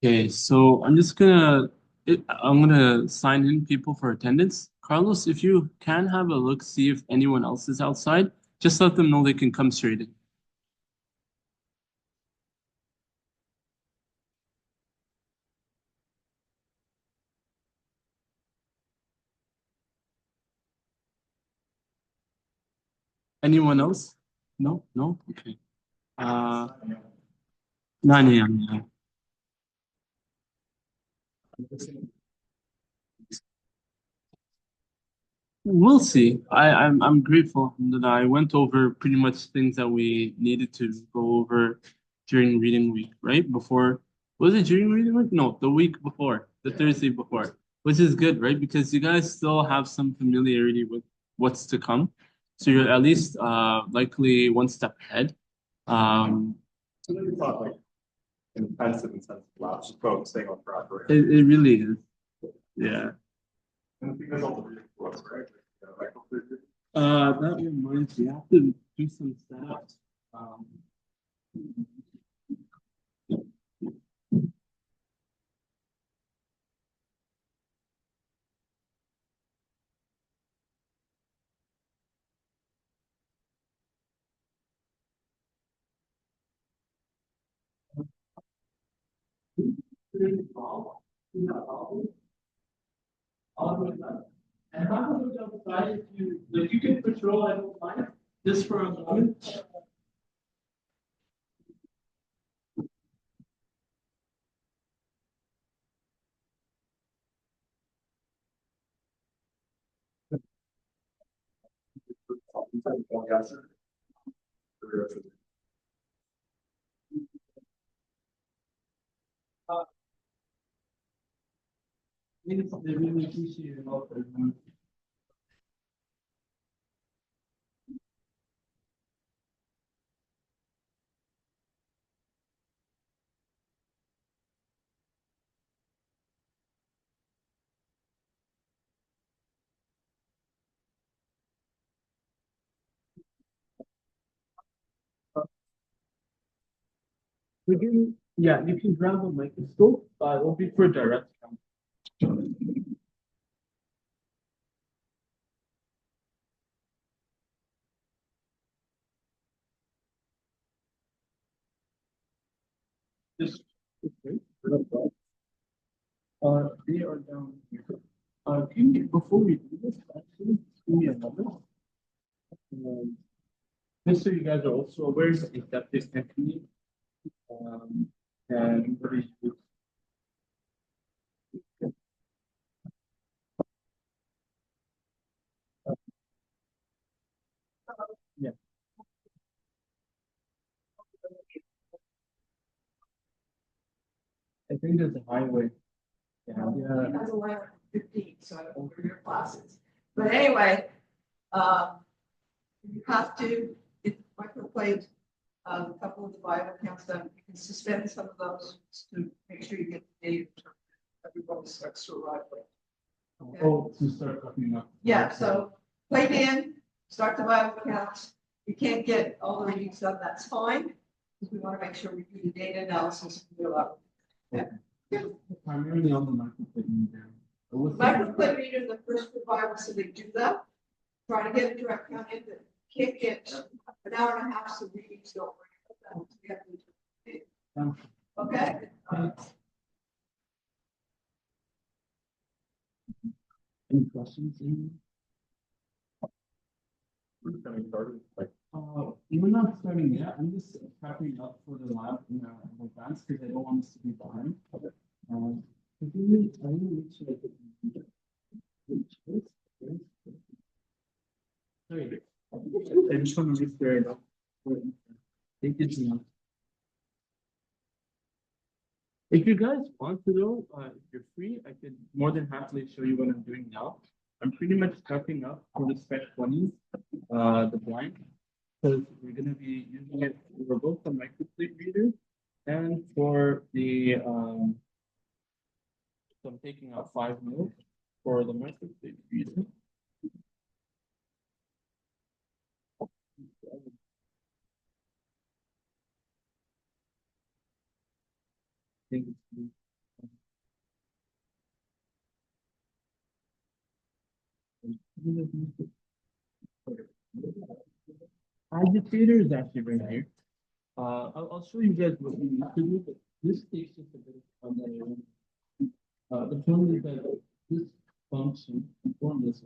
Okay, so I'm gonna sign in people for attendance. Carlos, if you can have a look, see if anyone else is outside, just let them know they can come straight in. Anyone else? No? No? Okay. Uh, 9 a.m. Yeah. We'll see. I'm grateful that I went over pretty much things that we needed to go over during reading week, right? Before, was it during reading week? No, the week before, the Thursday before, which is good, right? Because you guys still have some familiarity with what's to come. So you're at least likely one step ahead. Um, So then you thought like intensive labs, just focusing on proper. it really is. Yeah. And because all the reading books, right? That reminds me, I have to do some setups. Um, And how about we outside if you like you can patrol, I don't mind, just for a moment. They really appreciate it all for them. We can, yeah, you can grab a microscope, it'll be for direct count. Just, okay. They are down here. Can you, before we do this, actually, give me a moment. Um, just so you guys are also aware of the aseptic technique, and what is yeah, I think there's a highway. Yeah, yeah. That's 11:15, so I don't know where your class is. But anyway, you have to, if microplate, a couple of the bioaccounts done, you can suspend some of those to make sure you get the data. Everybody starts to arrive. Okay. Oh, to start cooking up. Yeah, so plate in, start the bioaccounts. You can't get all the readings done, that's fine. Because we want to make sure we do the data analysis. Okay. Primarily on the microplane. Microplate reader, the first revival, so they do that. Try to get a direct count in, but can't get an hour and a half, so readings don't worry about that. Okay? Any questions? We're not starting yet. I'm just prepping up for the lab in advance because I don't want us to be behind. If you need, I will reach like sorry, I just want to reach there enough. Thank you so much. If you guys want to know, if you're free, I could more than happily show you what I'm doing now. I'm pretty much prepping up for the spec 20s, the blind, because we're going to be using it for both the microplate reader and for the, so I'm taking out 5 mil for the microplate reader. Agitator is actually right here. I'll show you guys what you need to do, but this takes just a bit of time. The point is that this function, formless,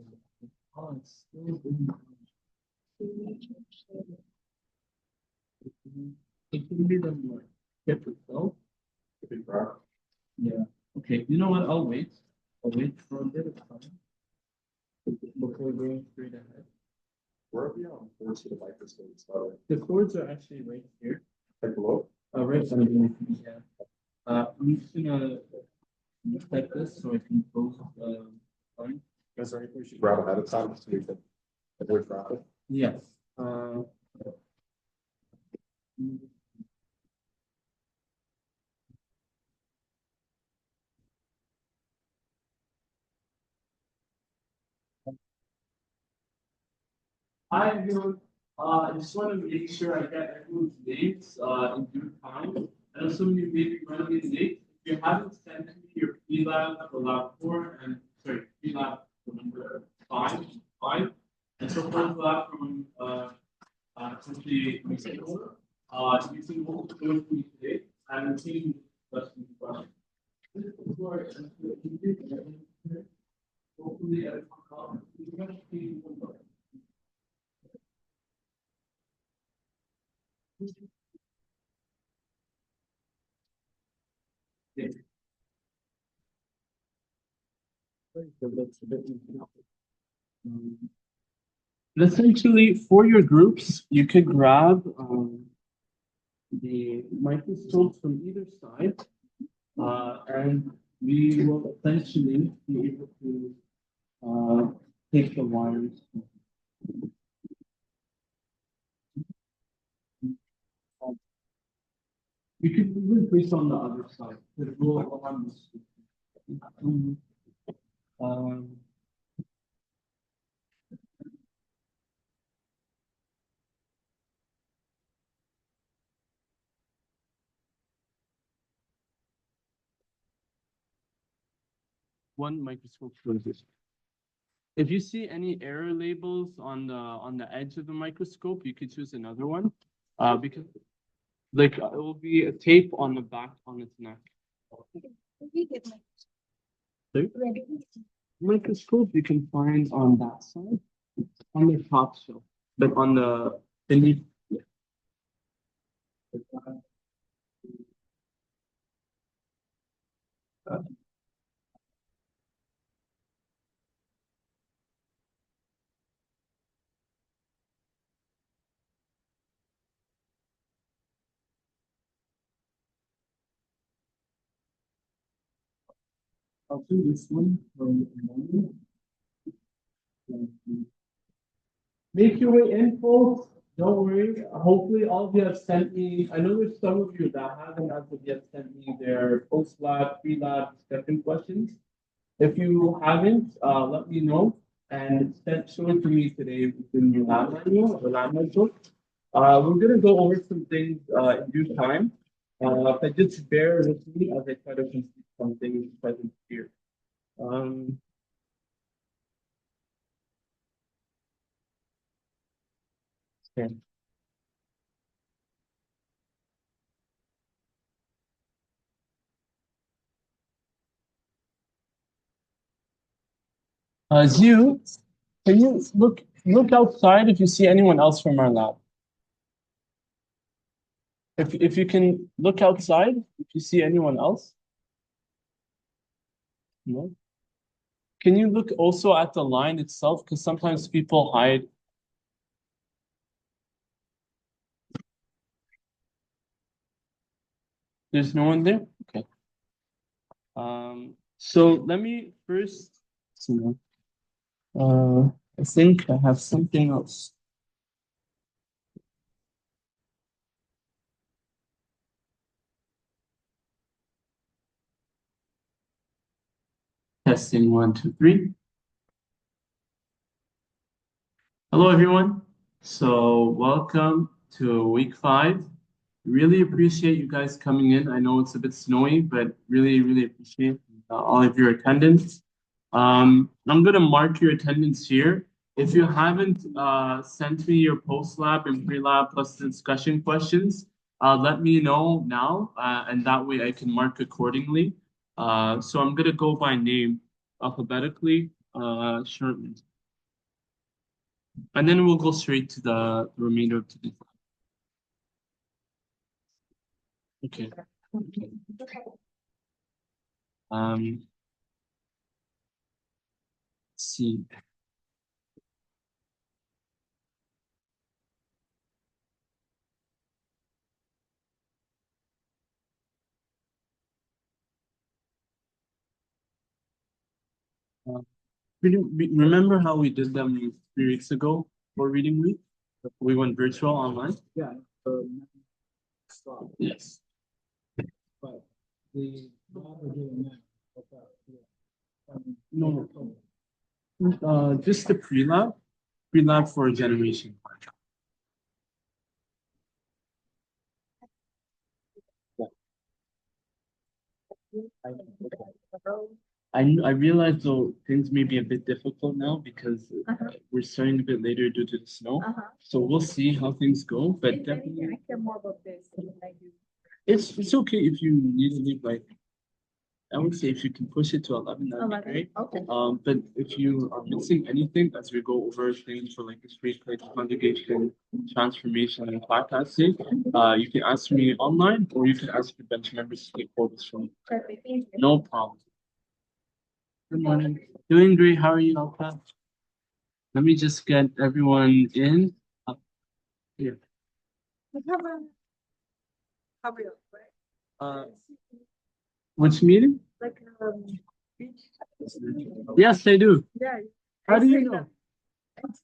it's still in. It can be done more. Get yourself. Yeah. Okay. You know what? I'll wait. I'll wait for a bit of time before going straight ahead. Where are we on boards for the microscopes? The chords are actually right here. Like below? Right underneath me, yeah. I'm just gonna set this so I can close line. Is there anything we should grab ahead of time so we can avoid traffic? Yes. Hi everyone. I just want to make sure I get everyone's names in due time. I know some of you may be running in late. If you haven't sent me your pre-lab for lab 4 and sorry, pre-lab for number 5, and so forth lab from essentially using multiple choice for today and repeating questions. Hopefully, essentially, for your groups, you could grab the microscopes from either side, and we will essentially be able to take the wires. You could even place on the other side. We'll on this. One microscope closes. If you see any error labels on the edge of the microscope, you could choose another one, because like it will be a tape on the back on its neck. Sorry? Microscope you can find on that side, on the top shelf, but on the beneath. Yeah. I'll do this one from the morning. Make your way in, folks. Don't worry. Hopefully, all of you have sent me. I know there's some of you that haven't as of yet sent me their post-lab, pre-lab discussion questions. If you haven't, let me know and show it to me today within your lab manual or lab notebook. We're going to go over some things in due time, but just bear with me as I try to complete some things present here. Okay. Zhu, can you look outside if you see anyone else from our lab? If you can look outside, if you see anyone else. No. Can you look also at the line itself? Because sometimes people hide. There's no one there? Okay. So let me first, I think I have something else. Testing 1, 2, 3. Hello, everyone. So welcome to week 5. Really appreciate you guys coming in. I know it's a bit snowy, but really appreciate all of your attendance. I'm going to mark your attendance here. If you haven't sent me your post-lab and pre-lab plus discussion questions, let me know now, and that way I can mark accordingly. So I'm gonna go by name alphabetically shortly, and then we'll go straight to the remainder of today's lab. Okay. Let's see. Remember how we did them 3 weeks ago for reading week? We went virtual online? Yeah. Yes. But the lab we're doing now. No, just the pre-lab for generation. I realize though things may be a bit difficult now because we're starting a bit later due to the snow. So we'll see how things go, but definitely I care more about this than I do. it's okay if you need to leave like I would say if you can push it to 11, that'd be great. Okay. But if you are missing anything as we go over things for like the straight plate conjugation, transformation, and plaque assay, you can ask me online or you can ask your bench members to take photos from me. Perfect. Thank you. No problem. Good morning. Doing great. How are you, Alka? Let me just get everyone in. Here. Which meeting? Like, Yes, I do. yeah. How do you know?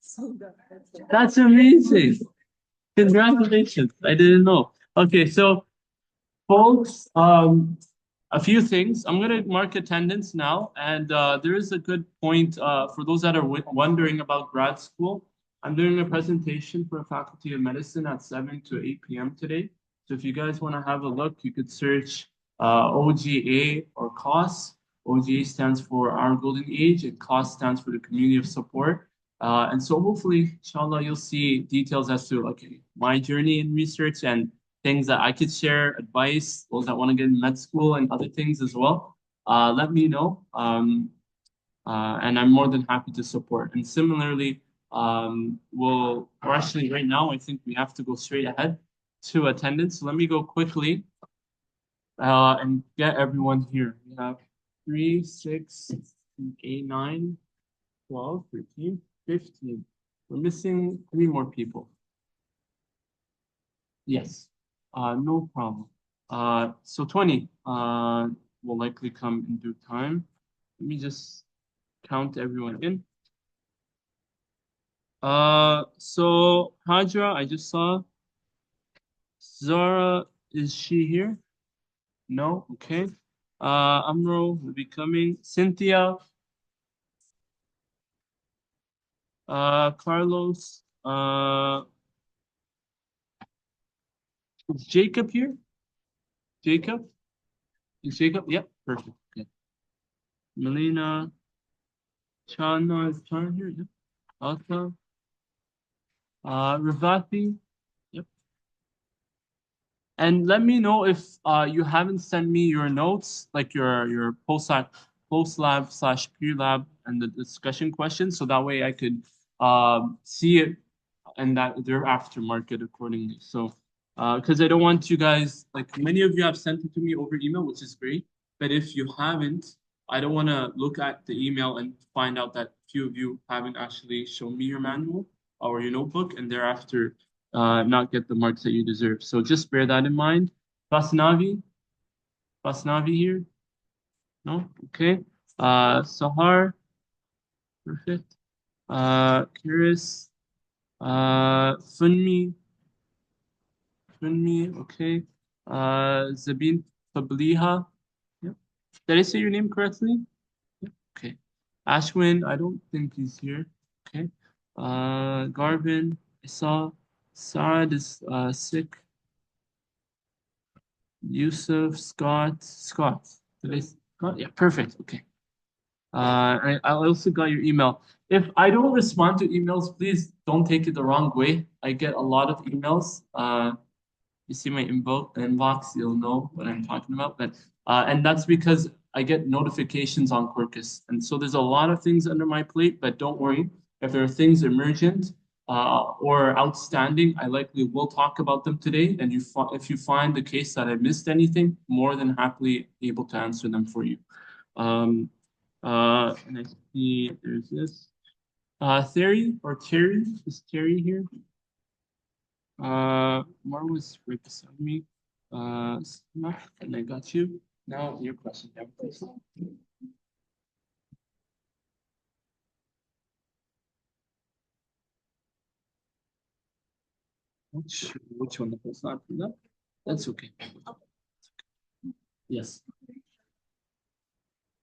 So That's amazing. Congratulations. I didn't know. Okay, so folks, a few things. I'm gonna mark attendance now, and there is a good point for those that are wondering about grad school. I'm doing a presentation for Faculty of Medicine at 7 to 8 p.m. today. So if you guys want to have a look, you could search OGA or COS. OGA stands for Our Golden Age, and COS stands for the Community of Support. And so hopefully, inshallah, you'll see details as to okay, my journey in research and things that I could share, advice, those that want to get in med school and other things as well. Let me know. And I'm more than happy to support. And similarly, or actually right now, I think we have to go straight ahead to attendance. So let me go quickly and get everyone here. We have 3, 6, 8, 9, 12, 13, 15. We're missing 3 more people. Yes, no problem. So 20 will likely come in due time. Let me just count everyone in. So Hajra, I just saw. Zara, is she here? No, okay. Amro will be coming. Cynthia. Carlos. Is Jacob here? Jacob? Is Jacob? Yep, perfect. Okay. Melina. Chana, is Chana here? Yep. Alta. Ravati. Yep. And let me know if you haven't sent me your notes, like your post-lab slash pre-lab and the discussion questions, so that way I could see it and that they're aftermarket accordingly. So, because I don't want you guys, like many of you have sent it to me over email, which is great, but if you haven't, I don't want to look at the email and find out that few of you haven't actually shown me your manual or your notebook, and thereafter not get the marks that you deserve. So just bear that in mind. Basnavi here? No? Okay. Sahar, perfect. Kiris, Funmi, okay. Zabin Fabliha. Yep. Did I say your name correctly? Yep. Okay. Ashwin, I don't think he's here. Okay. Garvin, I saw. Saad is sick. Yusuf, Scott. Did I Scott? Yeah, perfect. Okay. I also got your email. If I don't respond to emails, please don't take it the wrong way. I get a lot of emails. You see my inbox, you'll know what I'm talking about. But and that's because I get notifications on Quarkus. And so there's a lot of things under my plate, but don't worry. If there are things emergent or outstanding, I likely will talk about them today. And if you find the case that I missed anything, more than happily able to answer them for you. And I see there's this. Theory or Terry? Is Terry here? Marwa's right beside me. And I got you. Now your question, please. Which one was not that? That's okay. Yes.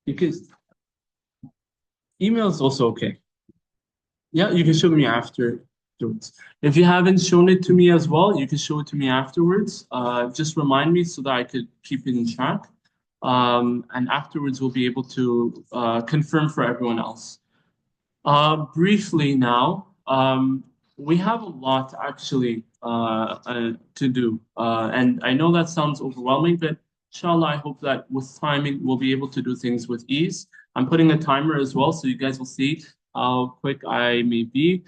Because email is also okay. Yeah, you can show me afterwards. If you haven't shown it to me as well, you can show it to me afterwards. Just remind me so that I could keep it in track. And afterwards, we'll be able to confirm for everyone else. Briefly now, we have a lot actually to do. And I know that sounds overwhelming, but inshallah, I hope that with timing, we'll be able to do things with ease. I'm putting a timer as well, so you guys will see how quick I may be.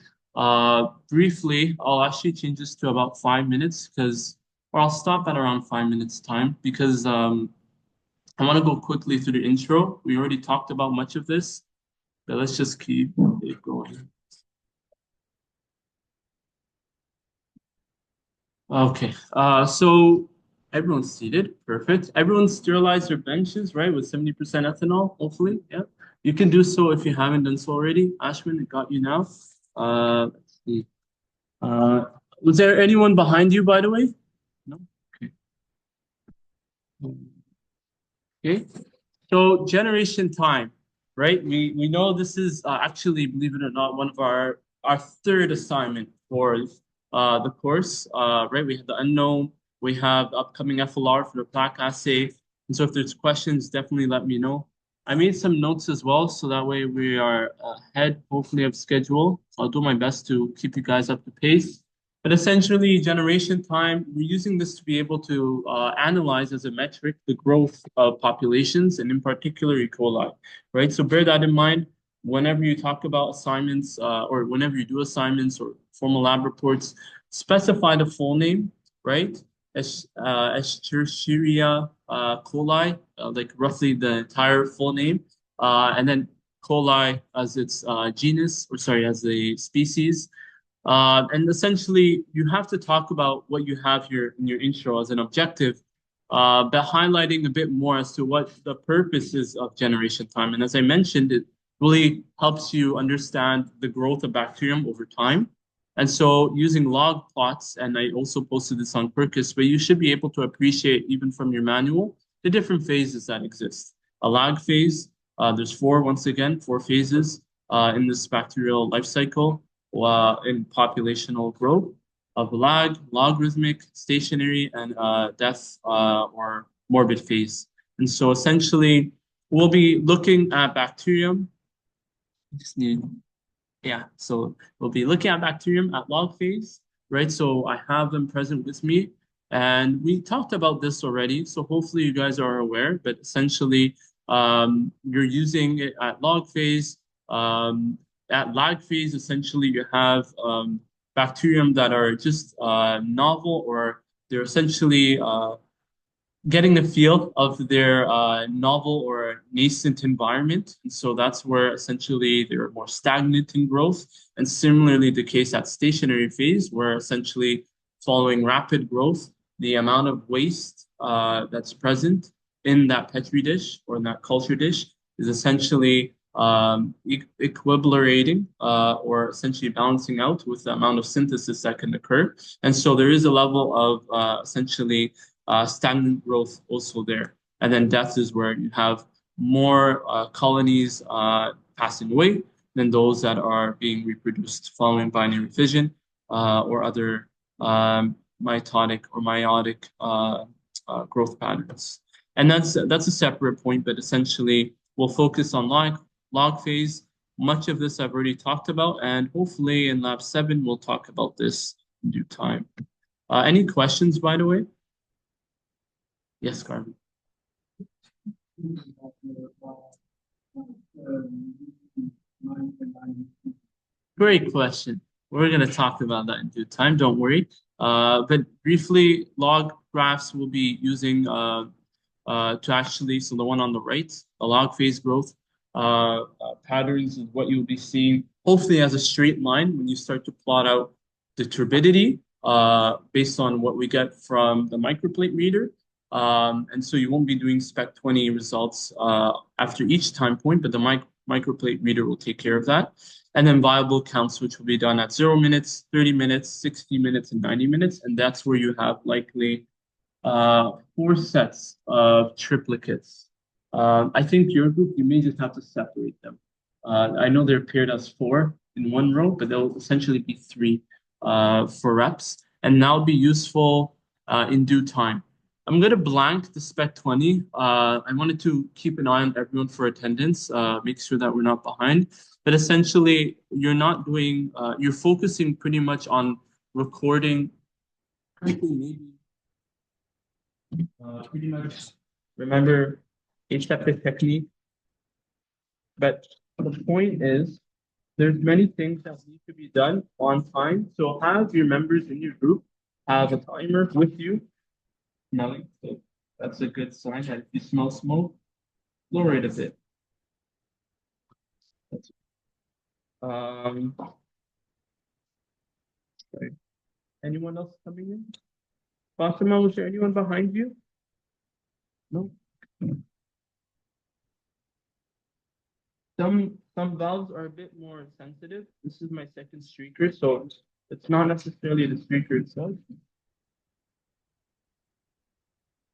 Briefly, I'll actually change this to about 5 minutes or I'll stop at around 5 minutes time because I want to go quickly through the intro. We already talked about much of this, but let's just keep it going. Okay, so everyone's seated, perfect. Everyone's sterilized their benches, right, with 70% ethanol, hopefully, yeah. You can do so if you haven't done so already. Ashwin, I got you now. Let's see. Was there anyone behind you, by the way? No? Okay. Okay. So generation time, right? We know this is actually, believe it or not, one of our third assignment for the course, right? We have the unknown, we have the upcoming FLR for the plaque assay. And so if there's questions, definitely let me know. I made some notes as well, so that way we are ahead, hopefully, of schedule. I'll do my best to keep you guys up to pace. But essentially, generation time, we're using this to be able to analyze as a metric the growth of populations, and in particular, E. coli, right? So bear that in mind whenever you talk about assignments or whenever you do assignments or formal lab reports, specify the full name, right? Escherichia coli, like roughly the entire full name, and then coli as its genus, or sorry, as the species. And essentially, you have to talk about what you have here in your intro as an objective, but highlighting a bit more as to what the purpose is of generation time. And as I mentioned, it really helps you understand the growth of bacterium over time. And so using log plots, and I also posted this on Quarkus, but you should be able to appreciate, even from your manual, the different phases that exist. A lag phase, there's four phases in this bacterial life cycle in populational growth of lag, logarithmic, stationary, and death or morbid phase. And so essentially, we'll be looking at bacterium. So we'll be looking at bacterium at log phase, right? So I have them present with me. And we talked about this already, so hopefully you guys are aware, but essentially you're using it at log phase. At lag phase, essentially you have bacterium that are just novel, or they're essentially getting the feel of their novel or nascent environment. And so that's where essentially they're more stagnant in growth. And similarly, the case at stationary phase, where essentially following rapid growth, the amount of waste that's present in that Petri dish or in that culture dish is essentially equilibrating or essentially balancing out with the amount of synthesis that can occur. And so there is a level of essentially stagnant growth also there. And then death is where you have more colonies passing away than those that are being reproduced following binary fission or other mitotic or meiotic growth patterns. And that's a separate point, but essentially we'll focus on log phase, much of this I've already talked about, and hopefully in lab 7 we'll talk about this in due time. Any questions, by the way? Yes, Carmen. Great question. We're going to talk about that in due time, don't worry. But briefly, log graphs will be using to actually, so the one on the right, the log phase growth patterns is what you'll be seeing, hopefully as a straight line when you start to plot out the turbidity based on what we get from the microplate reader. And so you won't be doing spec 20 results after each time point, but the microplate reader will take care of that. And then viable counts, which will be done at 0 minutes, 30 minutes, 60 minutes, and 90 minutes. And that's where you have likely 4 sets of triplicates. I think your group, you may just have to separate them. I know they're paired as 4 in one row, but they'll essentially be 3 for reps. And that'll be useful in due time. I'm going to blank the spec 20. I wanted to keep an eye on everyone for attendance, make sure that we're not behind. But essentially, you're not doing, you're focusing pretty much on recording, maybe, pretty much remember aseptic technique. But the point is, there's many things that need to be done on time. So have your members in your group have a timer with you. Smelling, so that's a good sign that if you smell smoke, lower it a bit. Sorry. Anyone else coming in? Fatima, was there anyone behind you? No. Some valves are a bit more sensitive. This is my second streaker, so it's not necessarily the streaker itself.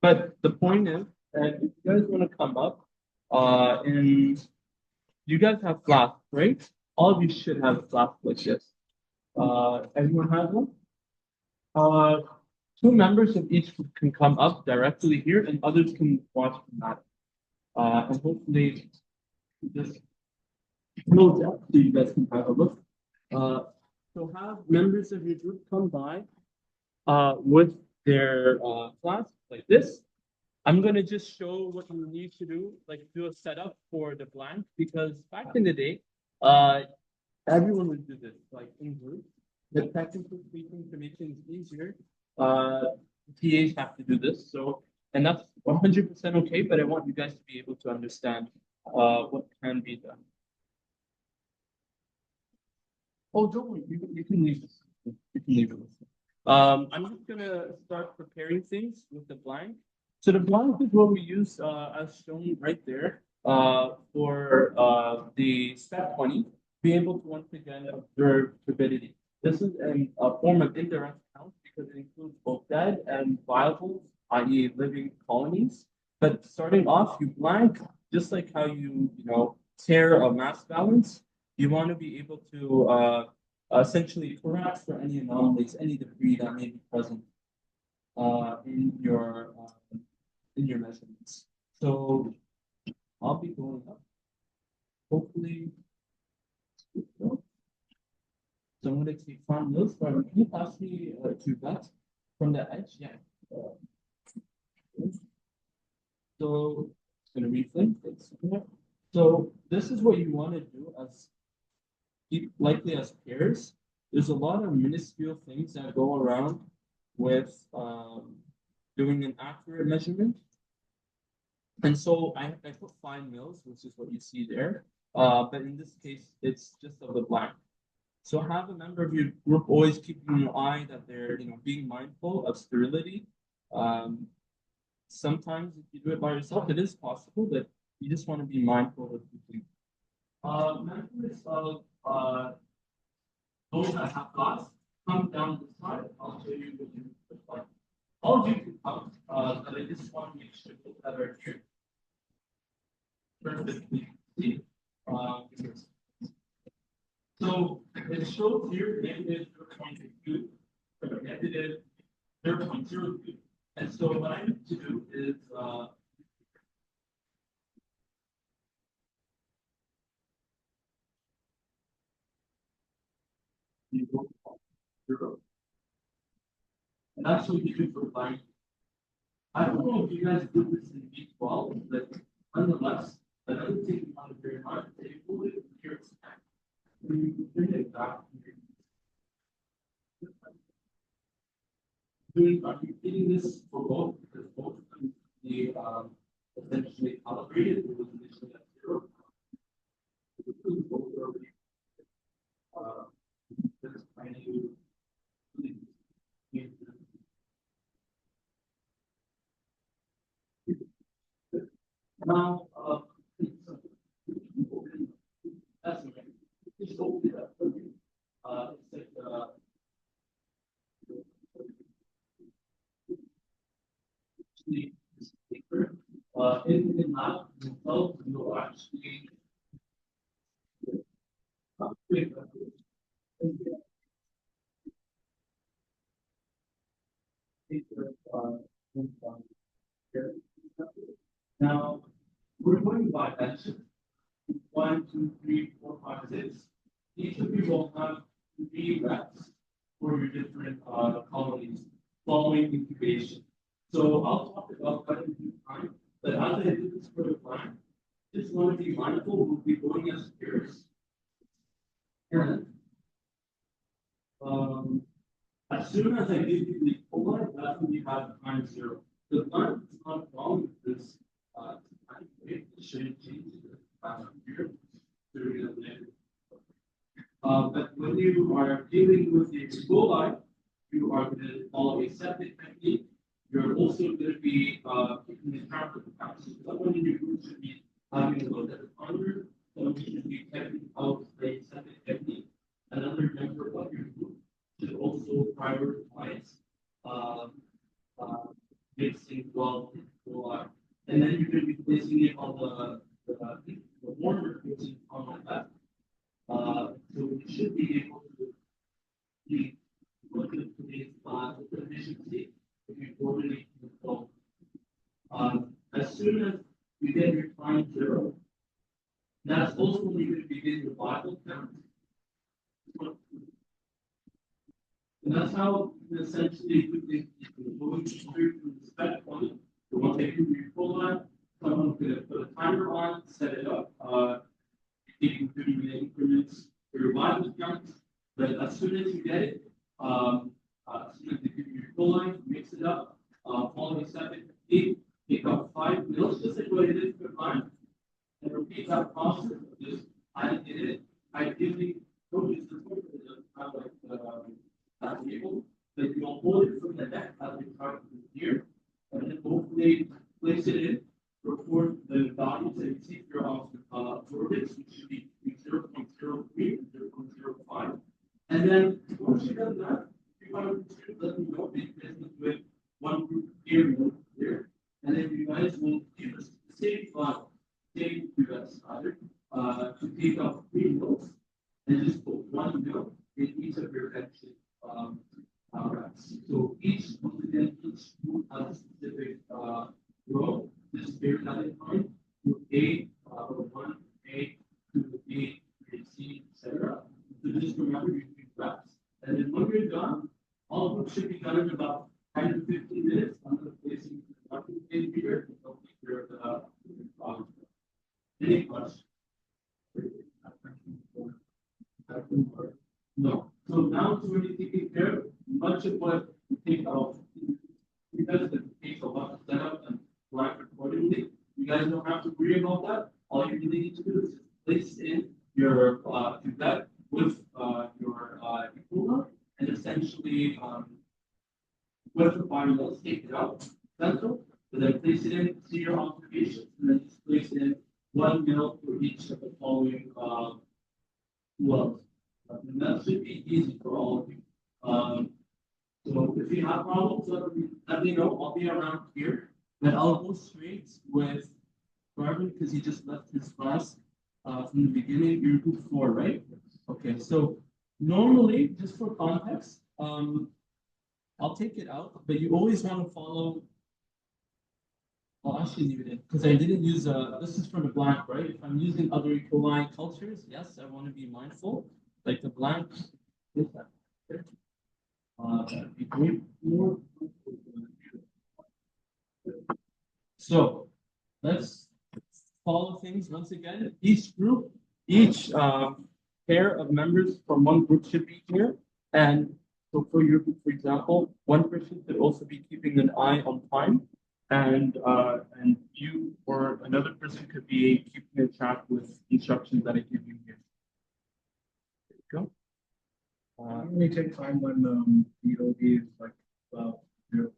But the point is that if you guys want to come up, and you guys have flasks, right? All of you should have a flask like this. Everyone has one? 2 members of each group can come up directly here, and others can watch from that. And hopefully this builds up so you guys can have a look. So have members of your group come by with their flask like this. I'm going to just show what you need to do, like do a setup for the blank, because back in the day, everyone would do this, like in groups. The technical speaking to make things easier, TAs have to do this. So, and that's 100% okay, but I want you guys to be able to understand what can be done. Oh, don't worry, you can leave this. You can leave it. I'm just gonna start preparing things with the blank. So the blank is what we use as shown right there for the step 20, be able to once again observe turbidity. This is a form of indirect count because it includes both dead and viable, i.e. living colonies. But starting off, you blank, just like how you tear a mass balance, you want to be able to essentially correct for any anomalies, any debris that may be present in your measurements. So I'll be going up. Hopefully, so I'm going to take farm those. Can you pass me to that from the edge? Yeah. So I'm going to reflame this. So this is what you want to do as likely as pairs. There's a lot of minuscule things that go around with doing an accurate measurement. And so I put fine mils, which is what you see there. But in this case, it's just of the blank. So have a member of your group always keeping an eye that they're being mindful of sterility. Sometimes if you do it by yourself, it is possible, but you just want to be mindful of the thing. Members of those that have glass, come down the side. I'll show you what you look like. All of you can come, but I just want to make sure that are here. Perfectly. So it shows here negative 0.2, negative 0.02. And so what I need to do is 0. And that's what you do for blind. I don't know if you guys did this in B12, but nonetheless, another thing you want to bear in mind is that you will hear it when you bring it back. Are you getting this for both? Because both of them be essentially calibrated. It was initially at 0. Both are already just trying to now, that's okay. Just open it up. It's like in lab themselves, you'll actually now we're going by mention 1, 2, 3, 4, 5, 6. Each of you will have 3 reps for your different colonies following incubation. So I'll talk about cutting through time, but as I did this for the plan, just want to be mindful, we'll be going as pairs. And as soon as I give you the coli, that's when you have time 0. The plant is not wrong with this time rate, it shouldn't change here. But when you are dealing with the E. coli, you are going to follow a septic technique. You're also going to be keeping track of the count. So someone in your group should be having a look at the counter. Someone should be checking out the septic technique. Another member of your group should also prioritize mixing well with coli. And then you're going to be placing it on the warmer mixing on the left. So you should be able to be looking at today's efficiency if you coordinate the flow. As soon as you get your time 0, that's also when you're going to begin your vital count. And that's how you essentially do things. Moving through the spec point, the one that you coli, someone's going to put a timer on, set it up, taking 30-minute increments for your vital counts. But as soon as you get it, as soon as you give your coli, mix it up, follow the septic technique, take out 5 mils, just like what I did for mine, and repeat that process of just adding it in. Ideally, don't use the tool kind of like that table, but you'll hold it from the neck as we try to do here, and then hopefully place it in, record the values that you see here of orbits, which should be 0.03 and 0.05. And then once you've done that, you want to let me know that you guys will do it one group here and one group here. And then you guys will give us the same file, same US either, to take out 3 notes and just put 1 note in each of your exit reps. So each once again, each group has a specific row. Just bear that in mind. Group A, 1, A, 2, B, C, etc. So just remember your 3 reps. And then when you're done, all of them should be done in about 10 to 15 minutes. I'm going to place it in the marking page here to help take care of the any questions? No. So now it's already taken care of. Much of what you take out, because it takes a lot to set up and write accordingly. You guys don't have to worry about that. All you really need to do is place in your pipette with your E. coli and essentially with the final, take it out, central, but then place it in, see your observations, and then just place in 1 mil for each of the following wells. And that should be easy for all of you. So if you have problems, let me know. I'll be around here. But I'll go straight with Garvin because he just left his class from the beginning. You're group 4, right? Okay, so normally, just for context, I'll take it out, but you always want to follow. I'll actually leave it in because I didn't use this is for the blank, right? If I'm using other E. coli cultures, yes, I want to be mindful. Like the blank, That'd be great. So let's follow things once again. Each pair of members from one group should be here. And so for your group, for example, one person could also be keeping an eye on time. And you or another person could be keeping a track with instructions that I give you here. There you go. Only take time when BOD is like about 0.2.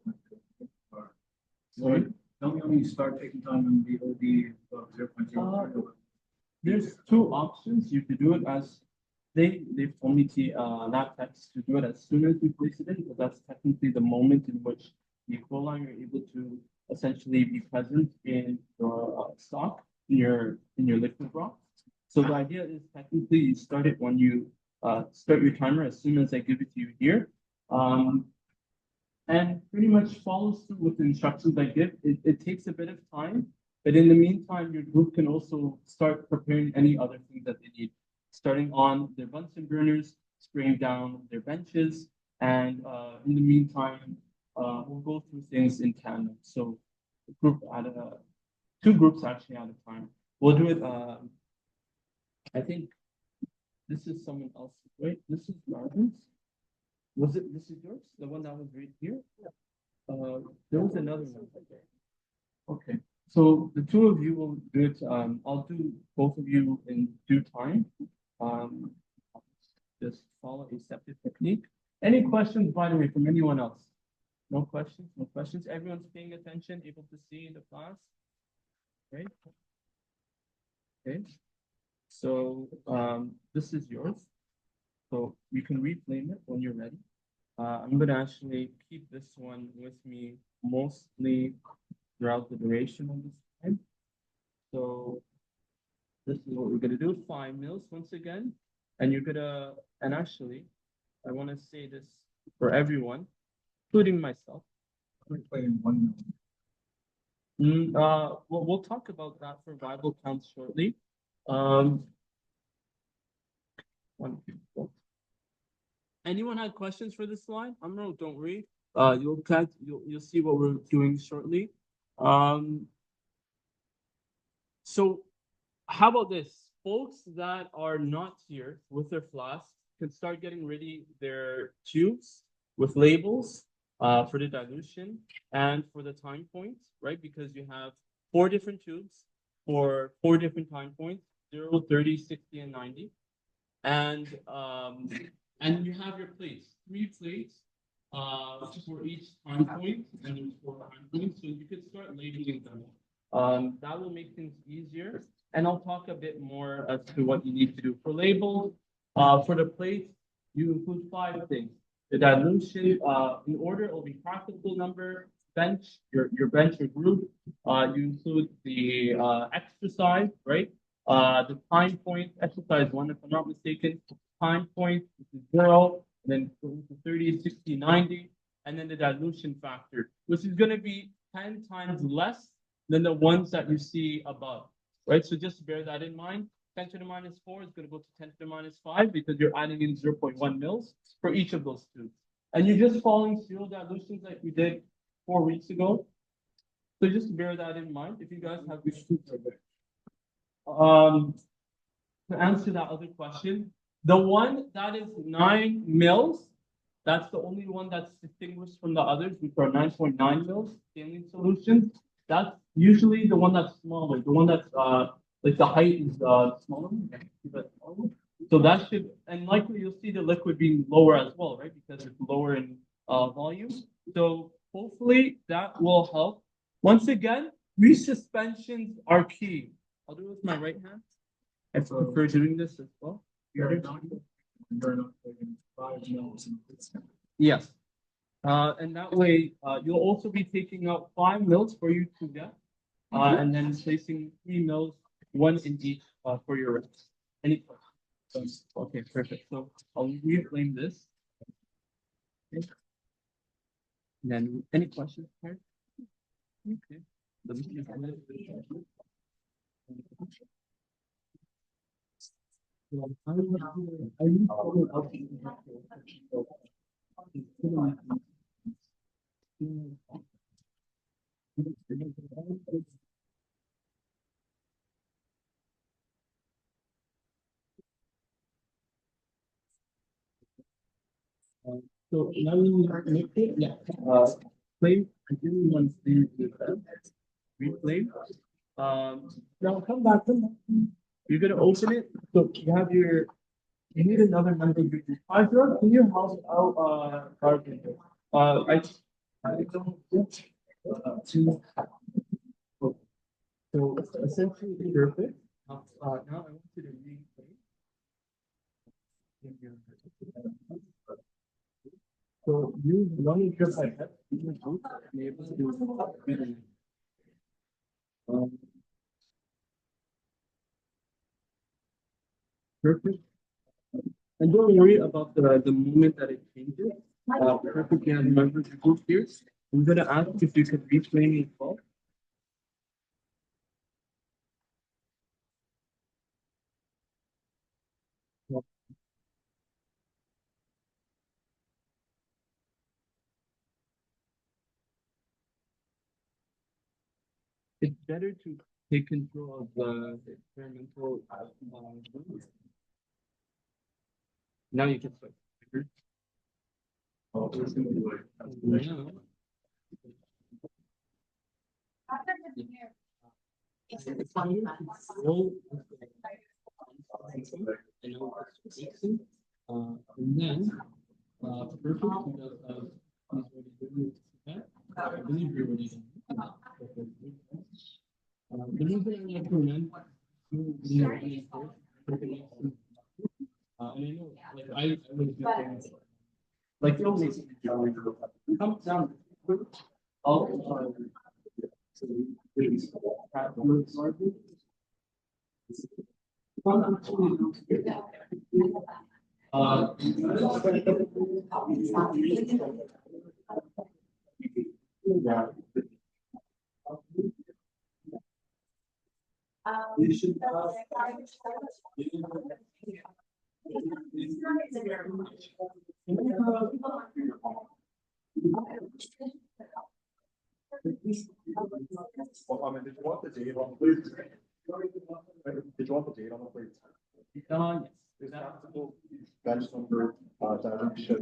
Sorry? Don't we only start taking time when BOD is about 0.0? There's two options. You could do it as they've told me to lab techs to do it as soon as you place it in, because that's technically the moment in which the E. coli are able to essentially be present in your stock, in your liquid rock. So the idea is technically you start it when you start your timer as soon as I give it to you here. And pretty much follows through with the instructions I give. It takes a bit of time, but in the meantime, your group can also start preparing any other things that they need, starting on their Bunsen burners, spraying down their benches, and in the meantime, we'll go through things in tandem. So two groups actually at a time. We'll do it, I think this is someone else, right? This is Marvin's. This is yours? The one that was right here? There was another one. Okay. So the two of you will do it. I'll do both of you in due time. Just follow a septic technique. Any questions, by the way, from anyone else? No questions? No questions? Everyone's paying attention, able to see in the class? Right? Okay. So this is yours. So you can reflame it when you're ready. I'm going to actually keep this one with me mostly throughout the duration of this time. So this is what we're going to do, 5 mils once again. And you're going to, and actually, I want to say this for everyone, including myself. We're playing 1 mil. We'll talk about that for viable counts shortly. Anyone had questions for this slide? No, don't worry. You'll see what we're doing shortly. So how about this? Folks that are not here with their flasks can start getting ready their tubes with labels for the dilution and for the time points, right? Because you have 4 different tubes for 4 different time points, 0, 30, 60, and 90. And you have your plates, 3 plates for each time point, and there's 4 time points, so you could start labeling them. That will make things easier, and I'll talk a bit more as to what you need to do for labels. For the plates, you include 5 things. The dilution, in order, it will be practical number, bench, your bench or group. You include the exercise, right? The time point, exercise 1, if I'm not mistaken, time point, which is 0, and then 30, 60, 90, and then the dilution factor, which is going to be 10 times less than the ones that you see above, right? So just bear that in mind. 10 to the minus 4 is going to go to 10 to the minus 5 because you're adding in 0.1 mils for each of those tubes. And you're just following serial dilutions like we did 4 weeks ago. So just bear that in mind. If you guys have which tubes are there. To answer that other question, the one that is 9 mils, that's the only one that's distinguished from the others, which are 9.9 mils saline solutions. That's usually the one that's smaller, the one that's like the height is smaller. So that should, and likely you'll see the liquid being lower as well, right? Because it's lower in volume. So hopefully that will help. Once again, resuspensions are key. I'll do it with my right hand. I prefer doing this as well. You're not taking 5 mils. Yes. And that way, you'll also be taking out 5 mils for you to get, and then placing 3 mils, 1 in each for your reps. Any questions? Okay, perfect. So I'll reflame this. Okay. And then any questions? Okay. Let me see. So now you make it, yeah. Play, I give you one thing to replay. Now come back, come back. You're gonna open it. So you have your, you need another number. Arthur, can you help out, carpenter? I don't, to, so essentially perfect. Now I want you to replay. So use one trip I have in the group to be able to do perfect. And don't worry about the moment that it changes. Perfect, you have remember the group here. I'm gonna ask if you could replay me as well. It's better to take control of the experimental. Now you can switch. Oh, it's gonna be like. It's fine. And then, perfect, because I believe you're already done. The reason I recommend and I know, like, I was just like, you always come down. All so Well, I mean, did you want the date on the plate? Did you want the date on the plate? yes. Is that bench number, dilution?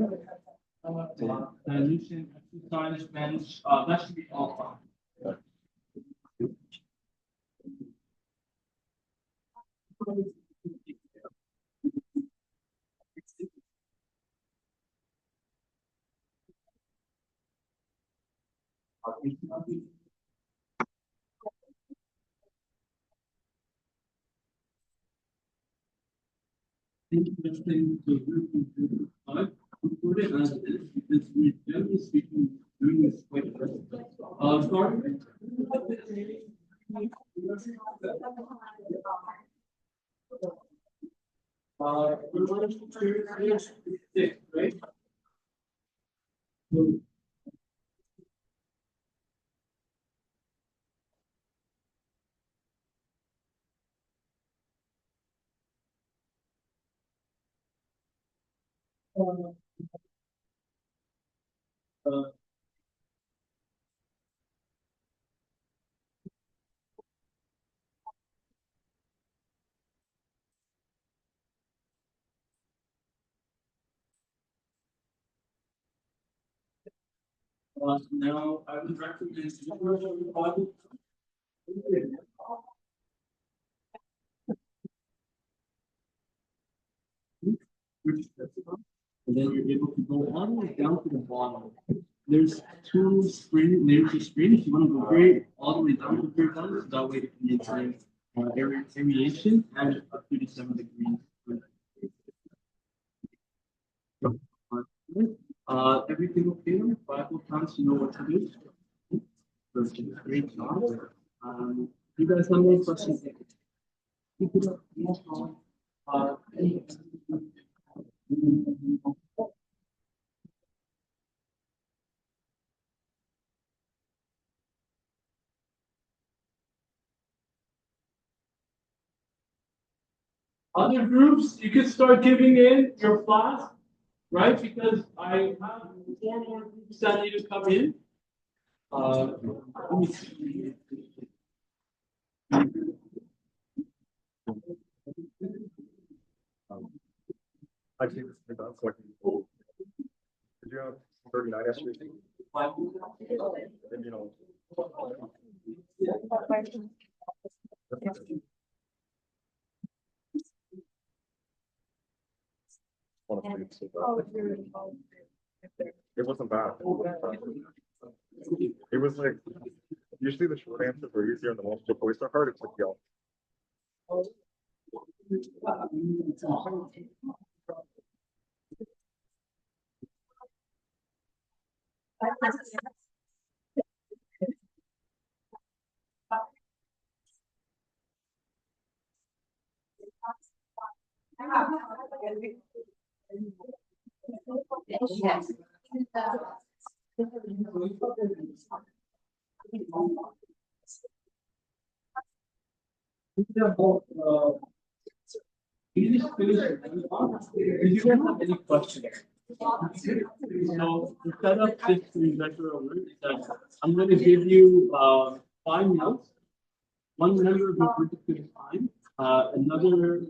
Dilution, exercise, bench, that should be all fine. Thank you for listening to the but put it as it is because we generally speaking doing this quite sorry. We're going to six, right? So, now I would recommend and then you're able to go all the way down to the bottom. There's two layers of screen. If you want to go very all the way down to the very bottom, so that way it can maintain aeration and 37 degrees. Everything okay? 5 more times, you know what to do. Great job. You guys have more questions? Keep it up. Other groups, you can start giving in your flask. right? Because I have 4 more groups that need to come in. Let me see. I think this is about like. Did you have 39 yesterday? And you know. It wasn't bad. It was like, usually the short answers are easier and the multiple choice are hard. It's like, yo. You just finish it. Did you guys have any questions? So to set up this lecture over is that I'm going to give you 5 minutes. One member of the group is going to time. Another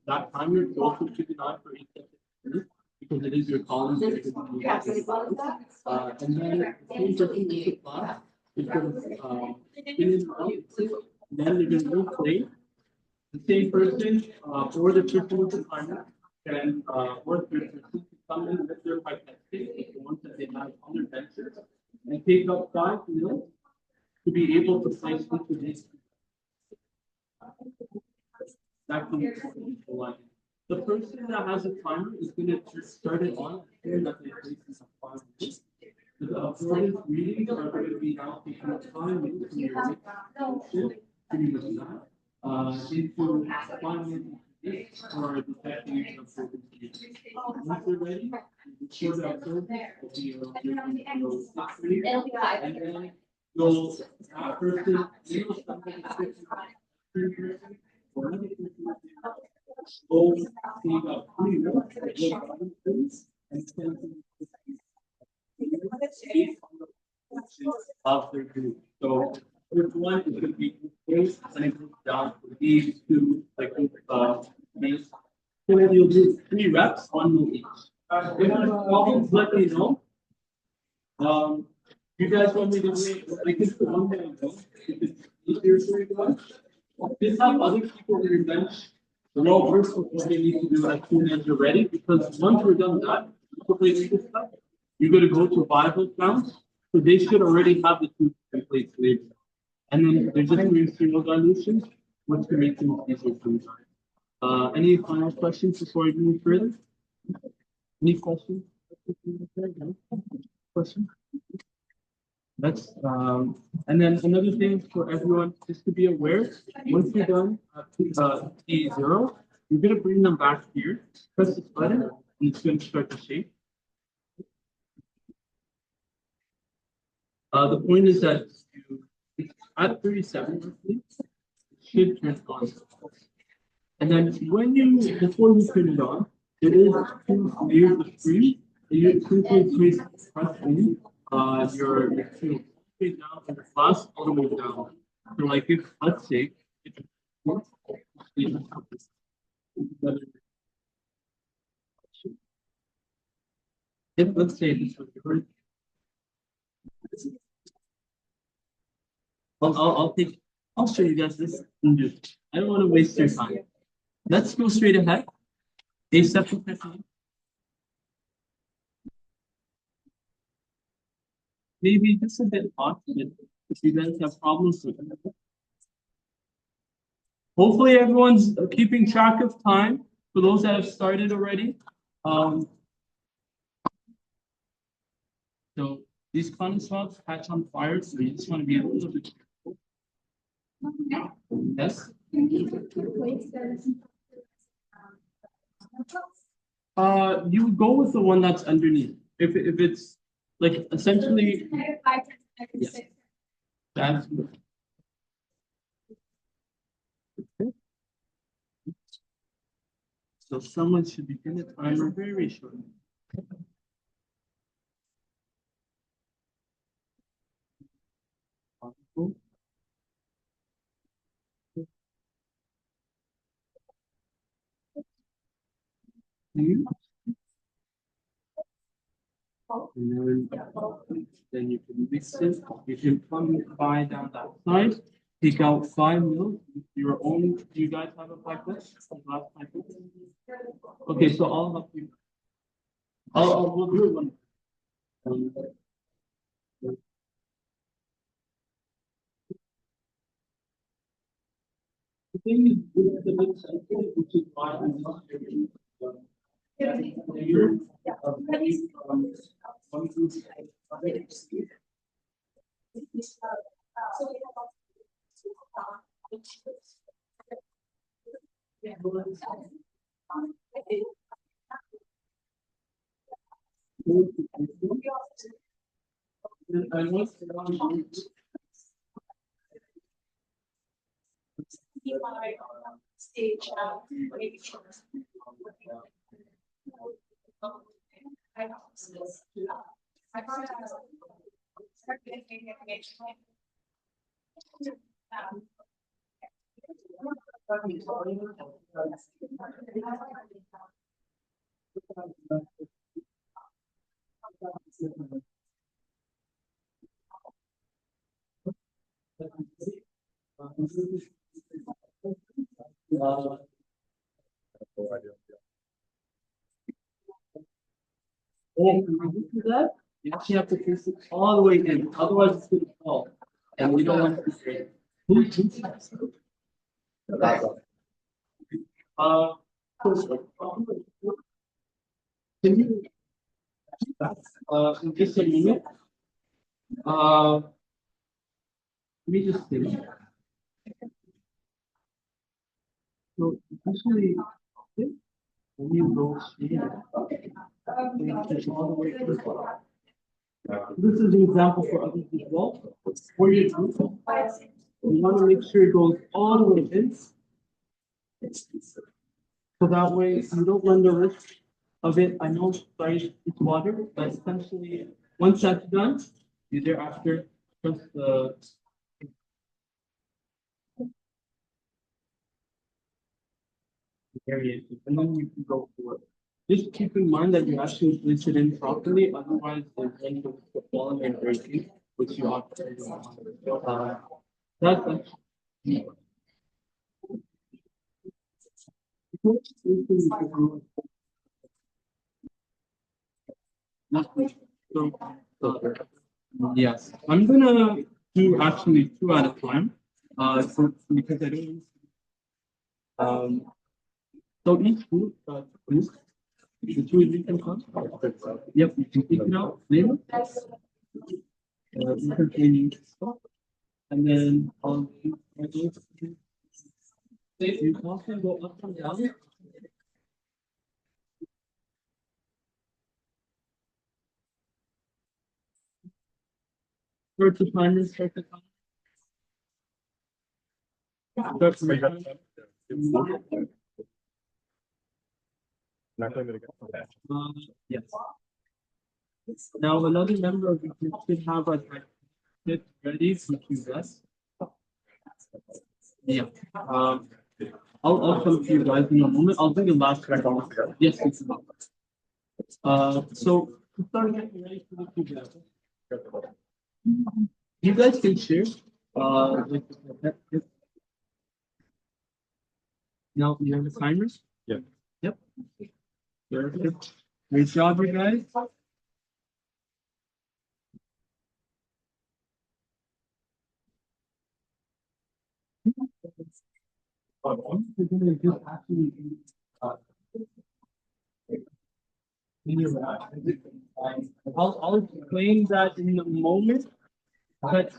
that timer is also keep an eye for 8 seconds because it is your column. And then the same person in the class is going to spin it around. Then they're going to replay. The same person or the person with the timer can work with the person to come in with their pipette, the ones that they have on their benches, and take up 5 minutes to be able to place into this. That can be the line. The person that has a timer is going to just start it on here that they place in 5 minutes. The affordance readings are going to be now taking up 5 minutes from your into 5 minutes for detecting of certain conditions. Once you're ready, show the observer and then you'll that person able something or another of their group. So first one is going to be close and it goes down to these 2 like these. So you'll do 3 reps, 1 move each. If there's problems, let me know. You guys want me to wait? I can put 1 more go if it's easier for you guys. Just have other people on your bench roll first what they need to do as soon as you're ready, because once we're done that, you're going to go to viable counts. So they should already have the 2 templates later. And then they're just doing serial dilutions, which can make things easier for you. Any final questions before we move further? Any questions? Question? That's and then another thing for everyone just to be aware, once you're done T0, you're gonna bring them back here, press this button, and it's gonna start to shape. The point is that at 37 roughly, it should turn on. And then when you before you turn it on, there is 2 layers of screen. You simply press in your field straight down to the class all the way down. So like if let's say if let's say this was your I'll show you guys this and do it. I don't want to waste your time. Let's go straight ahead. Aseptic technique. Maybe just a bit hot if you guys have problems with it. Hopefully everyone's keeping track of time for those that have started already. So these cotton swabs catch on fire, so you just want to be a little bit careful. Yes? You would go with the one that's underneath. If it's like essentially yes. That's good. Okay. So someone should begin the timer very shortly. And then you can mix it. You can plumb it by down that side. Take out 5 mils. Your own. Do you guys have a pipette? A glass pipette? Okay, so I'll help you. We'll do it one. The thing is, with the mix, which is why I'm not doing Stage, maybe. And to that, you actually have to face it all the way in, otherwise it's going to fall. And we don't want it to break. Uh, can you, in just a minute, let me just see. So, usually, when you go straight, all the way to the bottom. This is an example for others as well. For your group, you want to make sure it goes all the way in. So that way you don't run the risk of it. I know, sorry, it's water, but essentially, once that's done, you thereafter trust the variation, and then you can go for it. Just keep in mind that you actually place it in properly, otherwise the end of the falling and breaking, which you ought to do. That's yes, I'm gonna do actually 2 at a time. Because I don't. So each group, please. The 2 is can come. Yep, you can take it out. Later. You can change stop, and then on you also go up and down. Start to find this, start to find. Start to find. Not going to get. Yes. Now another member of the group should have a kit ready for QS. Yeah. I'll come to you guys in a moment. I'll do the last one. Yes, it's about. So to start getting ready for the QS. You guys can share. Now you have the timers? Yeah. Yep. Perfect. Great job, you guys. I'll explain that in a moment, but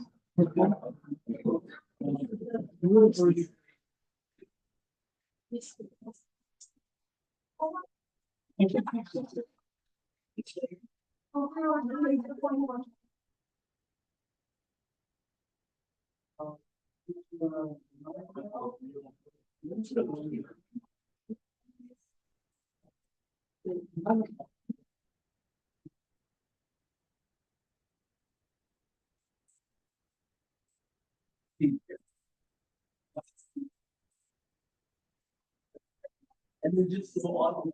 And then just go on.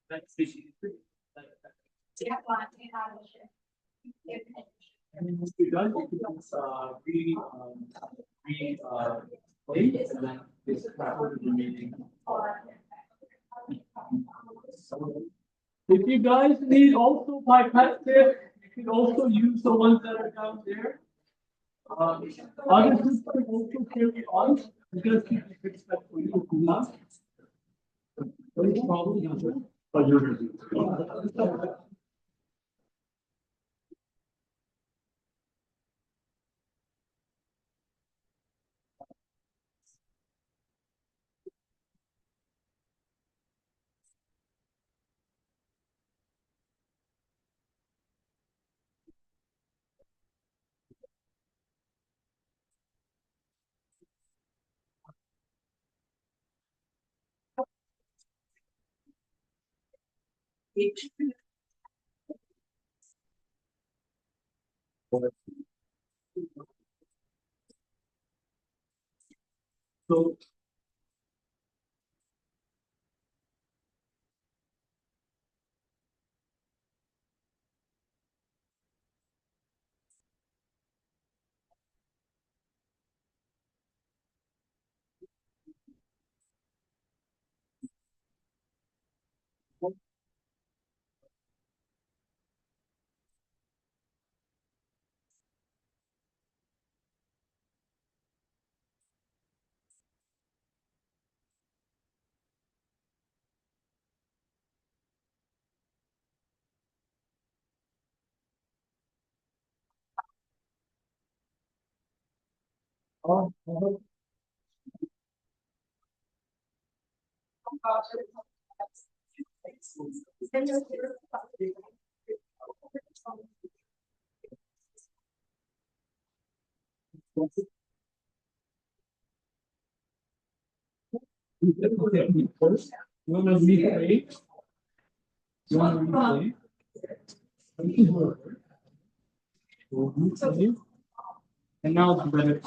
That's species. Yeah, fine, yeah. And then once you're done, you can plate and then this cover the remaining. If you guys need also pipette tip, you can also use the ones that are down there. Other groups can also carry on. I'm gonna keep the fixed step for you. No problem. But you're gonna do. So first, you want to replay? You want to replay? Replay. And now it's better.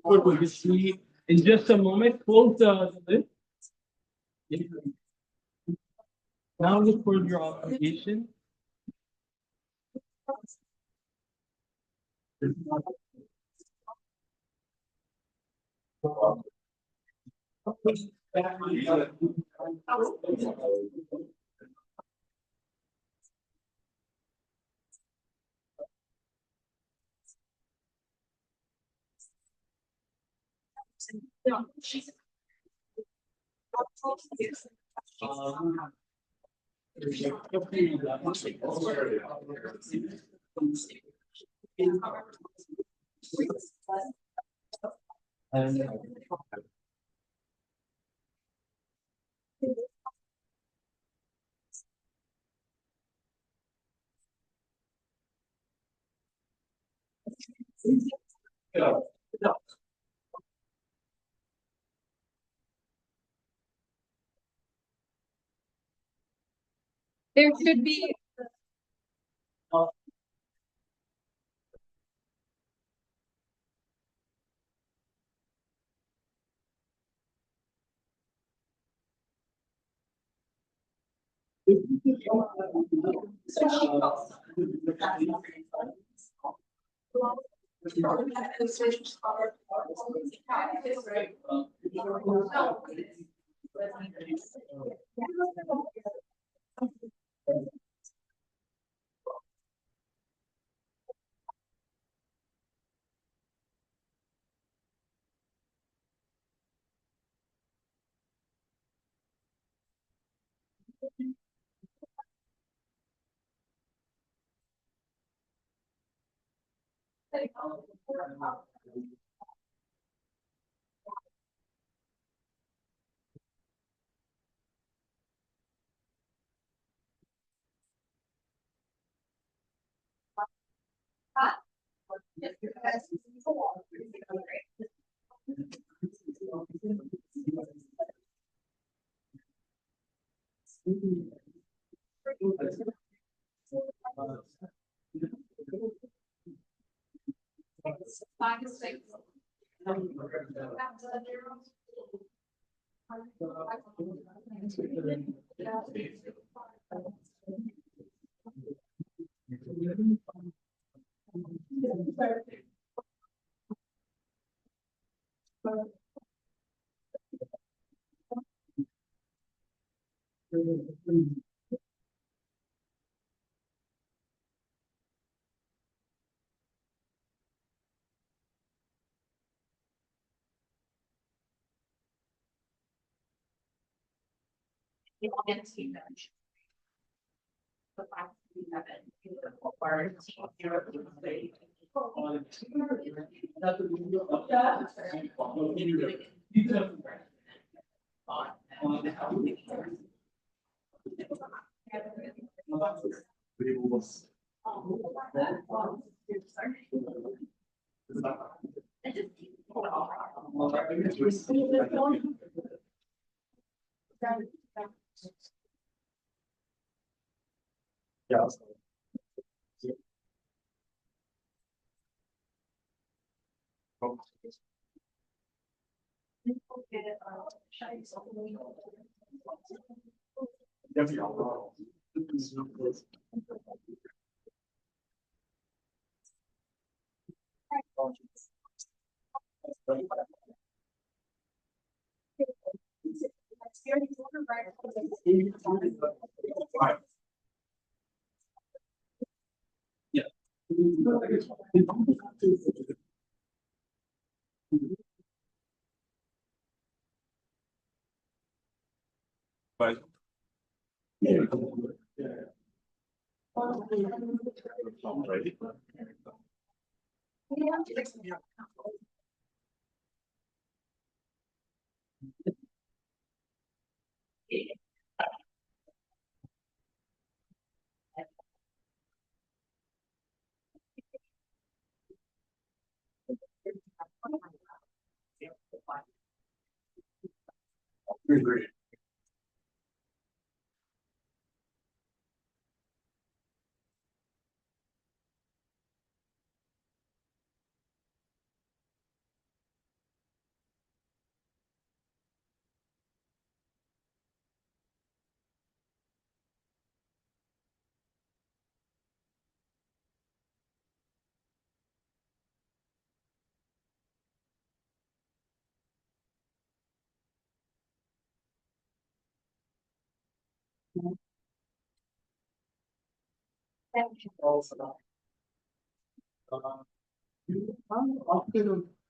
We'll just see in just a moment. Close the lid. Now look for your obligation. There should be. Yeah. Yeah. But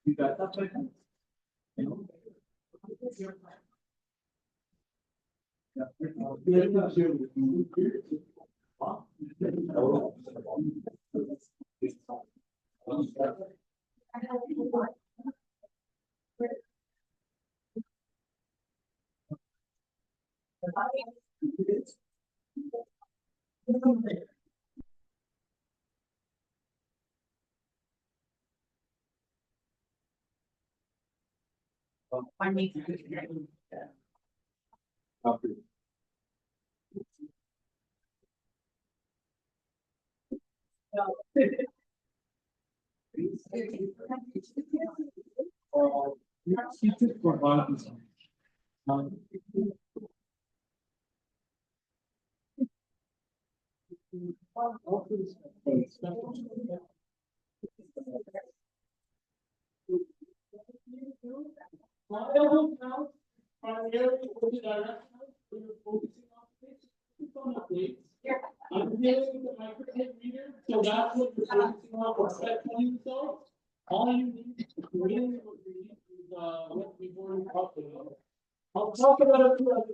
You got that second? I'm dealing with the microchip reader, so that's what you're focusing on for step 20 results. All you need to really what you need is what we've already talked about. I'll talk about it through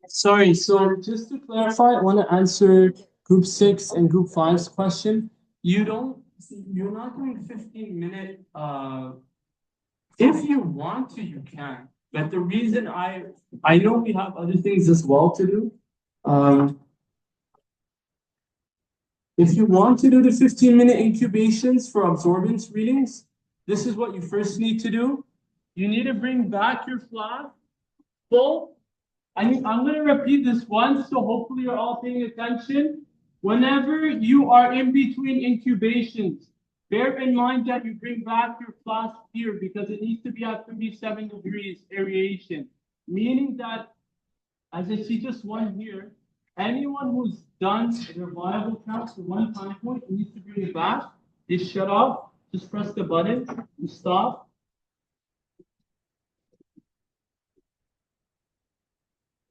Sorry, so just to clarify, I want to answer group 6 and group 5's question. You're not doing 15-minute, if you want to, you can. But the reason I know we have other things as well to do. If you want to do the 15-minute incubations for absorbance readings, this is what you first need to do. You need to bring back your flask full. I'm going to repeat this once, so hopefully you're all paying attention. Whenever you are in between incubations, bear in mind that you bring back your flask here because it needs to be at 37 degrees aeration, meaning that, as I see just one here, anyone who's done their viable count to one time point needs to bring it back. They shut off, just press the button to stop.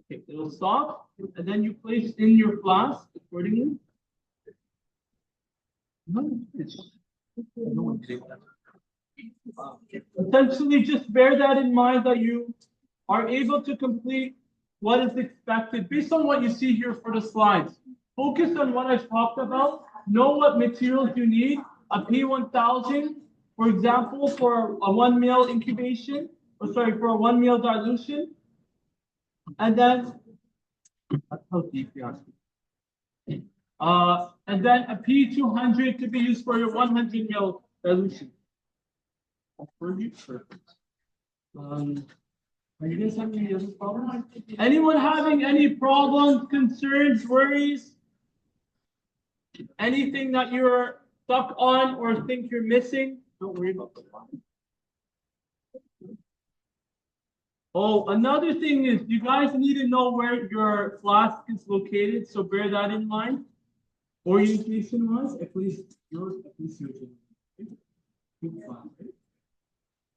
Okay, it'll stop, and then you place in your flask accordingly. Essentially, just bear that in mind that you are able to complete what is expected based on what you see here for the slides. Focus on what I've talked about. Know what materials you need. A P1000, for example, for a 1 ml incubation, or sorry, for a 1 ml dilution. And then, that's how deep you ask me. And then a P200 could be used for your 100 ml dilution. For you, perfect. Are you guys having any other problems? Anyone having any problems, concerns, worries? Anything that you're stuck on or think you're missing? Don't worry about the problem. Oh, another thing is you guys need to know where your flask is located, so bear that in mind. Orientation wise, at least yours, at least yours.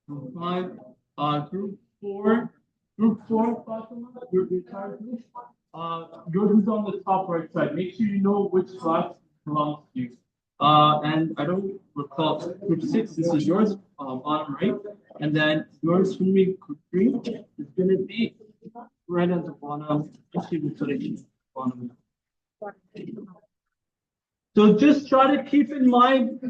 Group 5. Group 4. Group 4, Fatima, your entire group. Yours is on the top right side. Make sure you know which flask belongs to you. And I don't recall group 6. This is yours, bottom right, and then yours for me, group 3 is going to be right at the bottom. Actually, we'll put it in the bottom. So just try to keep in mind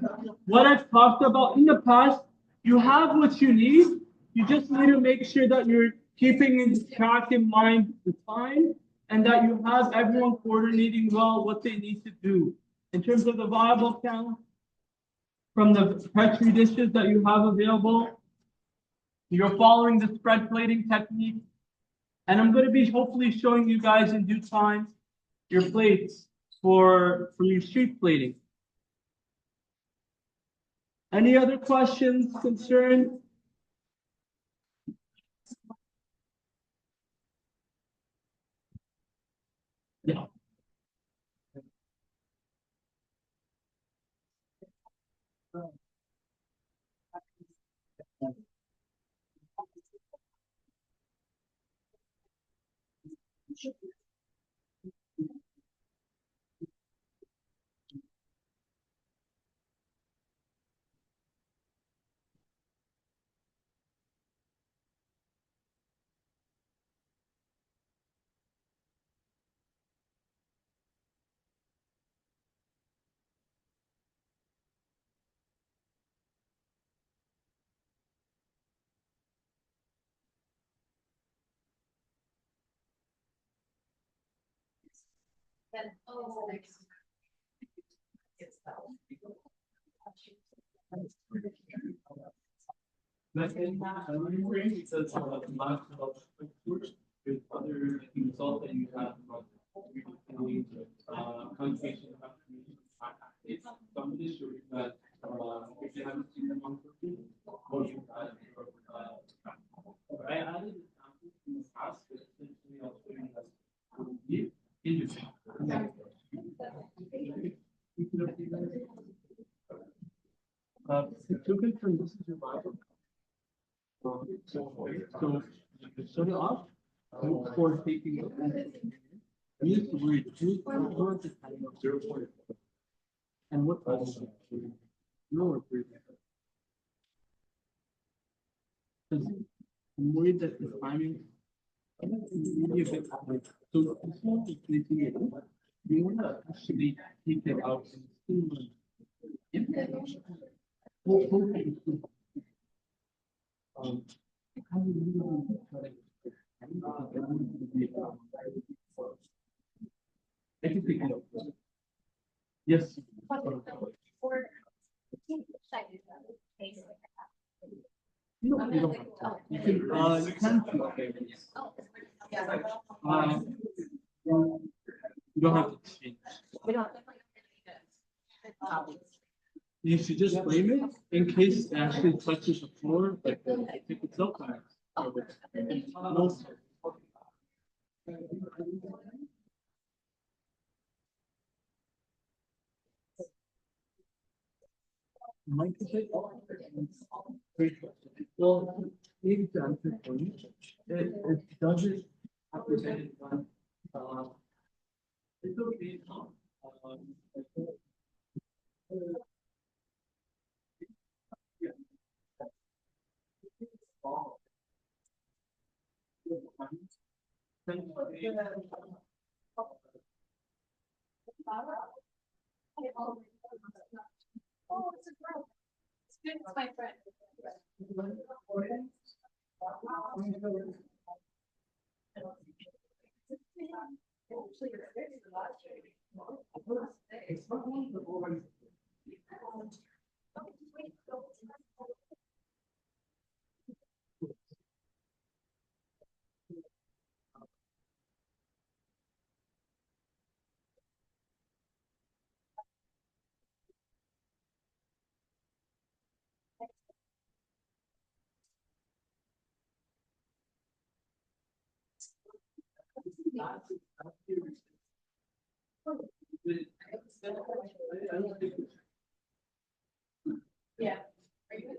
what I've talked about in the past. You have what you need. You just need to make sure that you're keeping in track in mind the time and that you have everyone coordinating well what they need to do. In terms of the viable count, from the Petri dishes that you have available, you're following the spread plating technique. And I'm going to be hopefully showing you guys in due time your plates for your street plating. Any other questions, concerns? Yeah. That can happen because there's other results that you have about conjugation some of this show you that if you haven't seen them on cooking, what you got I added examples in the past, but essentially I'll show you that took it from this is your Bible. So you shut it off before taking it. Use the word use the word to kind of 0.4. And what also lower breathing. I'm worried that the timing So it's not replacing it. You want to actually take it out and I can take it out. Yes. No, you don't have to. You can, you can. You don't have to change. You should just blame it in case it actually touches the floor, like the tip itself. No. Well, maybe to answer for you, it doesn't represent it on, it's okay. Yeah. Oh, it's a girl. It's my friend. Yeah. Are you?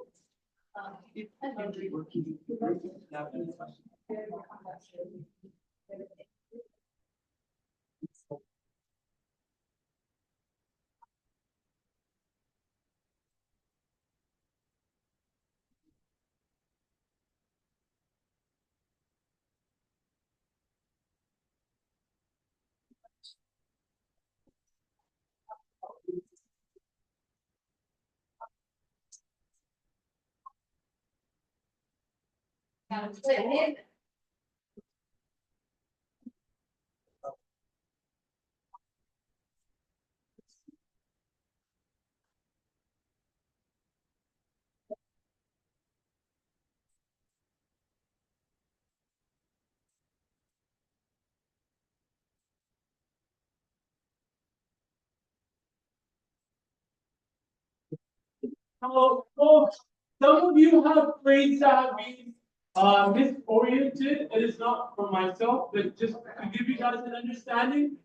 Hello, folks. Some of you have grades that have been misoriented. It is not for myself, but just to give you guys an understanding.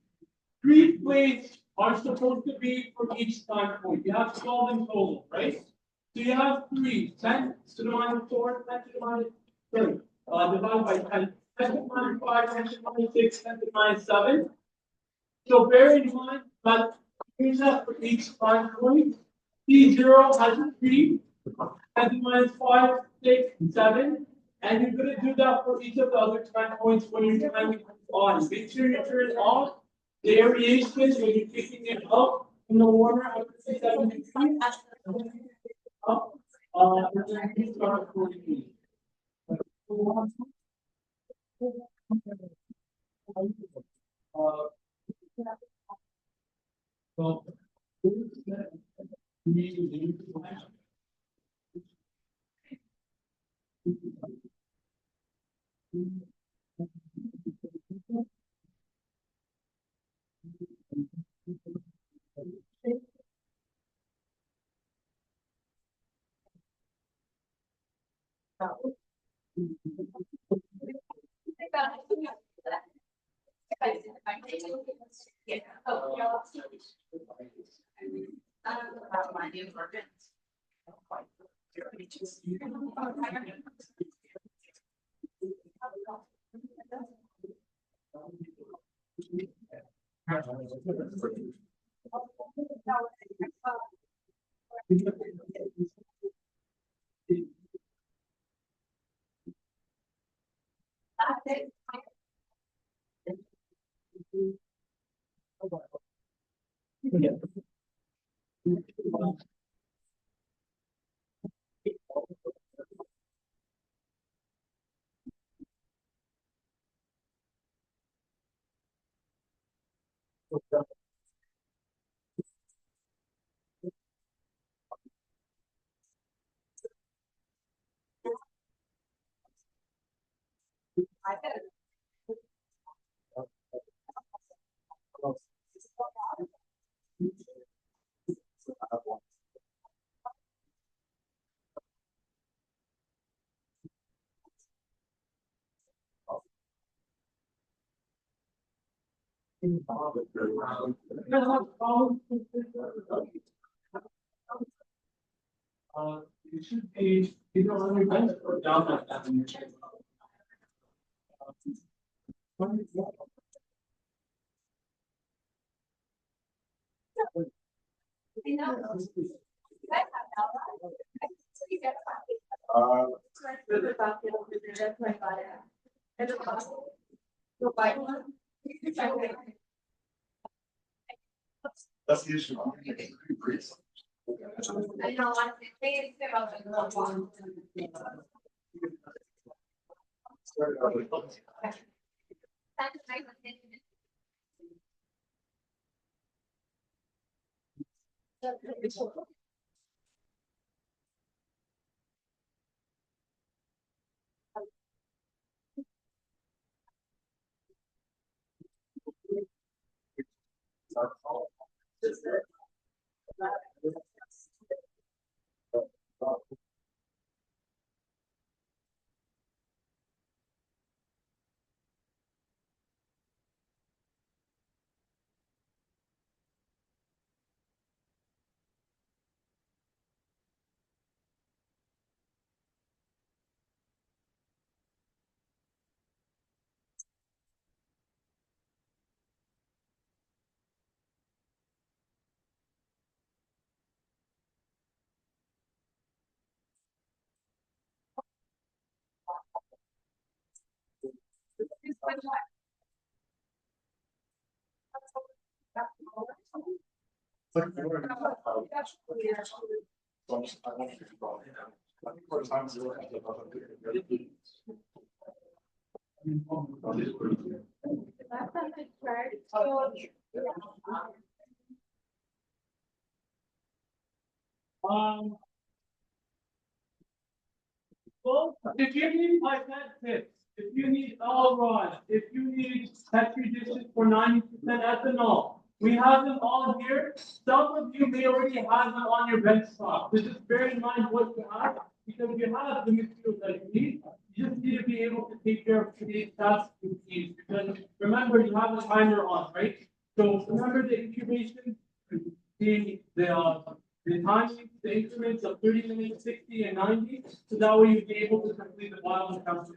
3 plates are supposed to be for each time point. You have 12 in total, right? So you have 3, 10 to the minus 4, 10 to the minus 3. Divided by 10. 10 to the minus 5, 10 to the minus 6, 10 to the minus 7. So bear in mind that use that for each time point. T0 has a 3, 10 to the minus 5, 6, 7. And you're going to do that for each of the other time points when you're timing on. Make sure you turn it off. The aeration when you're taking it up in the warmer up to 7 degrees. Up. And then you start accordingly. So, Yeah. Oh, yeah. I don't know about my new organs. It should be either on your bench or down like that. That's the issue. I know, I think it's about Well, if you need pipette tips, if you need L rod, if you need Petri dishes for 90% ethanol, we have them all here. Some of you may already have them on your bench top. So just bear in mind what you have, because you have the materials that you need. You just need to be able to take care of today's tasks with ease. Because remember, you have the timer on, right? So remember the incubation, the timing, the increments of 30 minutes, 60, and 90, so that way you'll be able to complete the bottom counter.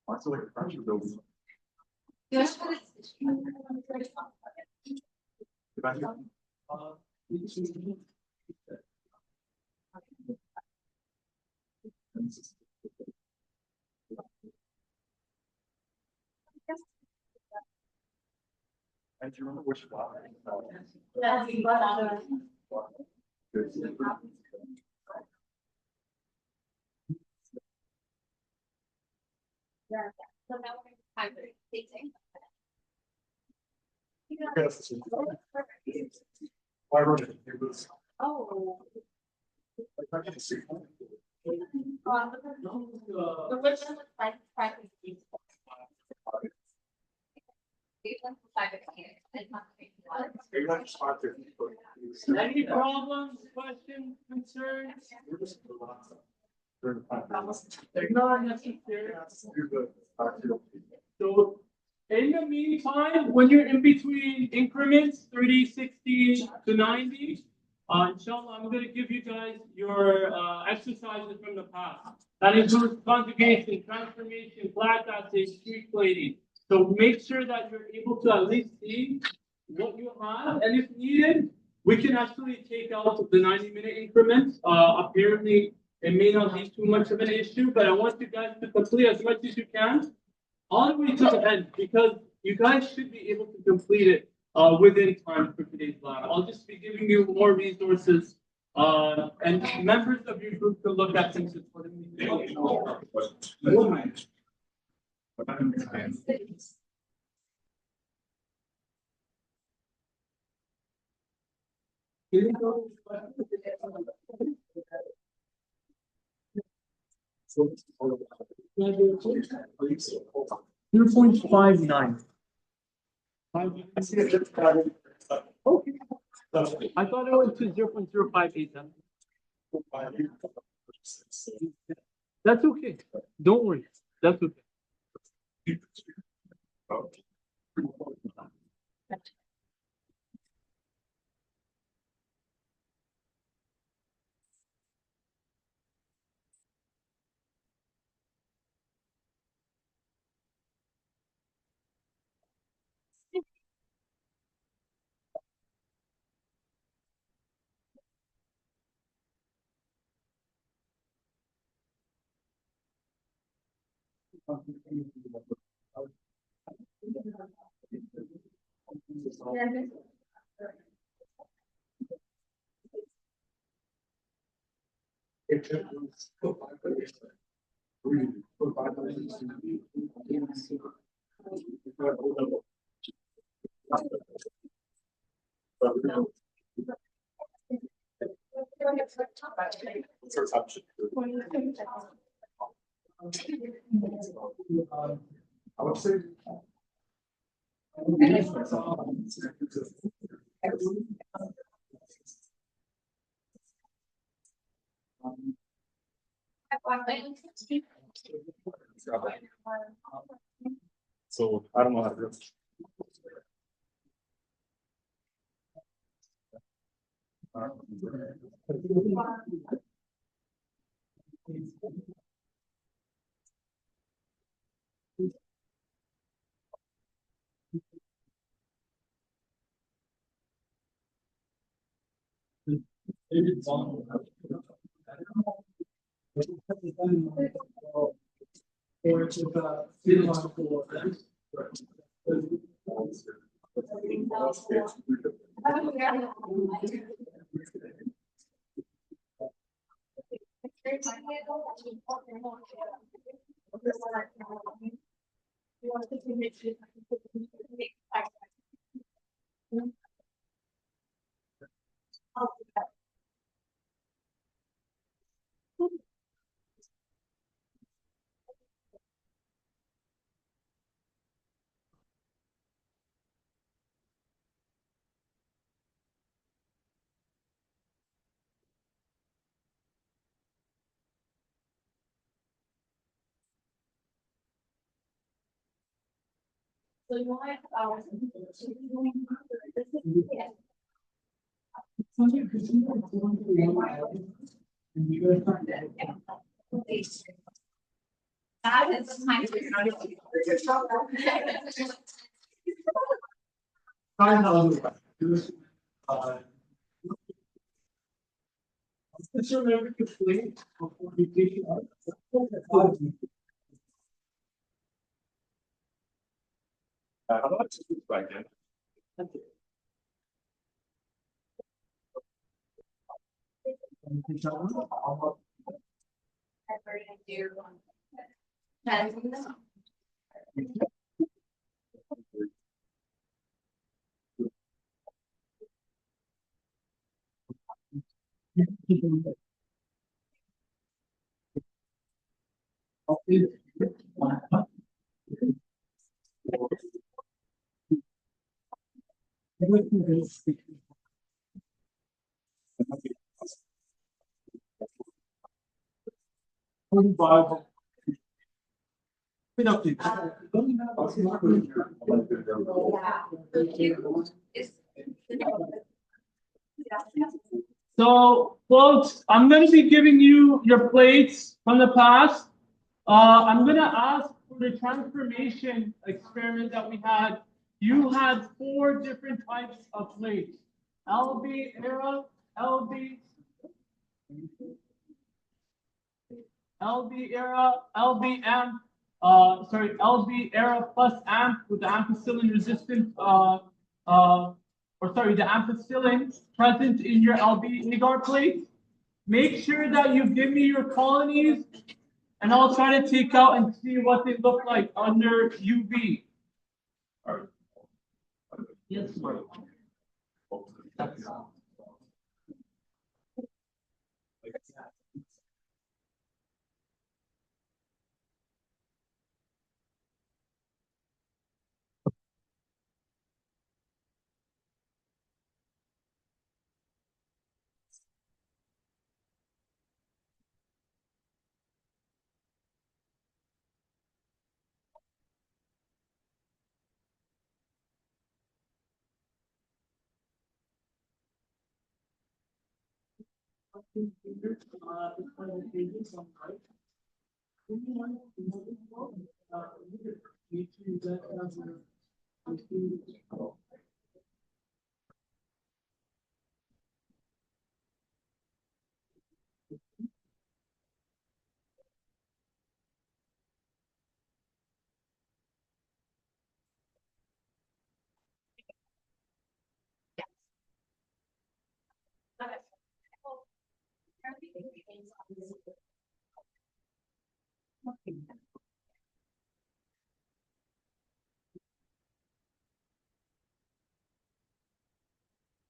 What's like a pressure building? Yes, but it's. And do you remember which flower? Yes, but. So now we're going to dating. Yes. I wrote it. It was. Oh. I can't see. The which one was like practice. Maybe not just hard to. Any problems, questions, concerns? Not necessary. So in the meantime, when you're in between increments, 30, 60 to 90, inshallah, I'm going to give you guys your exercises from the past. That includes conjugation, transformation, plaque assay, streak plating. So make sure that you're able to at least see what you have, and if needed, we can actually take out the 90-minute increments. Apparently, it may not be too much of an issue, but I want you guys to complete as much as you can all the way to the end, because you guys should be able to complete it within time for today's lab. I'll just be giving you more resources, and members of your group can look at things accordingly. .59. Okay. I thought it went to 0.058 then. That's okay. Don't worry. That's okay. I would say. So I don't know how to do it. So you want hours. That is my. Just remember to play before you take it out. How about this back then? So, folks, I'm going to be giving you your plates from the past. I'm going to ask for the transformation experiment that we had. You had 4 different types of plates. LB era, LB era, LBM, LB era plus amp with the ampicillin resistant, the ampicillin present in your LB agar plate. Make sure that you give me your colonies, and I'll try to take out and see what they look like under UV. Yes, sir.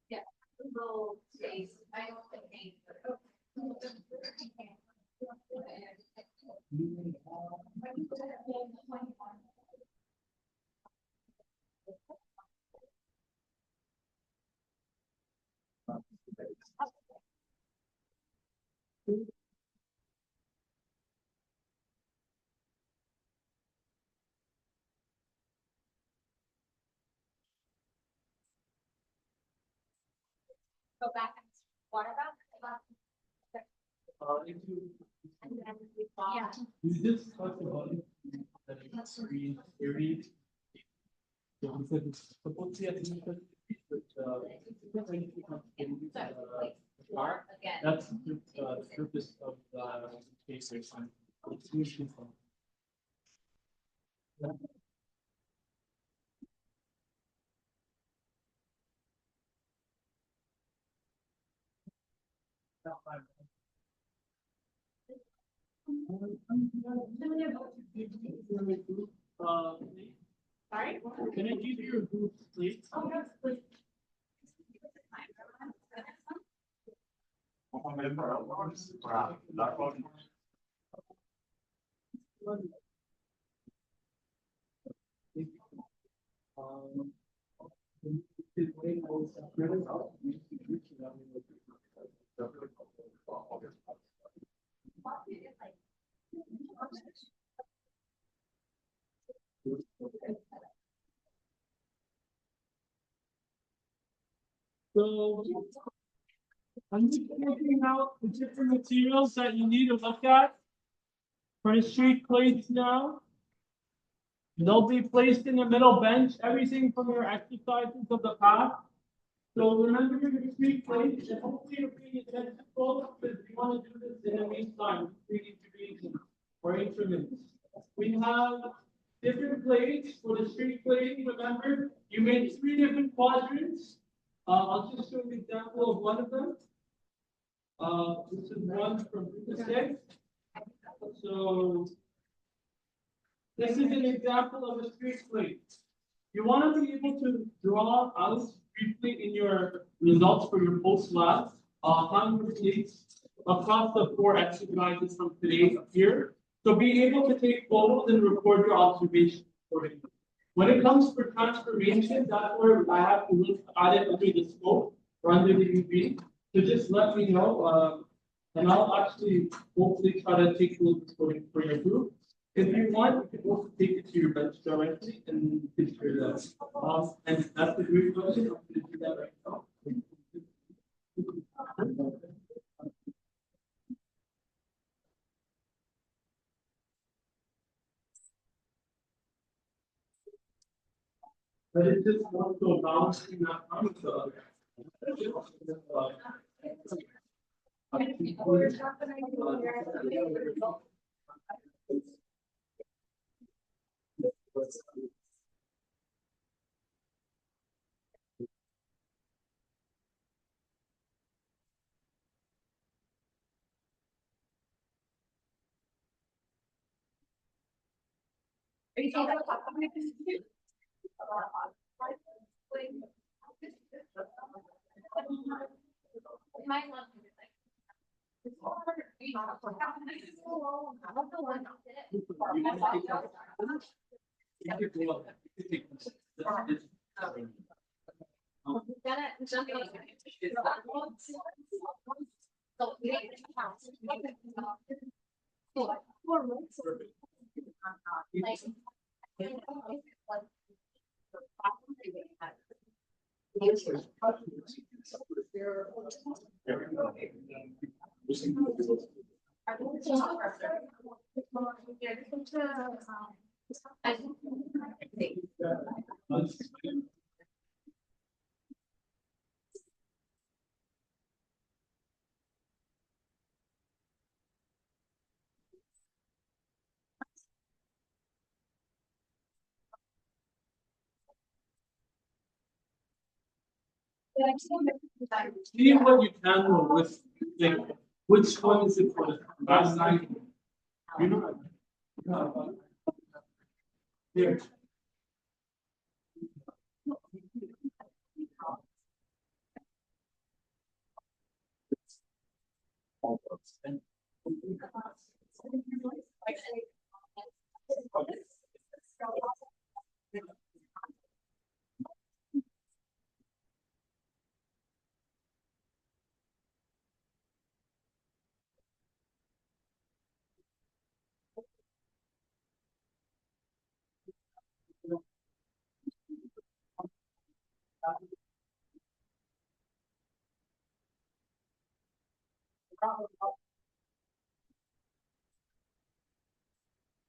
Yeah, little space. I don't think. Go back and water bath. Yeah. You just talked about it, that it's green series. So we said it's supposed to be at the that's the purpose of the case or something. It's usually fun. Sorry? Can I give you your group, please? Oh, yes, please. So I'm just looking out the different materials that you need to look at for the street plates now. They'll be placed in the middle bench, everything from your exercises of the past. So remember your street plates, and hopefully you're paying attention because you want to do this in the meantime, 3D reagents or instruments. We have different plates for the street plating. Remember, you made 3 different quadrants. I'll just show an example of one of them. This is one from group 6. So This is an example of a street plate. You want to be able to draw out briefly in your results for your post-lab 100 plates across the 4 exercises from today here. So be able to take photos and record your observations accordingly. When it comes for transformation, that's where I have to look at it under the scope or under the UV. So just let me know, and I'll actually hopefully try to take those recordings for your group. If you want, you can also take it to your bench directly and share that. And that's a great question. I'm going to do that right now. But it's just also balancing that out. See what you can do with, like, which one is it for the last night? You know, here.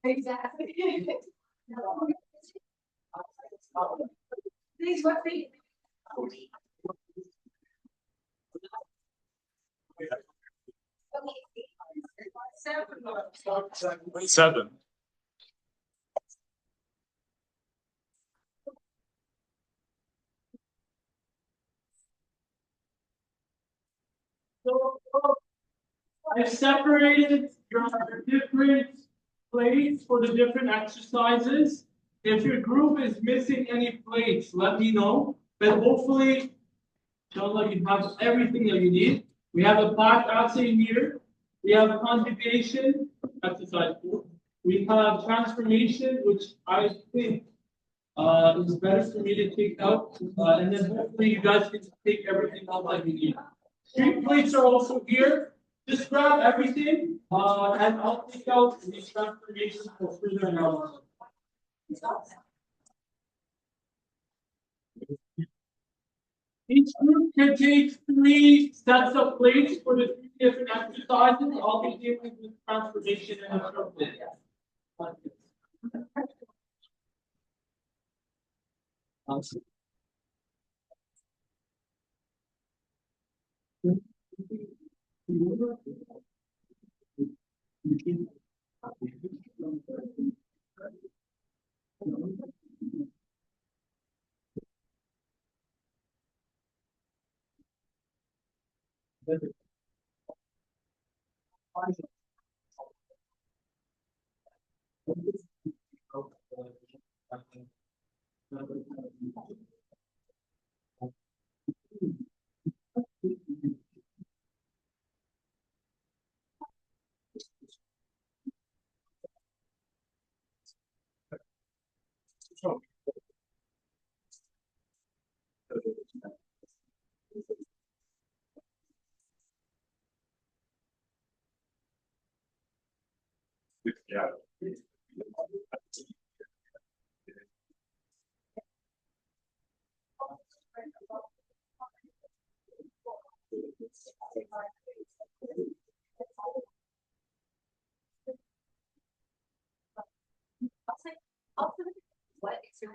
Exactly. These what they. Seven. So I've separated your different plates for the different exercises. If your group is missing any plates, let me know. But hopefully, inshallah, you have everything that you need. We have a plaque assay here. We have conjugation, exercise 4. We have transformation, which I think is better for me to take out. And then hopefully you guys can take everything out that you need. Street plates are also here. Just grab everything, and I'll take out these transformations for further analysis. Each group can take 3 sets of plates for the 3 different exercises. I'll be dealing with transformation in a short bit. Yeah. What is your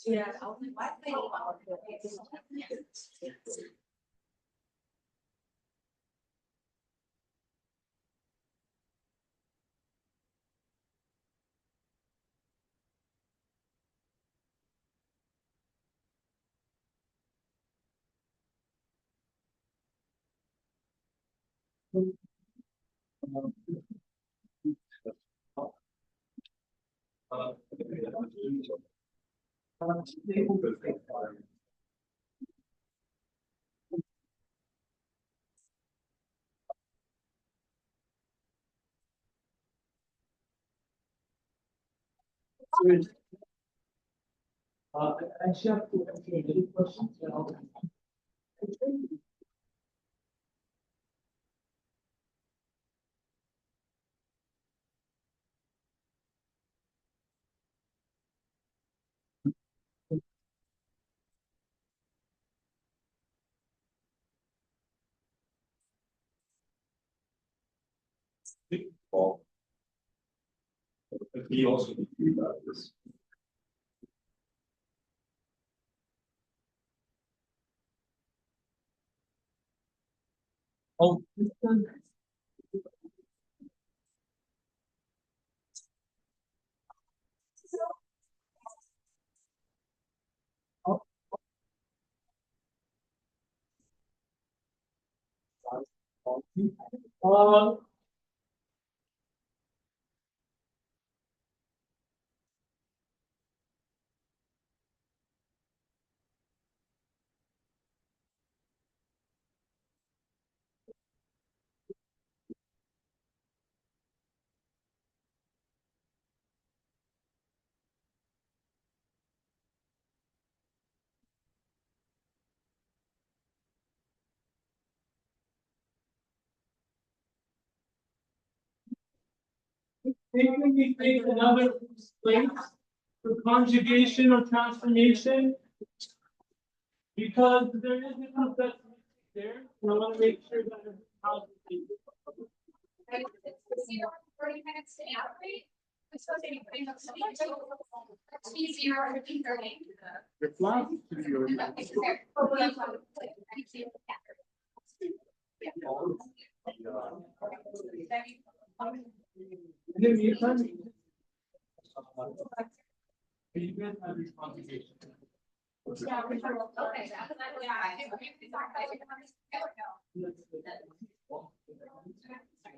yeah, I was like, why I actually have to answer any questions. He also knew about this. Oh, uh, maybe we take another place for conjugation or transformation. Because there is a concept there, and I want to make sure that it's how to do it. 30 minutes to allocate. It's supposed to be putting up something. It's easier if you The flag to your. In the meantime, you guys have these conjugations. Yeah, okay,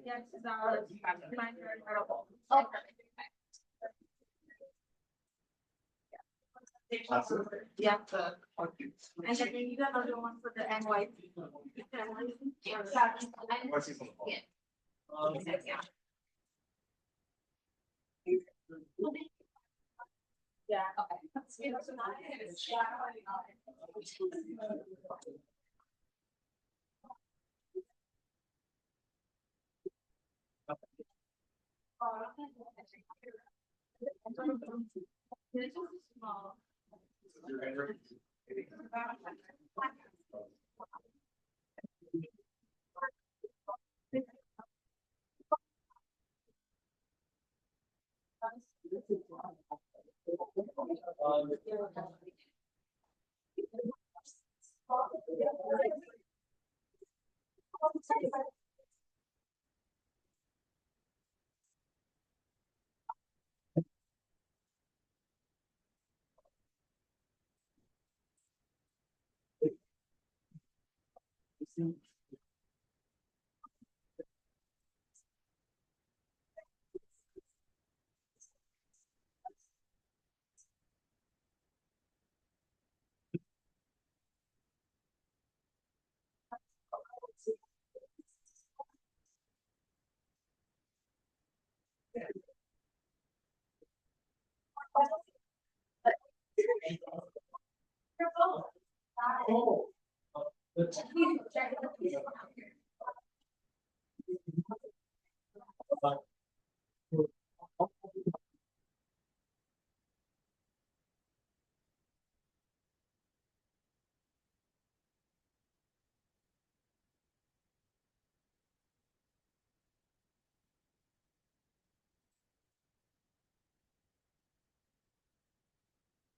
yes, yeah, and then you got another one for the NY. What's his name? Yeah, okay.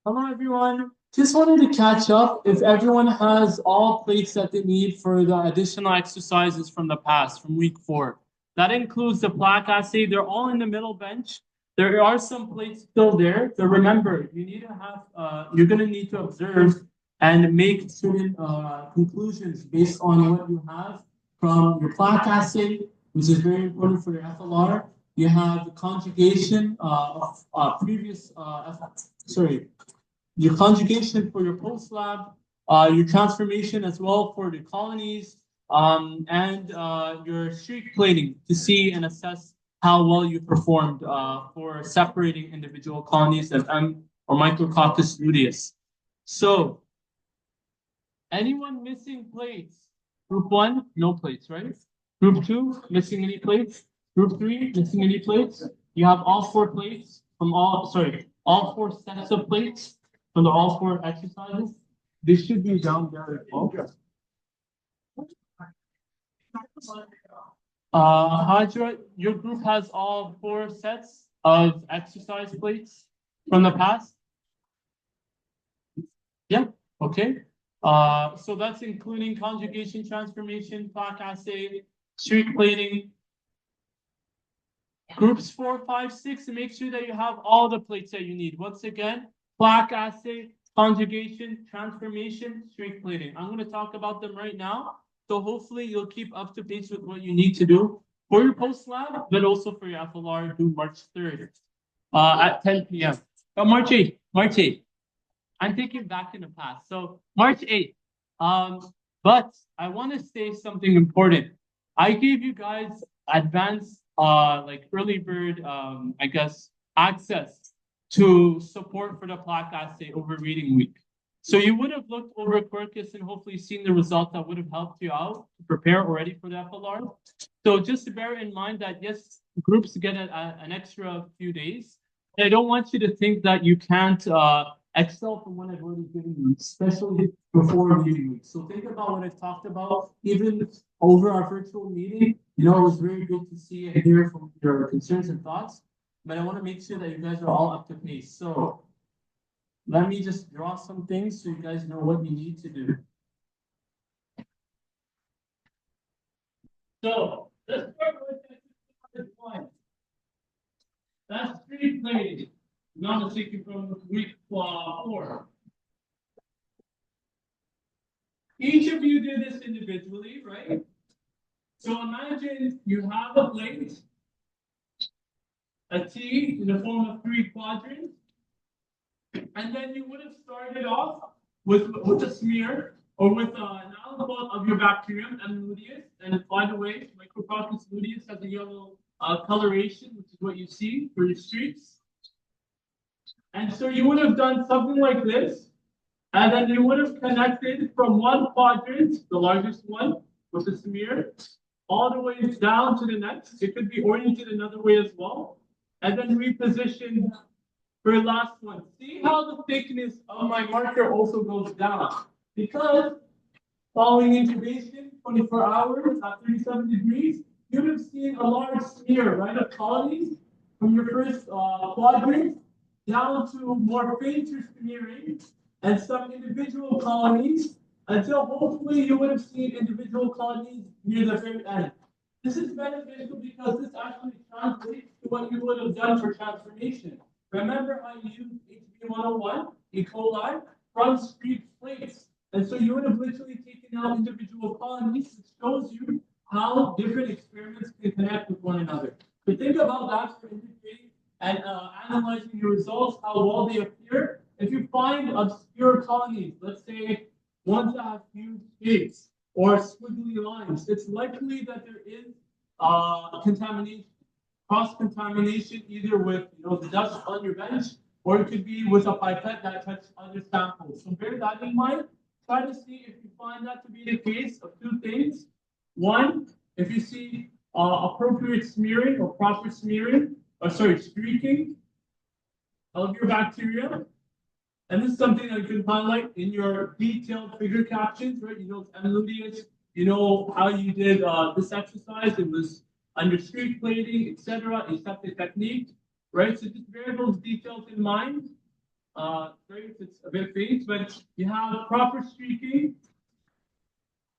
Hello everyone. Just wanted to catch up if everyone has all plates that they need for the additional exercises from the past, from week 4. That includes the plaque assay. They're all in the middle bench. There are some plates still there. So remember, you need to have, you're going to need to observe and make certain conclusions based on what you have from your plaque assay, which is very important for your FLR. You have the conjugation of previous, your conjugation for your post-lab, your transformation as well for the colonies, and your streak plating to see and assess how well you performed for separating individual colonies of M or Micrococcus luteus. So, anyone missing plates? Group 1, no plates, right? Group 2, missing any plates? Group 3, missing any plates? You have all 4 plates from all 4 sets of plates from the all 4 exercises. This should be down there as well. Hajra, your group has all 4 sets of exercise plates from the past? Yeah, okay. So that's including conjugation, transformation, plaque assay, streak plating. Groups 4, 5, 6, and make sure that you have all the plates that you need. Once again, plaque assay, conjugation, transformation, streak plating. I'm going to talk about them right now. So hopefully you'll keep up to date with what you need to do for your post-lab, but also for your FLR due March 3rd at 10 p.m. March 8th. I'm thinking back in the past. So March 8th. But I want to say something important. I gave you guys advanced, like early bird, access to support for the plaque assay over reading week. So you would have looked over Quercus and hopefully seen the results that would have helped you out to prepare already for the FLR. So just to bear in mind that yes, groups get an extra few days. I don't want you to think that you can't excel from what I've already given you, especially before reading week. So think about what I talked about, even over our virtual meeting. You know, it was very good to see and hear from your concerns and thoughts, but I want to make sure that you guys are all up to pace. So let me just draw some things so you guys know what you need to do. So let's start with exercise 1. That's streak plating. I'm going to take you from week 4. Each of you did this individually, right? So imagine you have a plate, a T in the form of 3 quadrants, and then you would have started off with a smear or with an aliquot of your bacterium and luteus. And by the way, Micrococcus luteus has a yellow coloration, which is what you see for your streaks. And so you would have done something like this, and then you would have connected from one quadrant, the largest one, with the smear, all the way down to the next. It could be oriented another way as well, and then repositioned for the last one. See how the thickness of my marker also goes down, because following incubation, 24 hours at 37 degrees, you would have seen a large smear, right, of colonies from your first quadrant down to more fainter smearing and some individual colonies until hopefully you would have seen individual colonies near the very end. This is beneficial because this actually translates to what you would have done for transformation. Remember how you used HB101, E. coli, from streak plates. And so you would have literally taken out individual colonies, which shows you how different experiments can connect with one another. So think about that for integrating and analyzing your results, how well they appear. If you find obscure colonies, let's say ones that have huge shapes or squiggly lines, it's likely that there is contamination, cross-contamination, either with the dust on your bench or it could be with a pipette that touches other samples. So bear that in mind. Try to see if you find that to be the case of two things. One, if you see appropriate smearing or proper smearing, streaking of your bacteria. And this is something that you can highlight in your detailed figure captions, right? You know it's Ameen, you know how you did this exercise. It was under streak plating, etc., aseptic technique, right? So just bear those details in mind. Right, it's a bit faint, but you have proper streaking.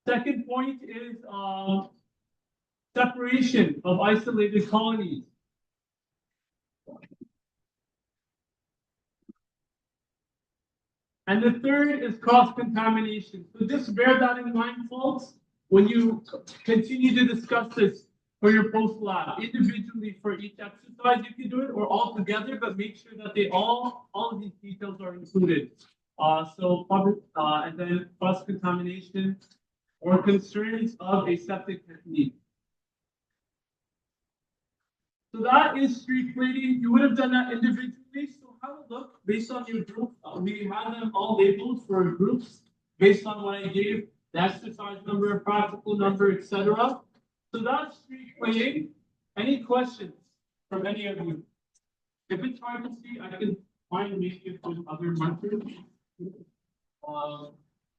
Second point is separation of isolated colonies. And the third is cross-contamination. So just bear that in mind, folks, when you continue to discuss this for your post-lab. Individually for each exercise you can do it, or all together, but make sure that they all of these details are included. And then cross-contamination or concerns of aseptic technique. So that is streak plating. You would have done that individually. So have a look based on your group. We have them all labeled for groups based on what I gave, the exercise number, practical number, etc. So that's streak plating. Any questions from any of you? If it's hard to see, I can find maybe if there's other markers.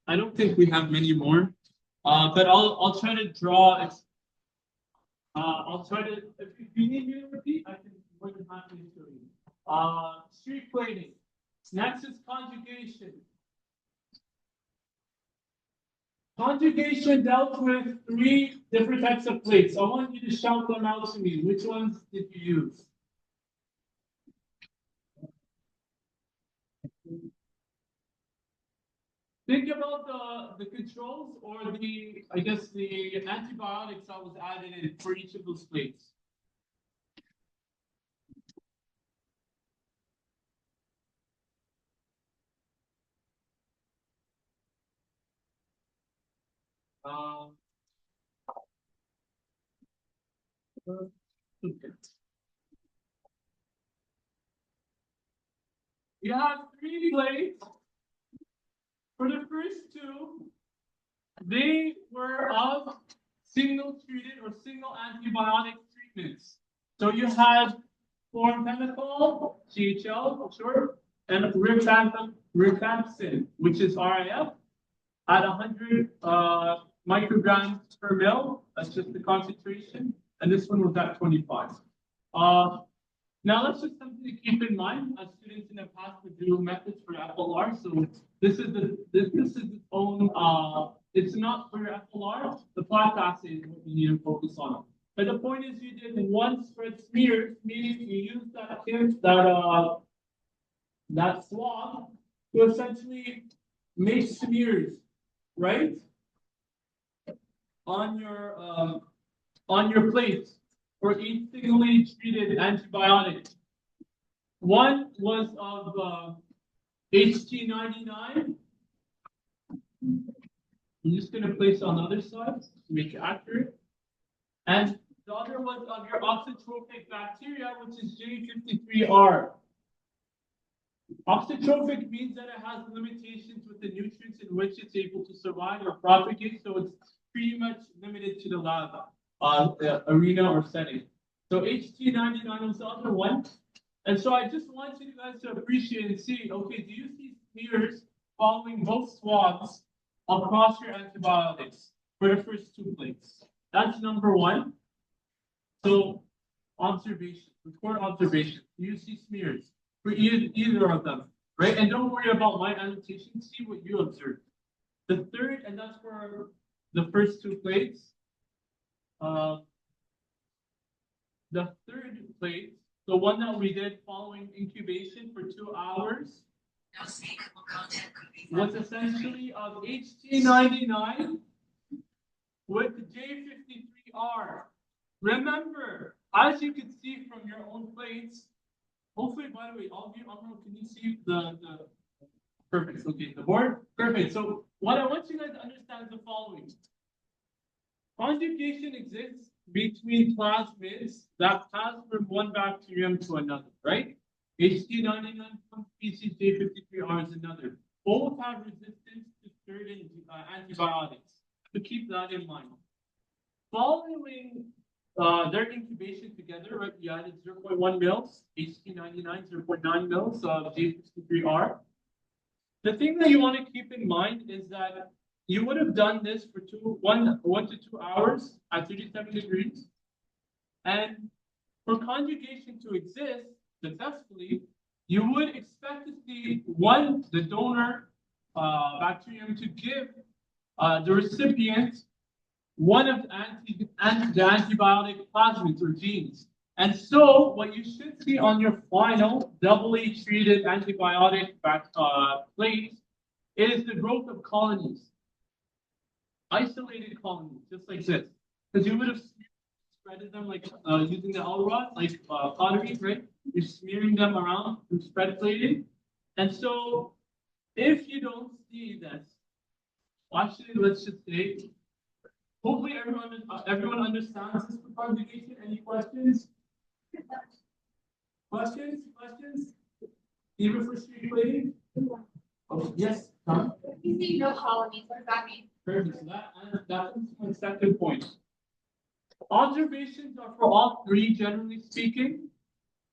I don't think we have many more, but I'll try to draw. I'll try to. If you need me to repeat, I can more than happily show you. Streak plating. Next is conjugation. Conjugation dealt with 3 different types of plates. I want you to shout them out to me. Which ones did you use? Think about the controls or the antibiotics that was added in for each of those plates. You have 3 plates. For the first 2, they were of single treated or single antibiotic treatments. So you had chlorphenicol, CHL, short, and rifampicin, which is RIF, at 100 micrograms per mil. That's just the concentration. And this one was at 25. Now that's just something to keep in mind as students in the past would do methods for FLR. So this is its own. It's not for your FLR. The plaque assay is what you need to focus on. But the point is, you did 1 spread smear, meaning you used that swab to essentially make smears, right, on your plate for each singly treated antibiotic. One was of HT99. I'm just going to place on the other side to make it accurate. And the other was of your oxytrophic bacteria, which is J53R. Oxytrophic means that it has limitations with the nutrients in which it's able to survive or propagate, so it's pretty much limited to the lab arena or setting. So HT99 was the other one. And so I just want you guys to appreciate and see, okay, do you see smears following both swabs across your antibiotics for the first 2 plates? That's number 1. So observation, record observation. Do you see smears for either of them, right? And don't worry about my annotation, see what you observe. The third, and that's for the first 2 plates. The third plate, the one that we did following incubation for 2 hours, was essentially of HT99 with J53R. Remember, as you can see from your own plates, hopefully, by the way, all of you, can you see the perfect, okay, the board? Perfect. So what I want you guys to understand is the following. Conjugation exists between plasmids that pass from one bacterium to another, right? HT99 some species, J53R is another. Both have resistance to certain antibiotics. So keep that in mind. Following their incubation together, right? We added 0.1 mils, HT99, 0.9 mils of J53R. The thing that you want to keep in mind is that you would have done this for 1 to 2 hours at 37 degrees. And for conjugation to exist successfully, you would expect to see the donor bacterium to give the recipient one of the antibiotic plasmids or genes. And so what you should see on your final doubly treated antibiotic plate is the growth of colonies. Isolated colonies, just like this. Because you would have spreaded them like using the L rod, like pottery, right? You're smearing them around through spread plating. And so if you don't see this, actually, let's just say, hopefully everyone understands this for conjugation. Any questions? Questions? Even for street plating? Oh, yes, Tom? You see no colonies, what does that mean? Perfect. So that's my second point. Observations are for all three, generally speaking,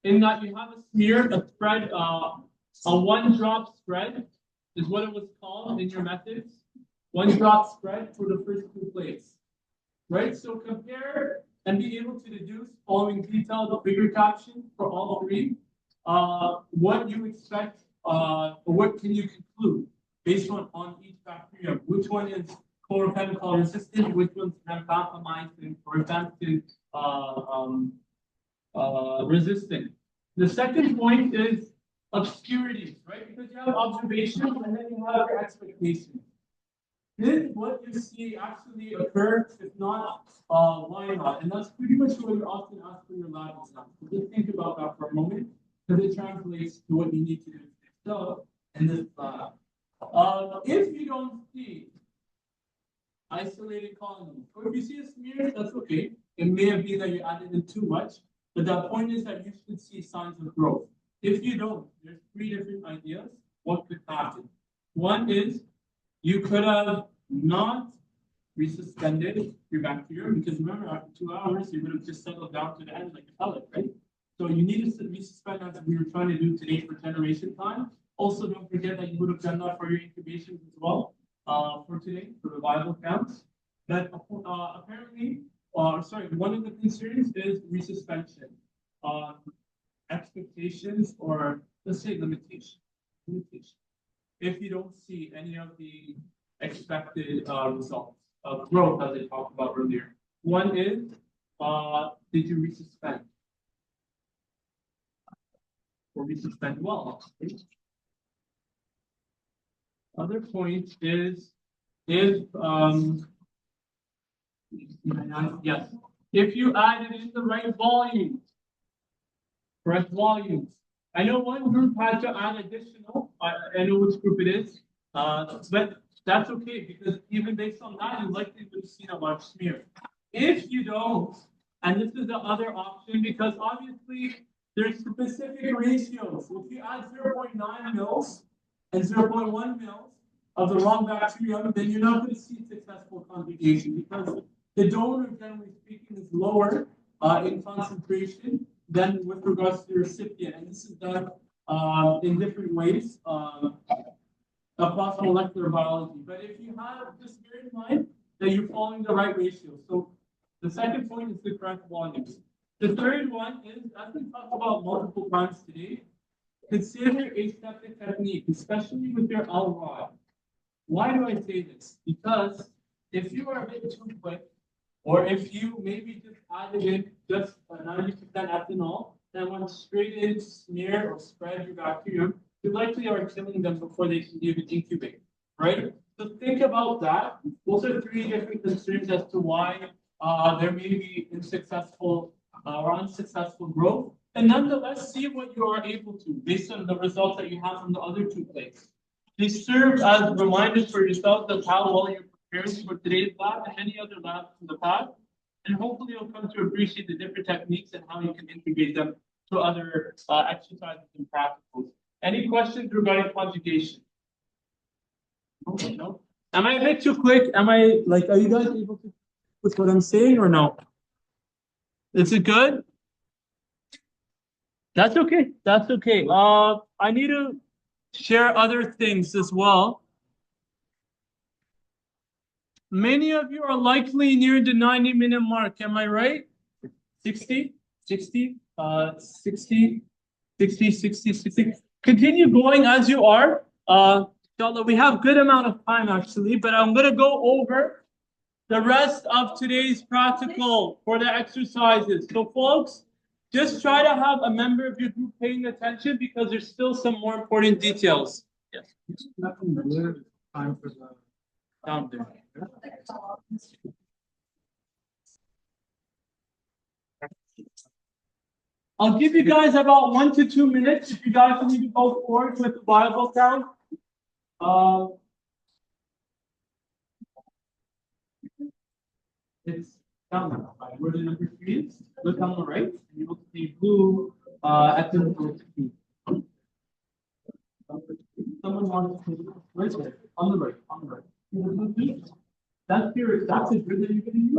in that you have a smear, a spread, a one-drop spread is what it was called in your methods. One-drop spread for the first two plates, right? So compare and be able to deduce, following detailed bigger caption for all three, what you expect, or what can you conclude based on each bacterium. Which one is chlorphenicol resistant, which one's vancomycin or rifampicin resistant. The second point is obscurities, right? Because you have observations and then you have your expectations. Did what you see actually occur? If not, why not? And that's pretty much what you often ask for your lab exam. So just think about that for a moment, because it translates to what you need to do. So in this lab, if you don't see isolated colonies, or if you see a smear, that's okay. It may have been that you added in too much, but the point is that you should see signs of growth. If you don't, there's three different ideas what could happen. One is you could have not resuspended your bacterium, because remember, after 2 hours, you would have just settled down to the end like a pellet, right? So you need to resuspend as we were trying to do today for generation time. Also, don't forget that you would have done that for your incubations as well. For today, for the viable counts. That apparently, one of the concerns is resuspension. Expectations, or let's say limitation. If you don't see any of the expected results of growth, as I talked about earlier. One is, did you resuspend? Or resuspend well? Other point is if yes, if you added in the right volumes, correct volumes. I know one group had to add additional. I know which group it is, but that's okay, because even based on that, you likely would have seen a large smear. If you don't, and this is the other option, because obviously there's specific ratios. So if you add 0.9 mils and 0.1 mils of the wrong bacterium, then you're not going to see successful conjugation, because the donor, generally speaking, is lower in concentration than with regards to the recipient. And this is done in different ways across molecular biology. But if you have, just bear in mind that you're following the right ratio. So the second point is the correct volumes. The third one is, as we talked about multiple times today, consider aseptic technique, especially with your L rod. Why do I say this? Because if you are a bit too quick, or if you maybe just added in just 90% ethanol, then went straight in, smear or spread your bacterium, you likely are killing them before they can even incubate, right? So think about that. Those are three different concerns as to why there may be unsuccessful growth. And nonetheless, see what you are able to based on the results that you have from the other two plates. They serve as reminders for yourself of how well you're preparing for today's lab and any other labs in the past. And hopefully you'll come to appreciate the different techniques and how you can integrate them to other exercises and practicals. Any questions regarding conjugation? No? Am I a bit too quick? Am I like, are you guys able to with what I'm saying or no? Is it good? That's okay. That's okay. I need to share other things as well. Many of you are likely near the 90-minute mark. Am I right? 60, 60, 60, 60, 60, 60. Continue going as you are. Inshallah, we have good amount of time actually, but I'm going to go over the rest of today's practical for the exercises. So folks, just try to have a member of your group paying attention because there's still some more important details. Yes. Time for the down there. I'll give you guys about 1 to 2 minutes if you guys need to go forward with the Bible count. It's down there. Where the number 3 is, look on the right, and you'll see blue at the number 16. Someone wants to right there, on the right, on the right. That's your, that's the grid that you're going to use.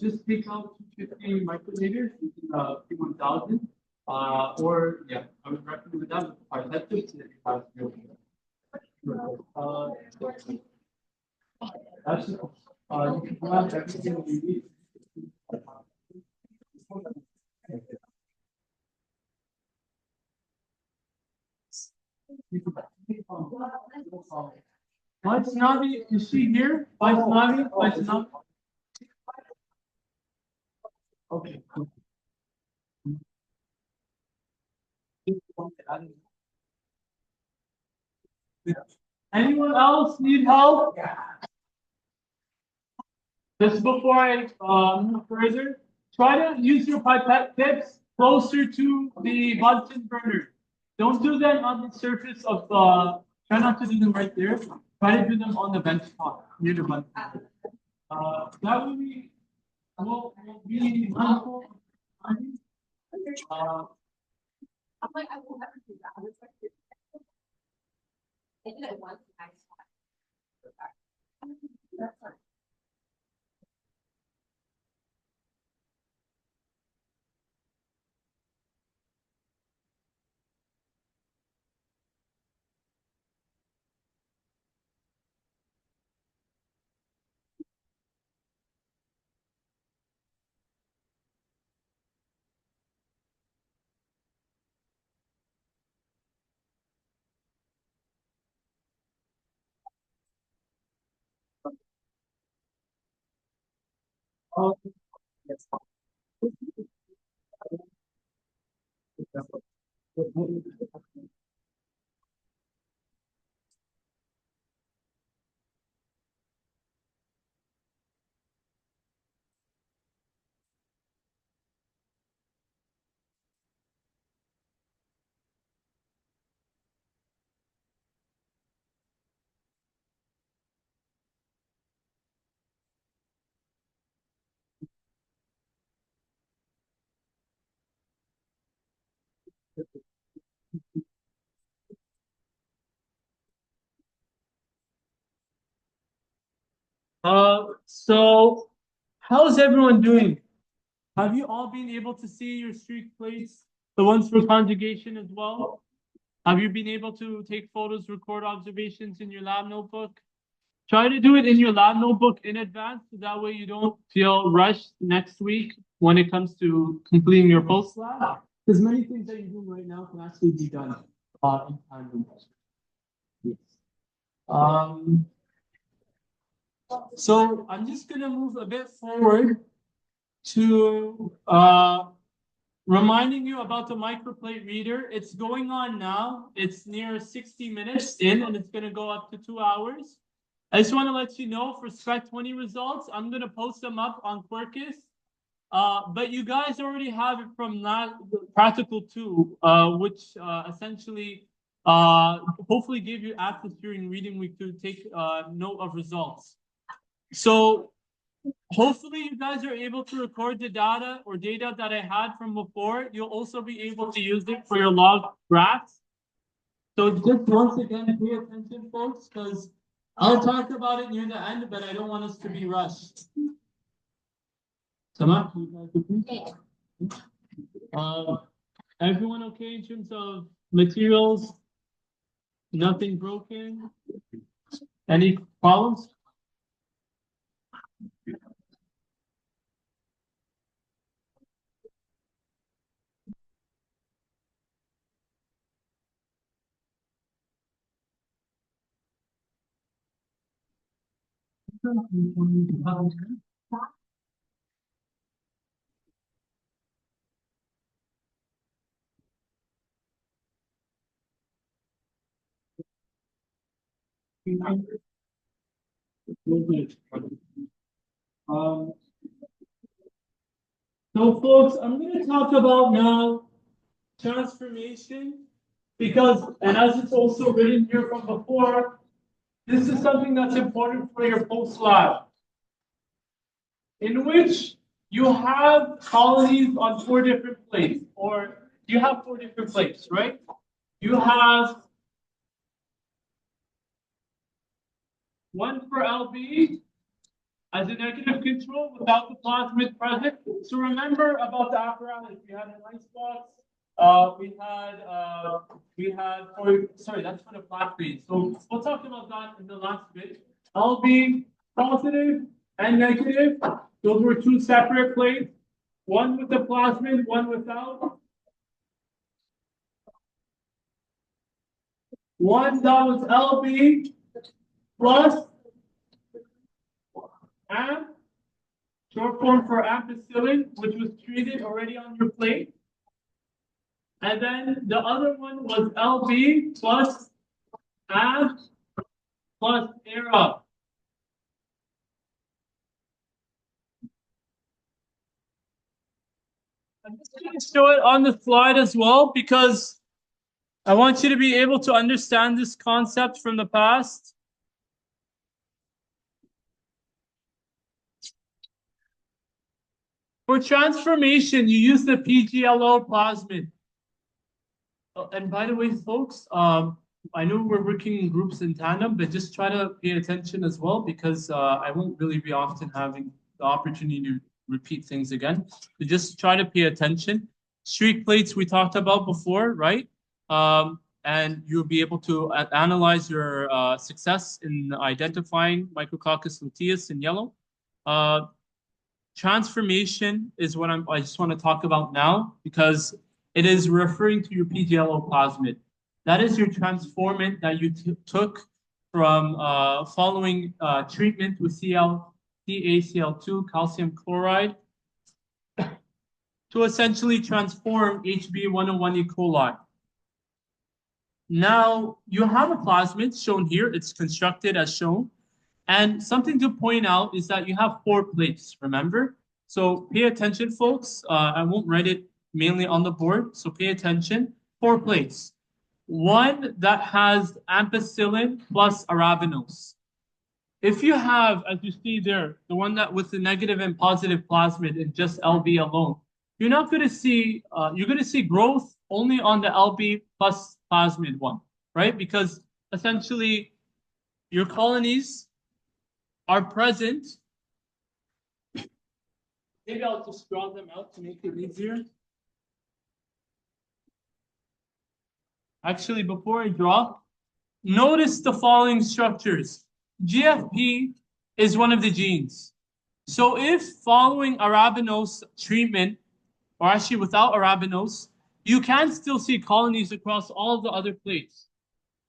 Just take out 250 micrometers, which is P1000. Or yeah, I would recommend that with 5 lectures that you have to go. That's you can grab everything you need. What's Navi? Is she here? What's Navi? What's Navi? Okay. Anyone else need help? Just before I move further, try to use your pipette tips closer to the Bunsen burner. Don't do them on the surface of the. Try not to do them right there. Try to do them on the bench top near the Bunsen. That will be mindful. I'm like, I will never do that. I was like, I did it once. And I stopped. That's fine. So how's everyone doing? Have you all been able to see your streak plates, the ones for conjugation as well? Have you been able to take photos, record observations in your lab notebook? Try to do it in your lab notebook in advance, so that way you don't feel rushed next week when it comes to completing your post lab. Because many things that you're doing right now can actually be done in time. Yes. So I'm just gonna move a bit forward to reminding you about the microplate reader. It's going on now. It's near 60 minutes in, and it's gonna go up to 2 hours. I just want to let you know for Spec 20 results, I'm gonna post them up on Quarkus. But you guys already have it from practical 2, which essentially hopefully gave you access during reading week to take note of results. So Hopefully you guys are able to record the data or data that I had from before. You'll also be able to use it for your log graphs. So just once again, pay attention, folks, because I'll talk about it near the end, but I don't want us to be rushed. Sama, you guys okay? Everyone okay in terms of materials? Nothing broken? Any problems? Um, so folks, I'm going to talk about now transformation because, and as it's also written here from before, this is something that's important for your post lab, in which you have colonies on 4 different plates, or you have 4 different plates, right? You have one for LB as a negative control without the plasmid present. So remember about the apparatus. We had an icebox. We had sorry, that's for the plaque phase. So we'll talk about that in the last bit. LB positive and negative. Those were 2 separate plates. One with the plasmid, one without. One that was LB plus amp, short form for ampicillin, which was treated already on your plate. And then the other one was LB plus amp plus era. I'm just going to show it on the slide as well because I want you to be able to understand this concept from the past. For transformation, you use the pGLO plasmid. And by the way, folks, I know we're working in groups in tandem, but just try to pay attention as well because I won't really be often having the opportunity to repeat things again. So just try to pay attention. Streak plates we talked about before, right? And you'll be able to analyze your success in identifying Micrococcus luteus in yellow. Transformation is what I just want to talk about now because it is referring to your pGLO plasmid. That is your transformant that you took from following treatment with CaCl2 calcium chloride to essentially transform HB101 E. coli. Now, you have a plasmid shown here. It's constructed as shown. And something to point out is that you have 4 plates, remember? So pay attention, folks. I won't write it mainly on the board, so pay attention. 4 plates. One that has ampicillin plus arabinose. If you have, as you see there, the one that with the negative and positive plasmid in just LB alone, you're not going to see, you're going to see growth only on the LB plus plasmid one, right? Because essentially your colonies are present. Maybe I'll just draw them out to make it easier. Actually, before I draw, notice the following structures. GFP is one of the genes. So if following arabinose treatment, or actually without arabinose, you can still see colonies across all of the other plates.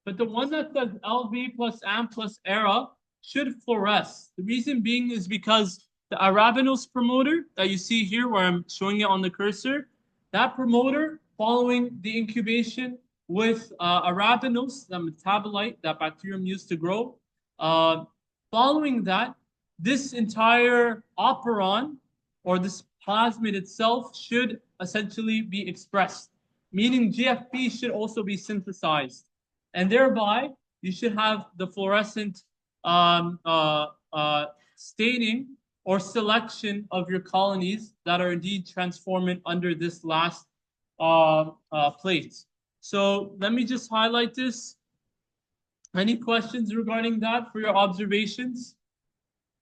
But the one that says LB plus AM plus ERA should fluoresce. The reason being is because the arabinose promoter that you see here where I'm showing it on the cursor, that promoter following the incubation with arabinose, the metabolite that bacterium used to grow, following that, this entire operon or this plasmid itself should essentially be expressed, meaning GFP should also be synthesized. And thereby, you should have the fluorescent staining or selection of your colonies that are indeed transformant under this last plate. So let me just highlight this. Any questions regarding that for your observations?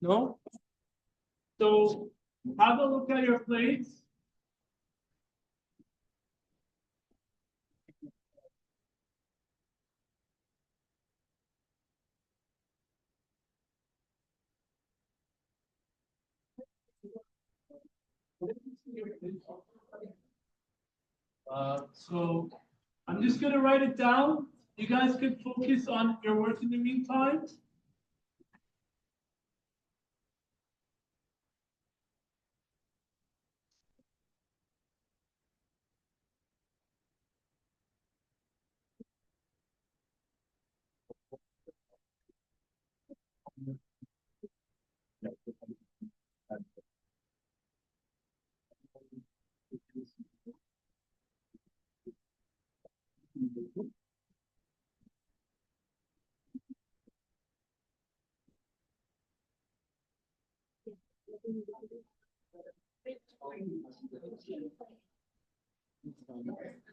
No? So have a look at your plates. So I'm just going to write it down. You guys can focus on your work in the meantime.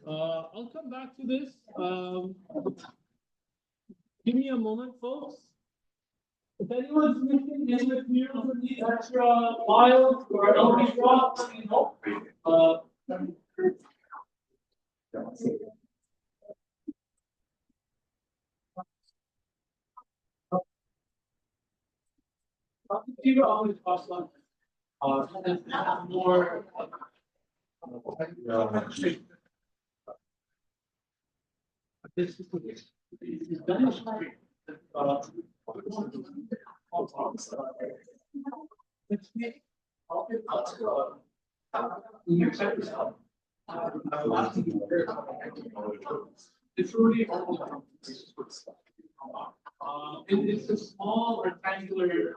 I'll come back to this. Give me a moment, folks. If anyone's missing any materials or need extra files or LP drops, let me know. Computer always costs money. There's more. This is done. It's really it's a small rectangular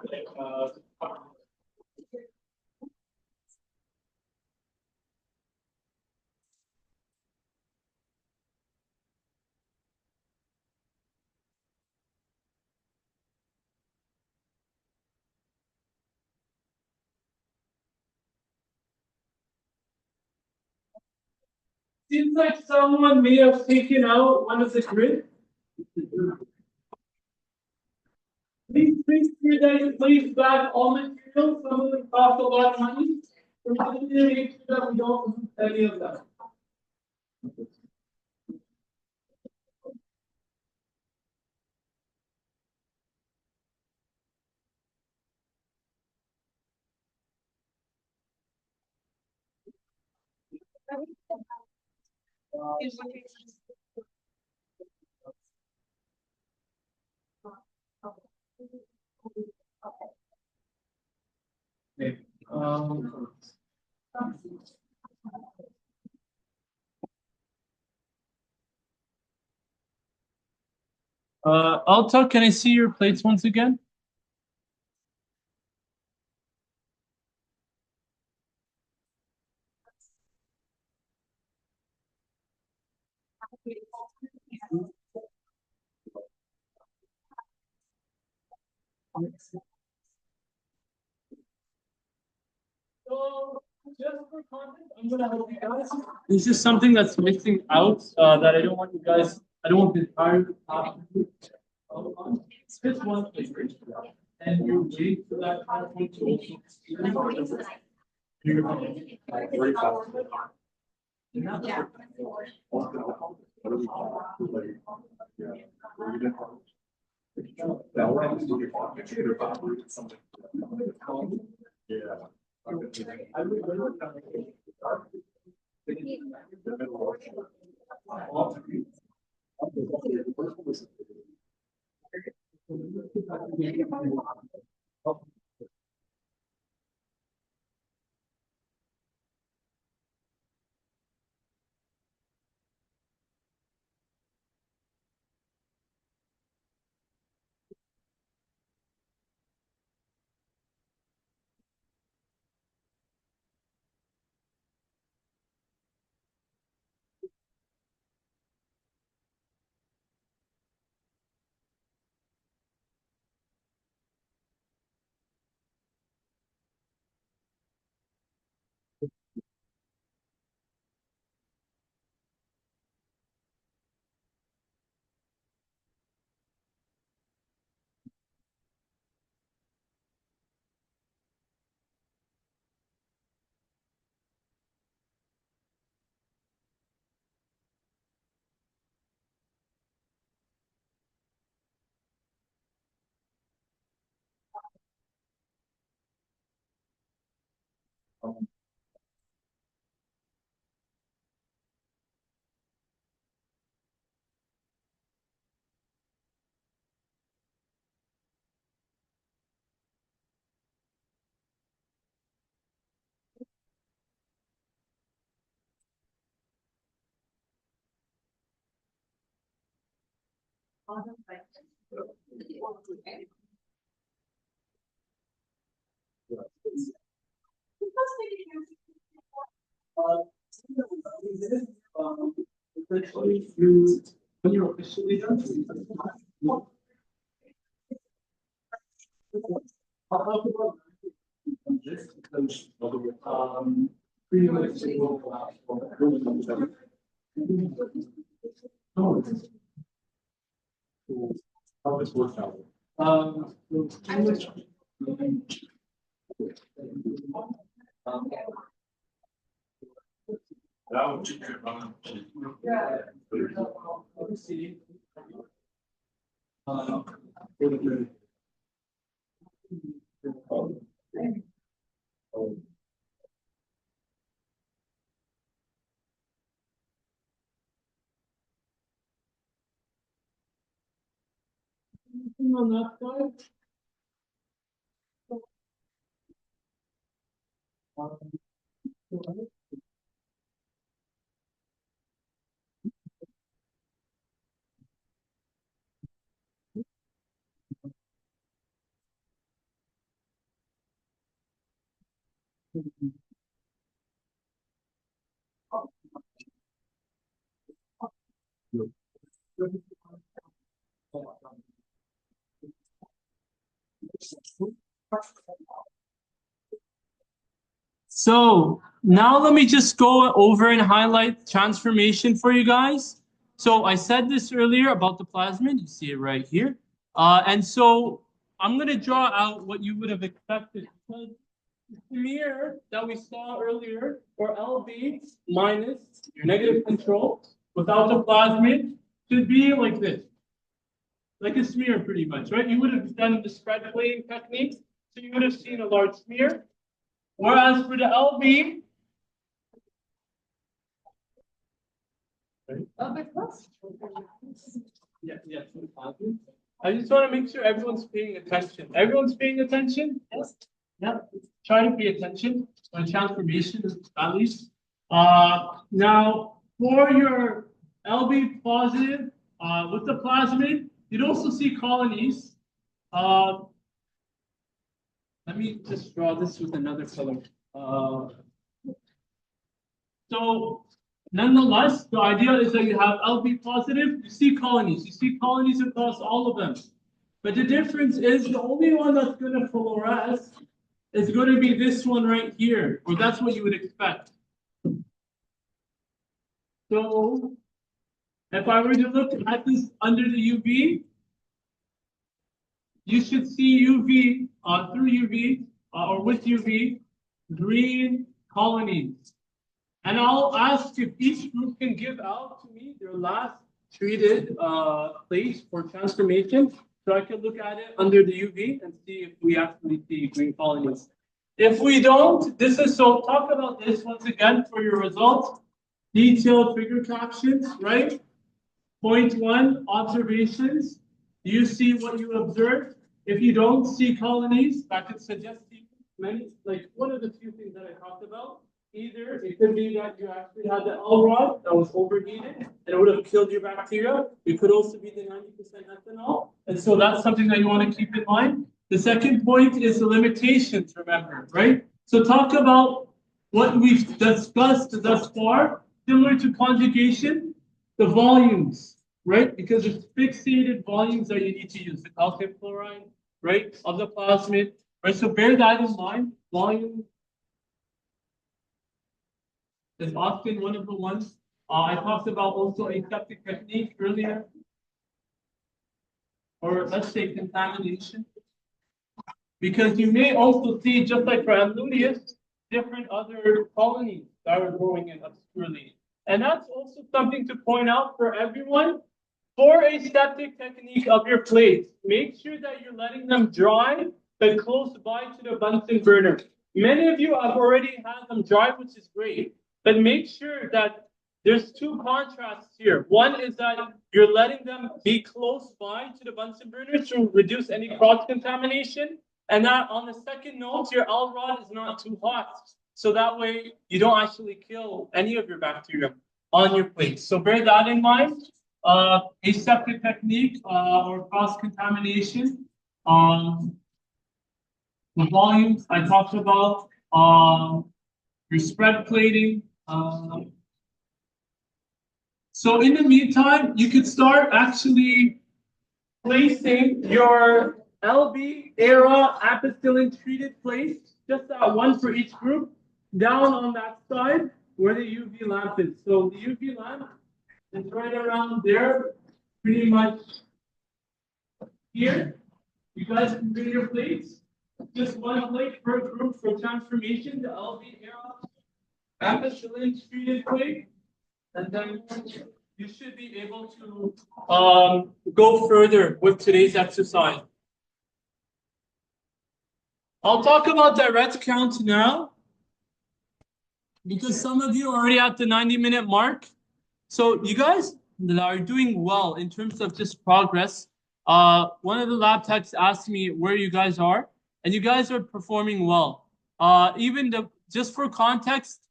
seems like someone may have taken out one of the grid. Please see that you place back all materials. Some of them cost a lot of money. We're going to make sure that we don't lose any of them. Alta, can I see your plates once again? So, just for context, I'm gonna help you guys. This is something that's missing out that I don't want you guys. I don't want the entire it's just one flavor, and you wait for that PowerPoint to also. Essentially, you, when you're officially done, I'll talk about this because pretty much it will allow for how this works out. Pretty much, on that side. So now let me just go over and highlight transformation for you guys. So I said this earlier about the plasmid. You see it right here. And so I'm going to draw out what you would have expected. Because the smear that we saw earlier, or LB minus your negative control without the plasmid, should be like this. Like a smear pretty much, right? You would have done the spread plating technique, so you would have seen a large smear. Whereas for the LB, yeah. I just want to make sure everyone's paying attention. Everyone's paying attention? Yes. Yeah. Try to pay attention on transformation at least. Now for your LB positive with the plasmid, you'd also see colonies. Let me just draw this with another color. So nonetheless, the idea is that you have LB positive, you see colonies. You see colonies across all of them. But the difference is the only one that's going to fluoresce is going to be this one right here, or that's what you would expect. So if I were to look at this under the UV, you should see UV through UV or with UV green colonies. And I'll ask if each group can give out to me their last treated place for transformation, so I can look at it under the UV and see if we actually see green colonies. If we don't, this is so talk about this once again for your results. Detailed figure captions, right? Point 1, observations. You see what you observed. If you don't see colonies, that could suggest many, like one of the few things that I talked about. Either it could be that you actually had the L rod that was overheated and it would have killed your bacteria. It could also be the 90% ethanol. And so that's something that you want to keep in mind. The second point is the limitations, remember, right? So talk about what we've discussed thus far, similar to conjugation, the volumes, right? Because it's fixated volumes that you need to use, the calcium chloride, right, of the plasmid, right? So bear that in mind. Volume is often one of the ones. I talked about also aseptic technique earlier, or let's say contamination. Because you may also see, just like for Amludius, different other colonies that are growing in obscurely. And that's also something to point out for everyone. For aseptic technique of your plates, make sure that you're letting them dry, but close by to the Bunsen burner. Many of you have already had them dry, which is great, but make sure that there's two contrasts here. One is that you're letting them be close by to the Bunsen burner to reduce any cross-contamination. And that on the second note, your L rod is not too hot. So that way you don't actually kill any of your bacteria on your plate. So bear that in mind. Aseptic technique or cross-contamination. The volumes I talked about, your spread plating. So in the meantime, you could start actually placing your LB era ampicillin treated plates, just that one for each group, down on that side where the UV lamp is. So the UV lamp is right around there, pretty much here. You guys can bring your plates. Just one plate per group for transformation, the LB era ampicillin treated plate. And then you should be able to go further with today's exercise. I'll talk about direct count now, because some of you are already at the 90-minute mark. So you guys are doing well in terms of just progress. One of the lab techs asked me where you guys are, and you guys are performing well. Just for context,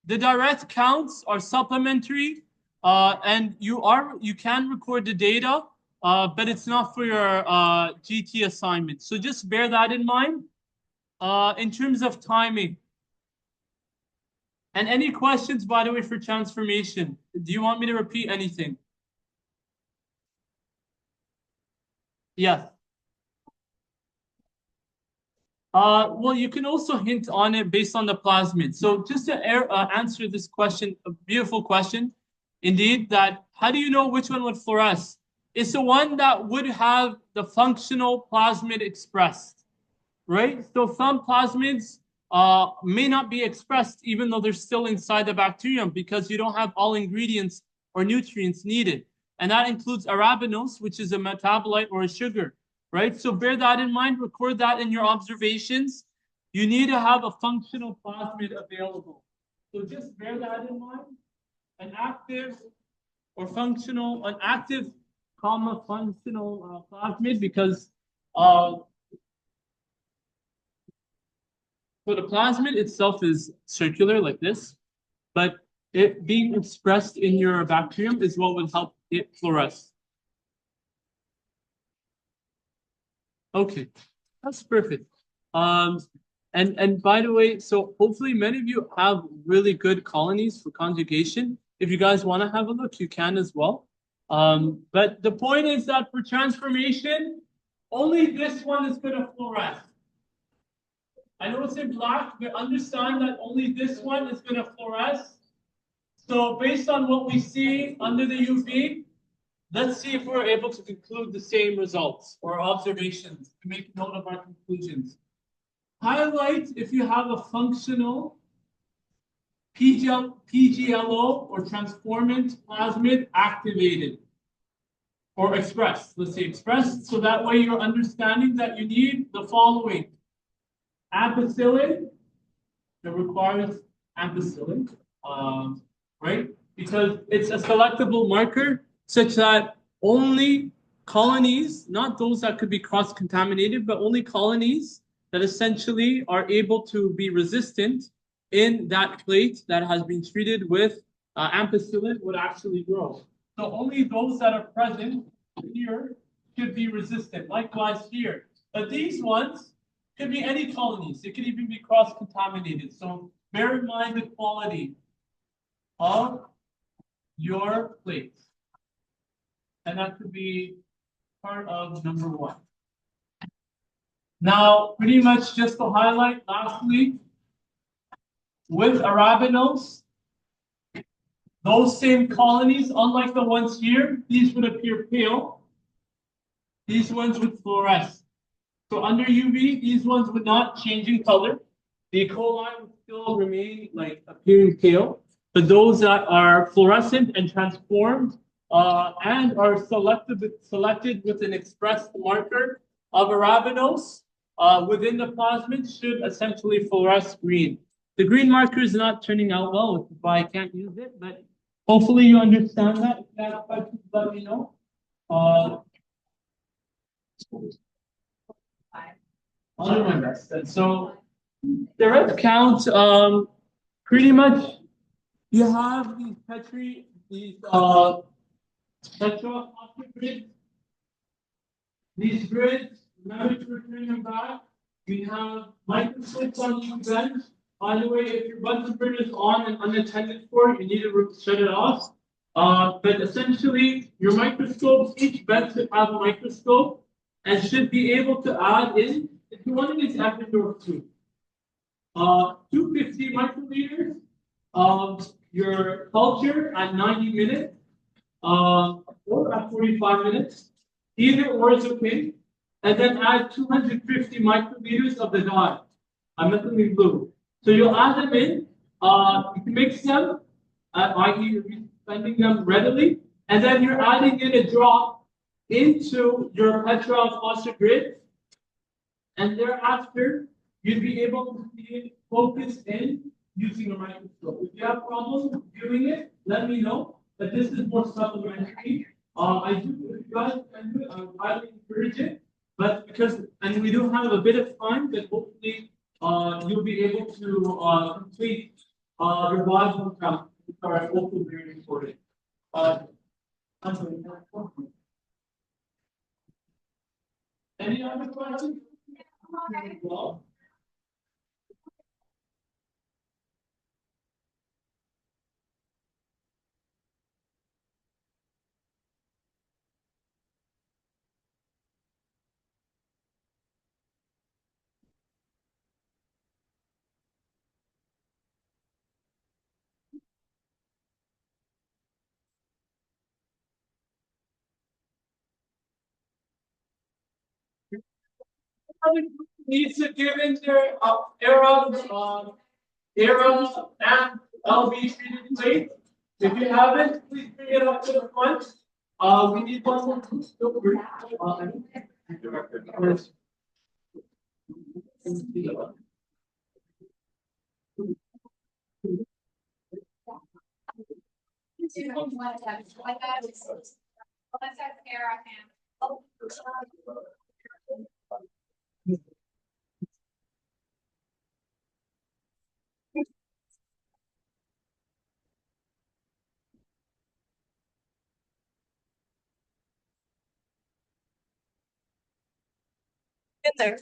the direct counts are supplementary, and you can record the data, but it's not for your GT assignment. So just bear that in mind. In terms of timing. And any questions, by the way, for transformation? Do you want me to repeat anything? Yes. Well, you can also hint on it based on the plasmid. So just to answer this question, a beautiful question, indeed, that how do you know which one would fluoresce? It's the one that would have the functional plasmid expressed, right? So some plasmids may not be expressed even though they're still inside the bacterium because you don't have all ingredients or nutrients needed. And that includes arabinose, which is a metabolite or a sugar. Right? So bear that in mind, record that in your observations. You need to have a functional plasmid available. So just bear that in mind. An active functional plasmid, because so the plasmid itself is circular like this, but it being expressed in your bacterium is what will help it fluoresce. Okay, that's perfect. And by the way, so hopefully many of you have really good colonies for conjugation. If you guys want to have a look, you can as well. But the point is that for transformation, only this one is going to fluoresce. I know it's in black, but understand that only this one is going to fluoresce. So based on what we see under the UV, let's see if we're able to conclude the same results or observations to make note of our conclusions. Highlight if you have a functional pGLO or transformant plasmid activated or expressed. Let's say expressed, so that way you're understanding that you need the following. Ampicillin, that requires ampicillin, right? Because it's a selectable marker such that only colonies, not those that could be cross-contaminated, but only colonies that essentially are able to be resistant in that plate that has been treated with ampicillin would actually grow. So only those that are present here should be resistant, likewise here. But these ones could be any colonies. It could even be cross-contaminated. So bear in mind the quality of your plates. And that could be part of number one. Now, pretty much just to highlight lastly, with arabinose, those same colonies, unlike the ones here, these would appear pale. These ones would fluoresce. So under UV, these ones would not change in color. The coli would still remain like appearing pale, but those that are fluorescent and transformed and are selected with an expressed marker of arabinose, within the plasmid should essentially fluoresce green. The green marker is not turning out well, which is why I can't use it, but hopefully you understand that. If you have questions, let me know. I'll do my best. And so the red count, pretty much you have these tetra grids. These grids, remember to return them back. We have microscopes on each bench. By the way, if your Bunsen burner is on and unattended for, you need to shut it off. But essentially, your microscopes, each bench should have a microscope and should be able to add in, if you want it, it's Eppendorf 2. 250 microliters of your culture at 90 minutes, or at 45 minutes. Either or is okay. And then add 250 microliters of the dye, methylene blue. So you'll add them in, you can mix them, i.e. you're blending them readily, and then you're adding in a drop into your Petrov Foster grid, and thereafter you'd be able to see it focused in using a microscope. If you have problems doing it, let me know. But this is more supplementary. I do, if you guys can do it, I would highly encourage it. But because, and we do have a bit of time, but hopefully you'll be able to complete your volume count. Sorry, hopefully very important. Any other questions? Well, needs to give in their era and LB treated plate. If you haven't, please bring it up to the front. We need one more. In there.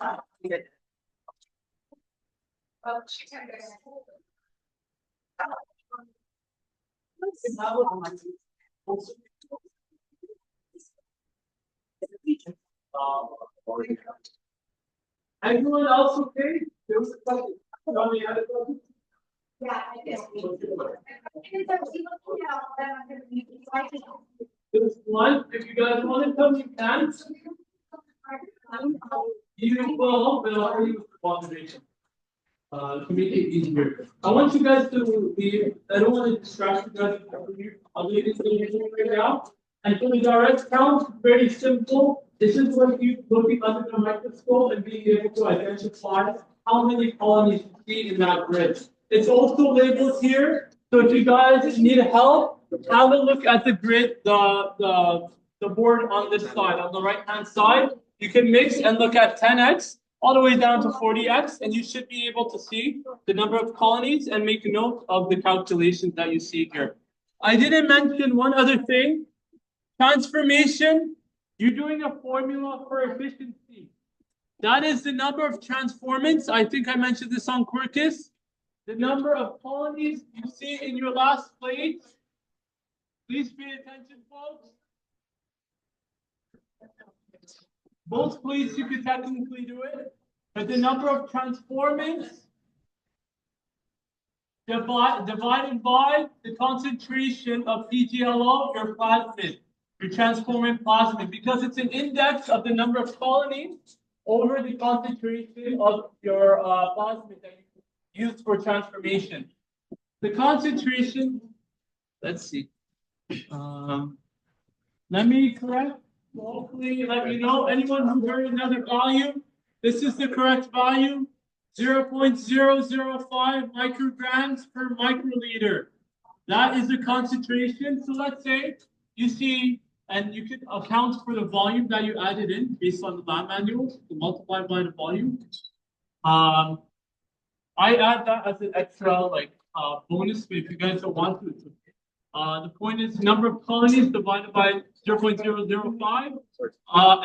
Anyone else okay? There was a question. Any other questions? Yeah, I guess. There's one. If you guys want to come, you can. You will, but I'll already use the observation. To make it easier. I want you guys to be, I don't want to distract you guys. I'll leave this right now. And for the direct count, very simple. This is what you looking under the microscope and being able to identify how many colonies you see in that grid. It's also labeled here. So if you guys need help, have a look at the grid, the board on this side, on the right hand side. You can mix and look at 10x all the way down to 40x, and you should be able to see the number of colonies and make a note of the calculations that you see here. I didn't mention one other thing. Transformation, you're doing a formula for efficiency. That is the number of transformants. I think I mentioned this on Quirkus. The number of colonies you see in your last plate. Please pay attention, folks. Both plates you could technically do it, but the number of transformants divided by the concentration of pGLO, your plasmid, your transformant plasmid, because it's an index of the number of colonies over the concentration of your plasmid that you use for transformation. The concentration, let's see. Let me correct. Hopefully, let me know. Anyone who heard another value, This is the correct value, 0.005 micrograms per microliter. That is the concentration. So let's say you see, and you can account for the volume that you added in based on the lab manual, to multiply by the volume. I add that as an extra bonus, but if you guys don't want to, it's okay. The point is number of colonies divided by 0.005,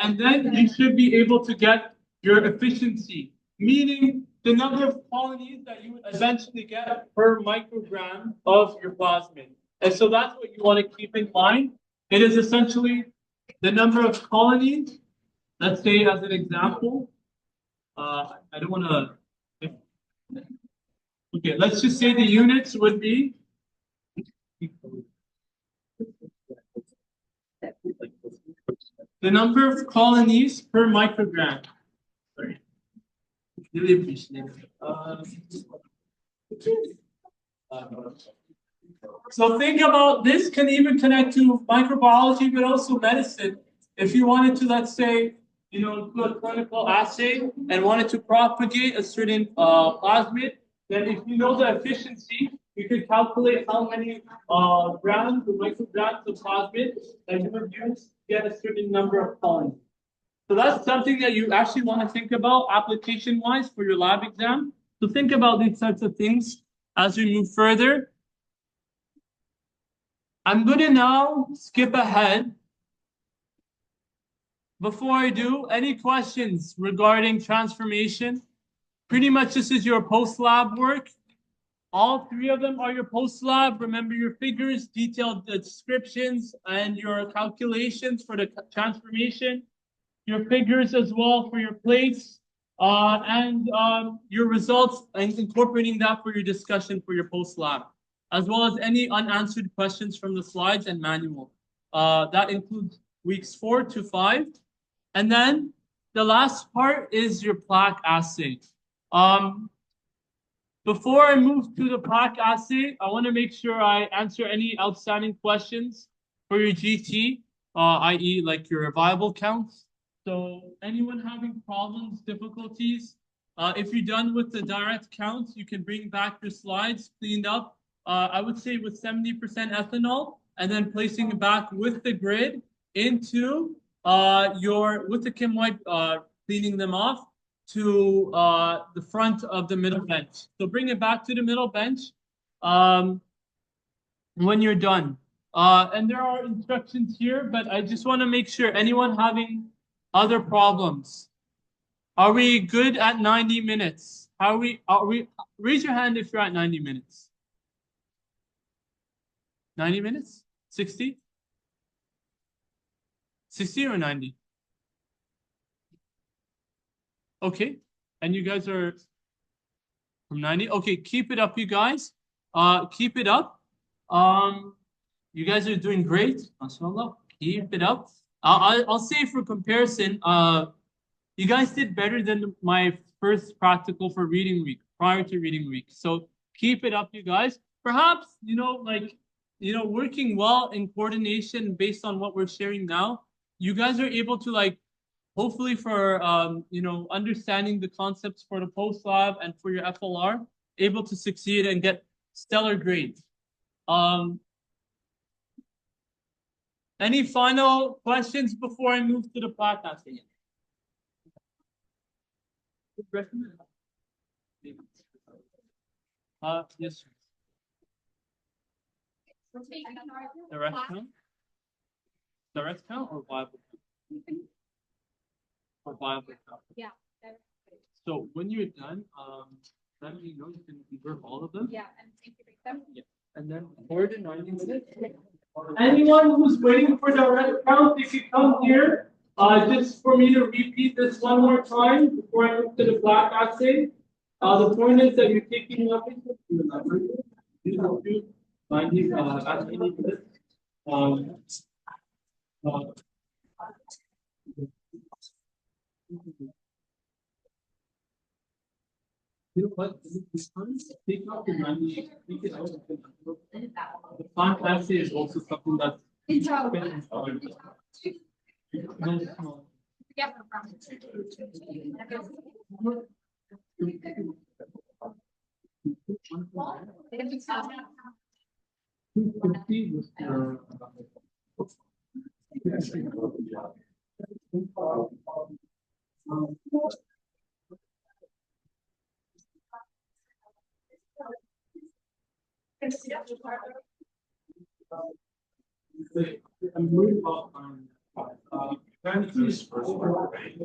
and then you should be able to get your efficiency, meaning the number of colonies that you would eventually get per microgram of your plasmid. And so that's what you want to keep in mind. It is essentially the number of colonies. Let's say as an example, I don't want to. Okay, let's just say the units would be. The number of colonies per microgram. Sorry. Really appreciate it. So think about this, can even connect to microbiology, but also medicine. If you wanted to, let's say, do a clinical assay and wanted to propagate a certain plasmid, then if you know the efficiency, you can calculate how many grams or micrograms of plasmid that you would use to get a certain number of colonies. So that's something that you actually want to think about application-wise for your lab exam. So think about these types of things as we move further. I'm going to now skip ahead. Before I do, any questions regarding transformation? Pretty much this is your post-lab work. All three of them are your post-lab. Remember your figures, detailed descriptions, and your calculations for the transformation. Your figures as well for your plates, and your results, and incorporating that for your discussion for your post-lab, as well as any unanswered questions from the slides and manual. That includes weeks 4 to 5. And then the last part is your plaque assay. Before I move to the plaque assay, I want to make sure I answer any outstanding questions for your GT, i.e. like your viable counts. So anyone having problems, difficulties, if you're done with the direct counts, you can bring back your slides cleaned up. I would say with 70% ethanol, and then placing it back with the grid into with the Kim wipe, cleaning them off to the front of the middle bench. So bring it back to the middle bench when you're done. And there are instructions here, but I just want to make sure anyone having other problems. Are we good at 90 minutes? Are we, raise your hand if you're at 90 minutes. 90 minutes? 60? 60 or 90? Okay, and you guys are from 90? Okay, keep it up, you guys. Keep it up. You guys are doing great. MashaAllah. Keep it up. I'll say for comparison, you guys did better than my first practical for reading week, prior to reading week. So keep it up, you guys. Perhaps, working well in coordination based on what we're sharing now, you guys are able to hopefully for, understanding the concepts for the post lab and for your FLR, able to succeed and get stellar grades. Any final questions before I move to the plaque assay? Yes, sir. Direct count? Direct count or viable count? Or viable count? Yeah. So when you're done, let me know, you can convert all of them. Yeah, and integrate them. Yeah. And then for the 90 minutes, anyone who's waiting for direct count, if you come here, just for me to repeat this one more time before I move to the plaque assay. The point is that you're taking up into 90 minutes. You know what? Take out the 90, take it out of the plant assay is also something that's Yeah, no problem. I'm worried about this first part, right?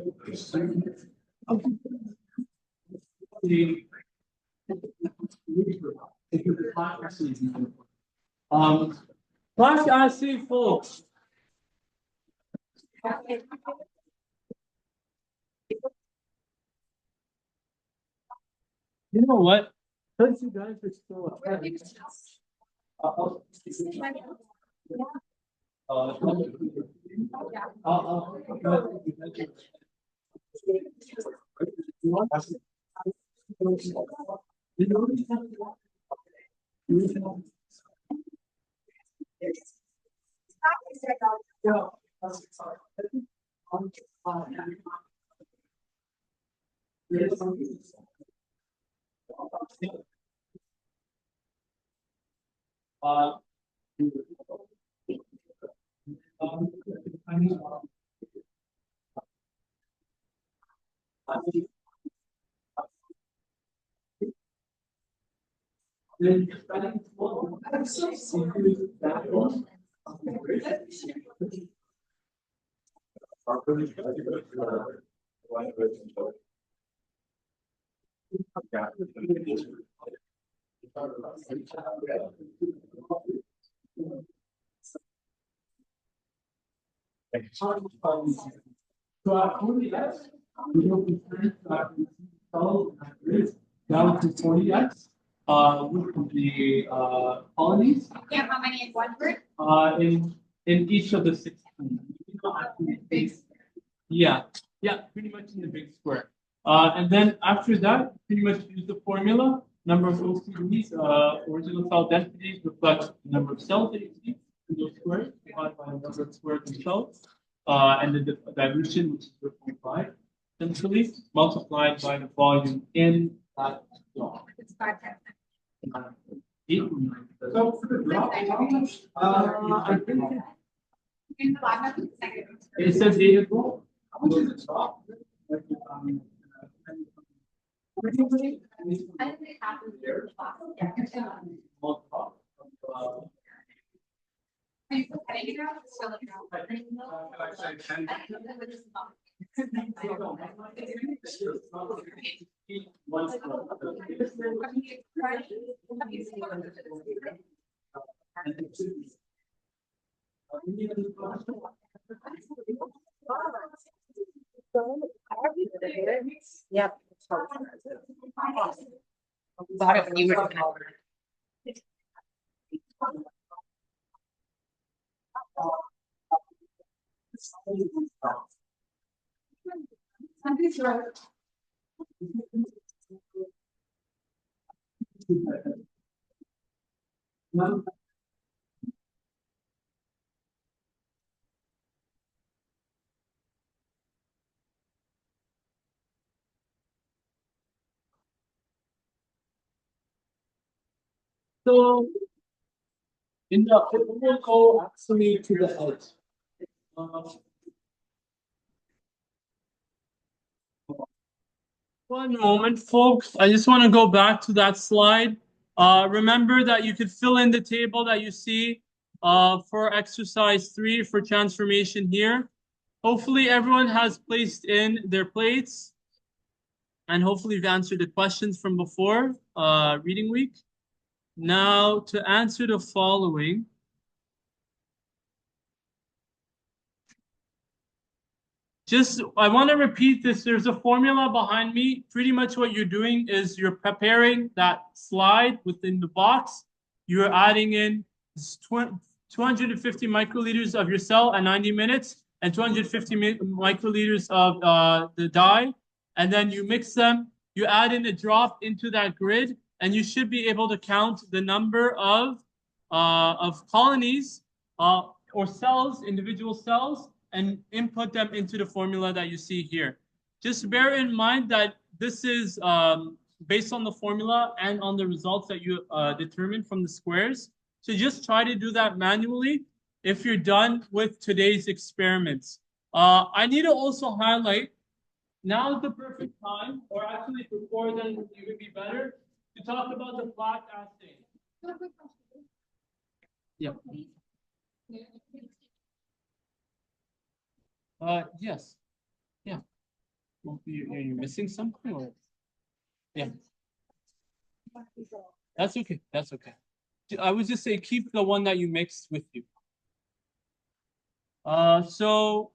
Plaque assay, folks. You know what? Since you guys are still down to 40x. Would be colonies. Yeah, how many in one group? In each of the 16. Yeah, pretty much in the big square. And then after that, pretty much use the formula. Number of OCDs, original cell densities reflect the number of cells that you see in those squares, divided by the number of squares themselves, and the dilution, which is 0.5, essentially, multiplied by the volume in that block. It's 5 times. So for the drop, I think In the bottom of the second. it says 8 as well. How much is the drop? I think they have to do the box. Yeah. Are you cutting it out? So like Yep. Bought it when you were. So, in the it will go actually to the head. One moment, folks. I just want to go back to that slide. Remember that you could fill in the table that you see for exercise 3 for transformation here. Hopefully, everyone has placed in their plates. And hopefully, you've answered the questions from before reading week. Now, to answer the following. I want to repeat this. There's a formula behind me. Pretty much what you're doing is you're preparing that slide within the box. You're adding in 250 microliters of your cell at 90 minutes and 250 microliters of the dye. And then you mix them. You add in a drop into that grid, and you should be able to count the number of colonies or cells, individual cells, and input them into the formula that you see here. Just bear in mind that this is based on the formula and on the results that you determined from the squares. So just try to do that manually if you're done with today's experiments. I need to also highlight, now is the perfect time, or actually before then it would even be better, to talk about the plaque assay. Yeah. Yes. Yeah. Well, you're missing something, or? Yeah. That's okay. That's okay. I would just say keep the one that you mixed with you. So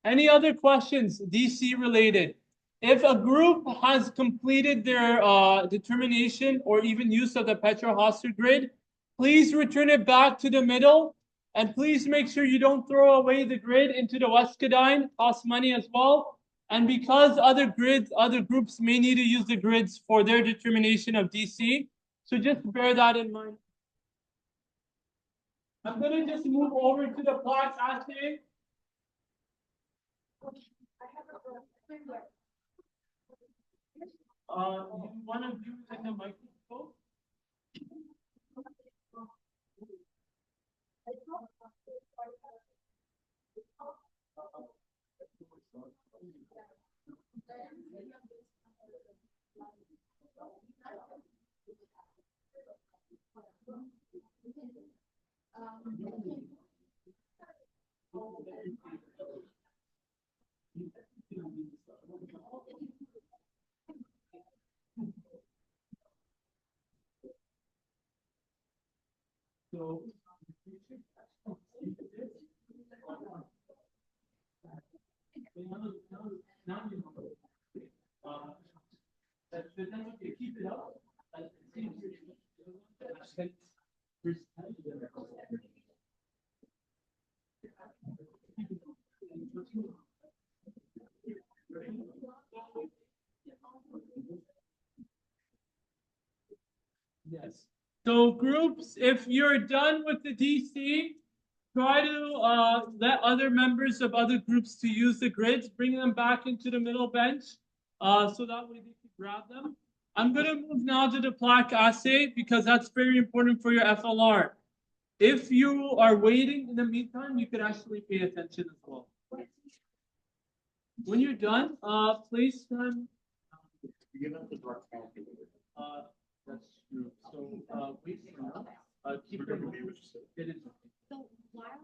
any other questions DC related? If a group has completed their determination or even use of the Petrohaster grid, please return it back to the middle, and please make sure you don't throw away the grid into the Wescadine, costs money as well. And because other groups may need to use the grids for their determination of DC, so just bear that in mind. I'm going to just move over to the plaque assay. You want to view it in the microscope? So now you know. That's okay. Keep it up. Yes. So groups, if you're done with the DC, try to let other members of other groups to use the grids, bring them back into the middle bench, so that way they can grab them. I'm going to move now to the plaque assay because that's very important for your FLR. If you are waiting in the meantime, you could actually pay attention as well. When you're done, please stand. That's true. So wait for now. Keep it. It is. So while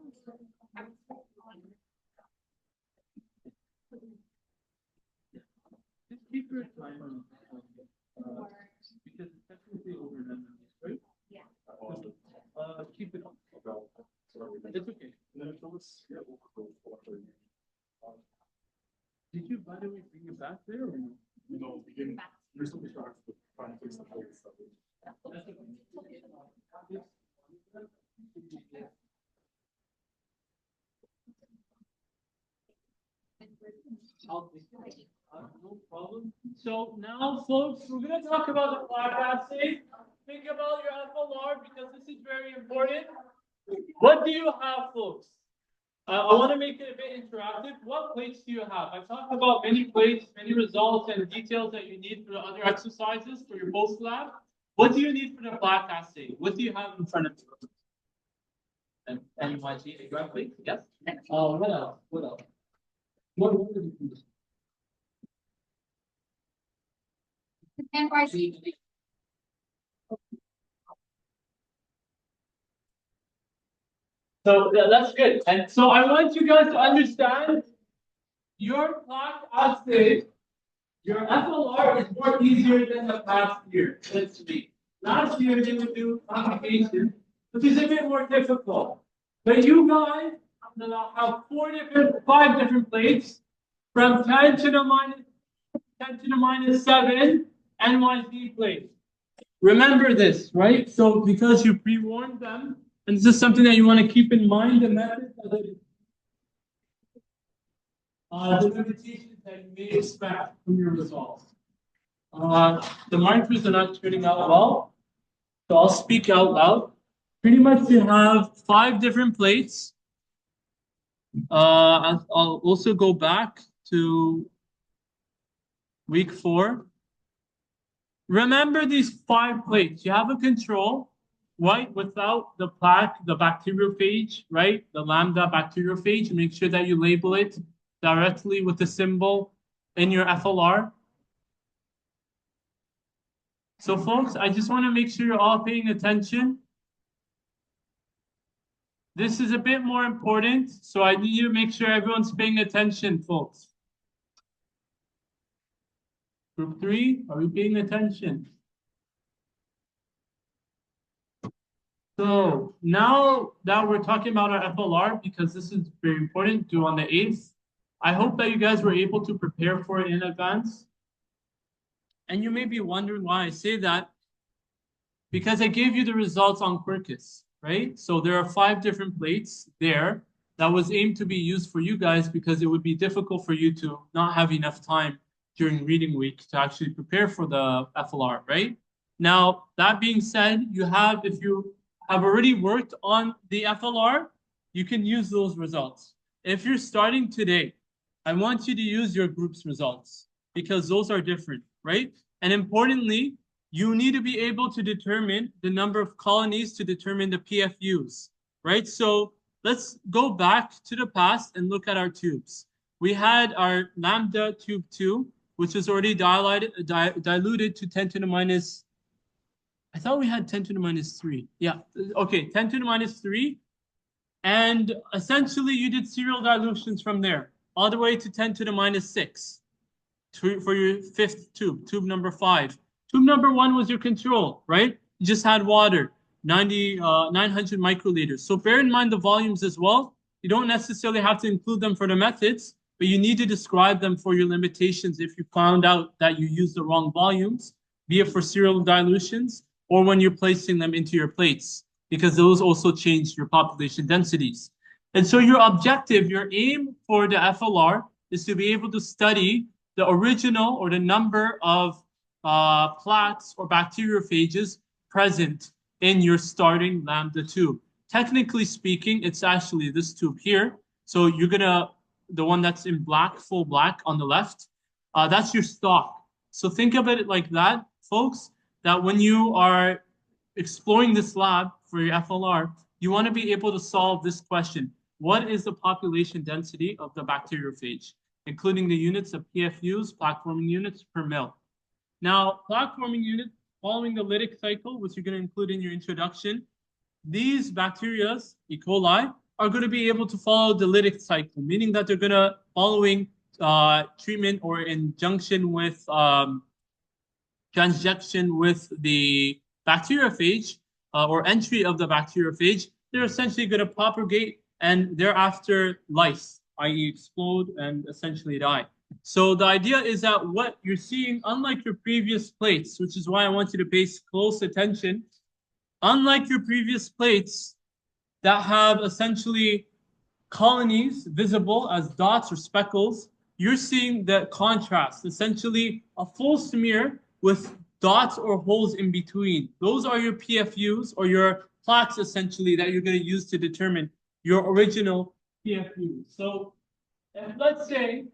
Just keep your timer because it's technically over 9 minutes, right? Yeah. Keep it. It's okay. Did you, by the way, bring it back there or no? No, you're still distracted with trying to fix the whole stuff. That's okay. No problem. So now, folks, we're going to talk about the plaque assay. Think about your FLR because this is very important. What do you have, folks? I want to make it a bit interactive. What plates do you have? I've talked about many plates, many results, and details that you need for the other exercises for your post lab. What do you need for the plaque assay? What do you have in front of you? And you want to see a plate? Yes. What else? What else? What do you do? So that's good. And so I want you guys to understand your plaque assay, your FLR is more easier than the past year. Let's see. Last year they would do conjugation, which is a bit more difficult. But you guys have 5 different plates from 10 to the minus 7 NYZ plates. Remember this, right? So because you pre-warned them, and this is something that you want to keep in mind, the methods of the limitations that you may expect from your results. The markers are not turning out well, so I'll speak out loud. Pretty much you have 5 different plates. I'll also go back to week 4. Remember these 5 plates. You have a control, right? Without the plaque, the bacteriophage, right? The lambda bacteriophage. Make sure that you label it directly with the symbol in your FLR. So folks, I just want to make sure you're all paying attention. This is a bit more important, so I need you to make sure everyone's paying attention, folks. Group 3, are we paying attention? So now that we're talking about our FLR, because this is very important, due on the 8th, I hope that you guys were able to prepare for it in advance. And you may be wondering why I say that, because I gave you the results on Quercus, right? So there are 5 different plates there that was aimed to be used for you guys because it would be difficult for you to not have enough time during reading week to actually prepare for the FLR, right? Now, that being said, you have, if you have already worked on the FLR, you can use those results. If you're starting today, I want you to use your group's results because those are different, right? And importantly, you need to be able to determine the number of colonies to determine the PFUs, right? So let's go back to the past and look at our tubes. We had our lambda tube 2, which is already diluted to 10 to the minus, I thought we had 10 to the minus 3. Yeah, okay, 10 to the minus 3. And essentially you did serial dilutions from there, all the way to 10 to the minus 6 for your 5th tube, tube number 5. Tube number 1 was your control, right? You just had water, 900 microliters. So bear in mind the volumes as well. You don't necessarily have to include them for the methods, but you need to describe them for your limitations if you found out that you used the wrong volumes, be it for serial dilutions or when you're placing them into your plates, because those also change your population densities. And so your objective, your aim for the FLR is to be able to study the original or the number of plaques or bacteriophages present in your starting lambda tube. Technically speaking, it's actually this tube here. So you're gonna, the one that's in black, full black on the left, that's your stock. So think of it like that, folks, that when you are exploring this lab for your FLR, you want to be able to solve this question. What is the population density of the bacteriophage, including the units of PFUs, plaque forming units per mil? Now, plaque forming units following the lytic cycle, which you're going to include in your introduction, these bacteria, E. coli, are going to be able to follow the lytic cycle, meaning that they're going to, following treatment or in junction with transjection with the bacteriophage or entry of the bacteriophage, they're essentially going to propagate and thereafter lyse, i.e. explode and essentially die. So the idea is that what you're seeing, unlike your previous plates, which is why I want you to pay close attention, unlike your previous plates that have essentially colonies visible as dots or speckles, you're seeing the contrast, essentially a full smear with dots or holes in between. Those are your PFUs or your plaques essentially that you're going to use to determine your original PFU. So if let's say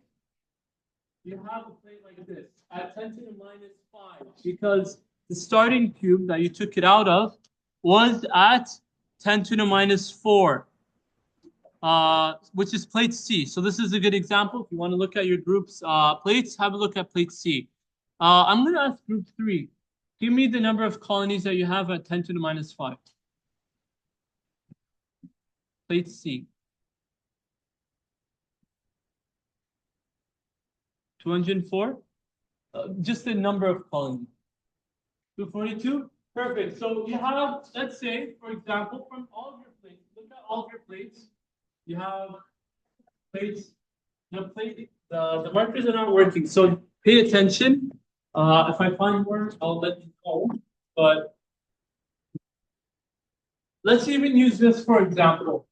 you have a plate like this at 10 to the minus 5, because the starting cube that you took it out of was at 10 to the minus 4, which is plate C. So this is a good example. If you want to look at your group's plates, have a look at plate C. I'm going to ask group 3. Give me the number of colonies that you have at 10 to the minus 5. Plate C. 204? Just the number of colonies. 242? Perfect. So you have, let's say, for example, from all of your plates, look at all of your plates. You have plates, the markers are not working. So pay attention. If I find words, I'll let you know. But let's even use this for example.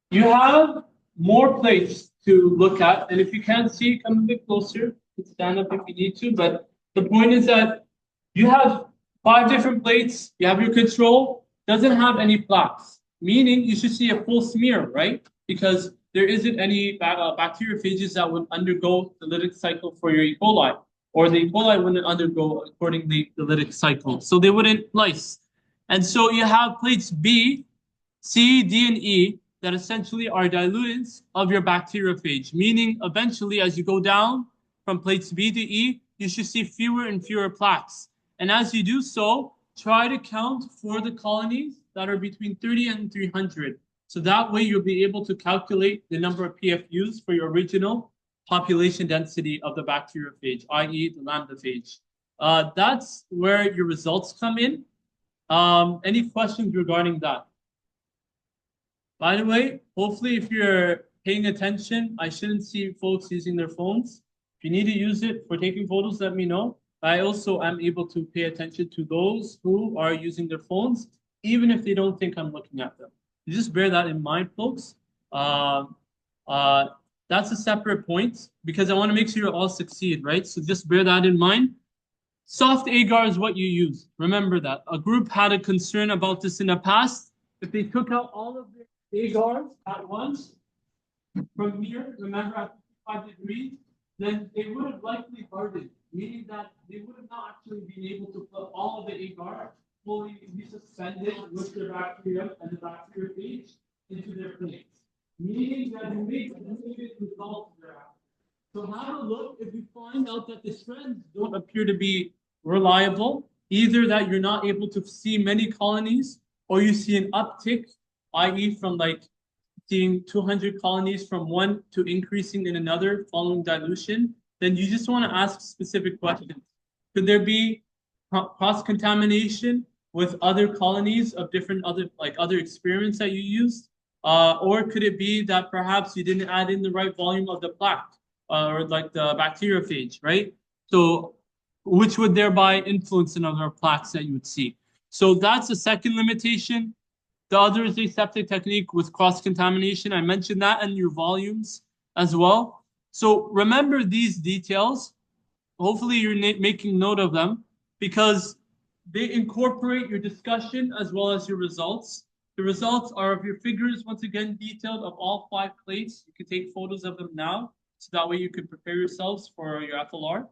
You have more plates to look at, and if you can't see, come a bit closer. You can stand up if you need to. But the point is that you have 5 different plates. You have your control, doesn't have any plaques, meaning you should see a full smear, right? because there isn't any bacteriophages that would undergo the lytic cycle for your E. coli, or the E. coli wouldn't undergo accordingly the lytic cycle. So they wouldn't lyse. And so you have plates B, C, D, and E that essentially are dilutants of your bacteriophage, meaning eventually as you go down from plates B to E, you should see fewer and fewer plaques. And as you do so, try to count for the colonies that are between 30 and 300. So that way you'll be able to calculate the number of PFUs for your original population density of the bacteriophage, i.e. the lambda phage. That's where your results come in. Any questions regarding that? By the way, hopefully if you're paying attention, I shouldn't see folks using their phones. If you need to use it for taking photos, let me know. I also am able to pay attention to those who are using their phones, even if they don't think I'm looking at them. You just bear that in mind, folks. That's a separate point because I want to make sure you all succeed, right? So just bear that in mind. Soft agar is what you use. Remember that. A group had a concern about this in the past. If they took out all of their agars at once from here, remember at 55 degrees, then they would have likely hardened, meaning that they would have not actually been able to put all of the agar fully be suspended with the bacteria and the bacteriophage into their plates, meaning that you make immediate results thereafter. So have a look if you find out that the trends don't appear to be reliable, either that you're not able to see many colonies or you see an uptick, i.e. from like seeing 200 colonies from one to increasing in another following dilution, then you just want to ask specific questions. Could there be cross-contamination with other colonies of different other experiments that you used? Or could it be that perhaps you didn't add in the right volume of the plaque or like the bacteriophage, right? So which would thereby influence another plaques that you would see. So that's the second limitation. The other is aseptic technique with cross-contamination. I mentioned that, and your volumes as well. So remember these details. Hopefully you're making note of them because they incorporate your discussion as well as your results. The results are of your figures, once again, detailed of all 5 plates. You can take photos of them now, so that way you can prepare yourselves for your FLR.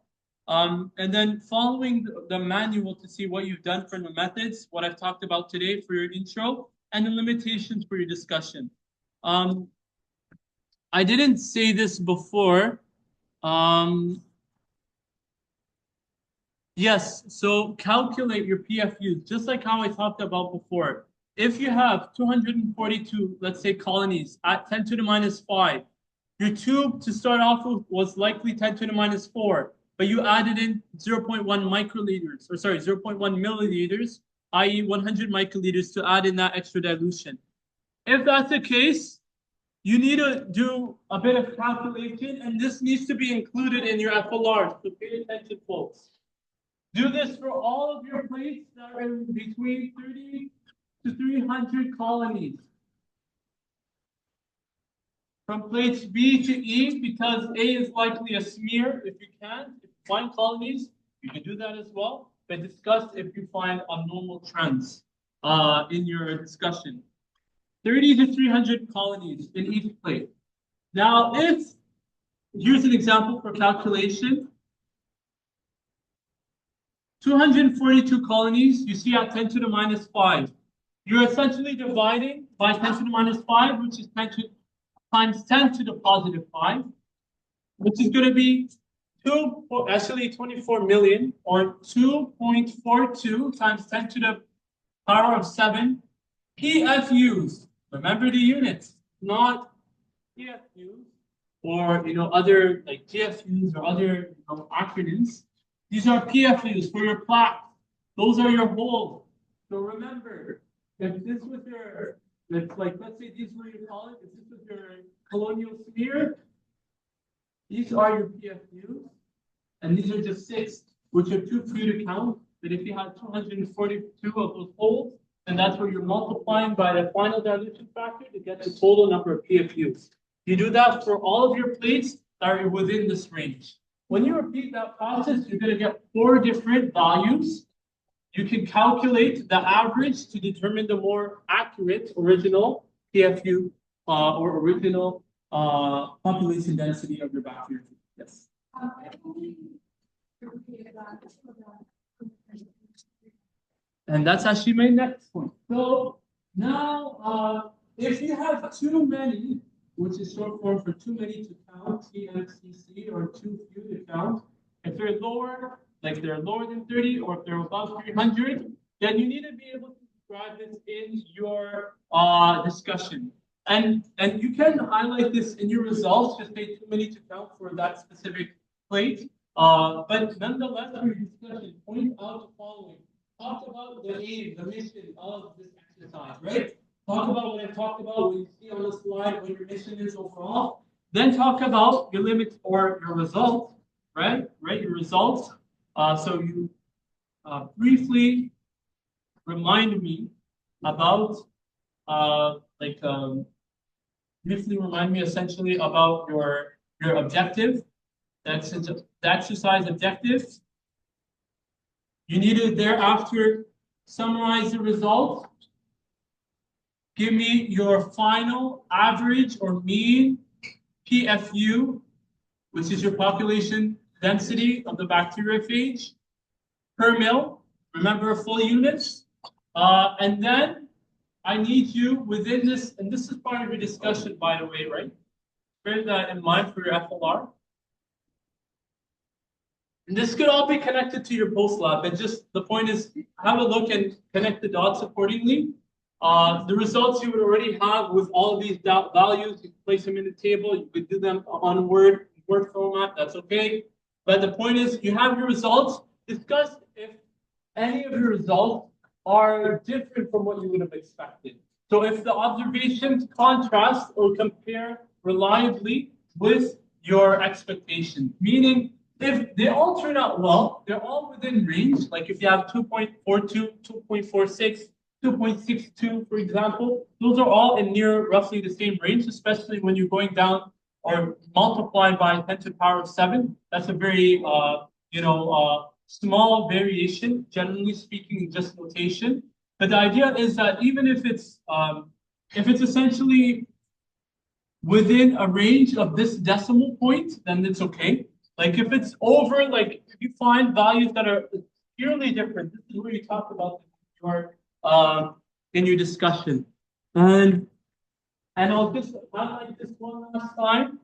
And then following the manual to see what you've done for the methods, what I've talked about today for your intro, and the limitations for your discussion. I didn't say this before. Yes, so calculate your PFUs, just like how I talked about before. If you have 242, let's say, colonies at 10 to the minus 5, your tube to start off with was likely 10 to the minus 4, but you added in 0.1 microliters, or sorry, 0.1 milliliters, i.e. 100 microliters to add in that extra dilution. If that's the case, you need to do a bit of calculation, and this needs to be included in your FLR, so pay attention, folks. Do this for all of your plates that are in between 30 to 300 colonies. From plates B to E, because A is likely a smear if you can. If you find colonies, you can do that as well. But discuss if you find abnormal trends in your discussion. 30 to 300 colonies in each plate. Now, here's an example for calculation. 242 colonies, you see at 10 to the minus 5. You're essentially dividing by 10 to the minus 5, which is 10 to times 10 to the positive 5, which is going to be 24 million, or 2.42 times 10 to the power of 7 PFUs. Remember the units, not PFUs or other like GFUs or other acronyms. These are PFUs for your plaque. Those are your holes. So remember, if this was your, let's say these were your colonies, if this was your colonial smear, these are your PFUs, and these are just 6, which are too few to count. But if you had 242 of those holes, then that's where you're multiplying by the final dilution factor to get the total number of PFUs. You do that for all of your plates that are within this range. When you repeat that process, you're going to get 4 different values. You can calculate the average to determine the more accurate original PFU or original population density of your bacteria. Yes. And that's actually my next point. So now, if you have too many, which is short form for too many to count, TMCC, or too few to count, if they're lower, like they're lower than 30, or if they're above 300, then you need to be able to describe this in your discussion. And you can highlight this in your results, just say too many to count for that specific plate. But nonetheless, for your discussion, point out the following. Talk about the aim, the mission of this exercise, right? Talk about what I talked about, what you see on the slide, what your mission is overall. Then talk about your limits or your results, right? Your results. So you briefly remind me about, briefly remind me essentially about your objective. That's the exercise objective. You need to thereafter summarize the results. Give me your final average or mean PFU, which is your population density of the bacteriophage per mil. Remember full units. And then I need you within this, and this is part of your discussion, by the way, right? Bear that in mind for your FLR. And this could all be connected to your post lab, but just the point is have a look and connect the dots accordingly. The results you would already have with all of these values, you can place them in the table, you could do them on Word format, that's okay. But the point is you have your results, discuss if any of your results are different from what you would have expected. So if the observations contrast or compare reliably with your expectations, meaning if they all turn out well, they're all within range, like if you have 2.42, 2.46, 2.62, for example, those are all in near roughly the same range, especially when you're going down or multiplied by 10 to the power of 7. That's a very, small variation, generally speaking, in just notation. But the idea is that even if it's essentially within a range of this decimal point, then it's okay. Like if it's over, like if you find values that are purely different, this is where you talk about in your discussion. And I'll just highlight this one last time.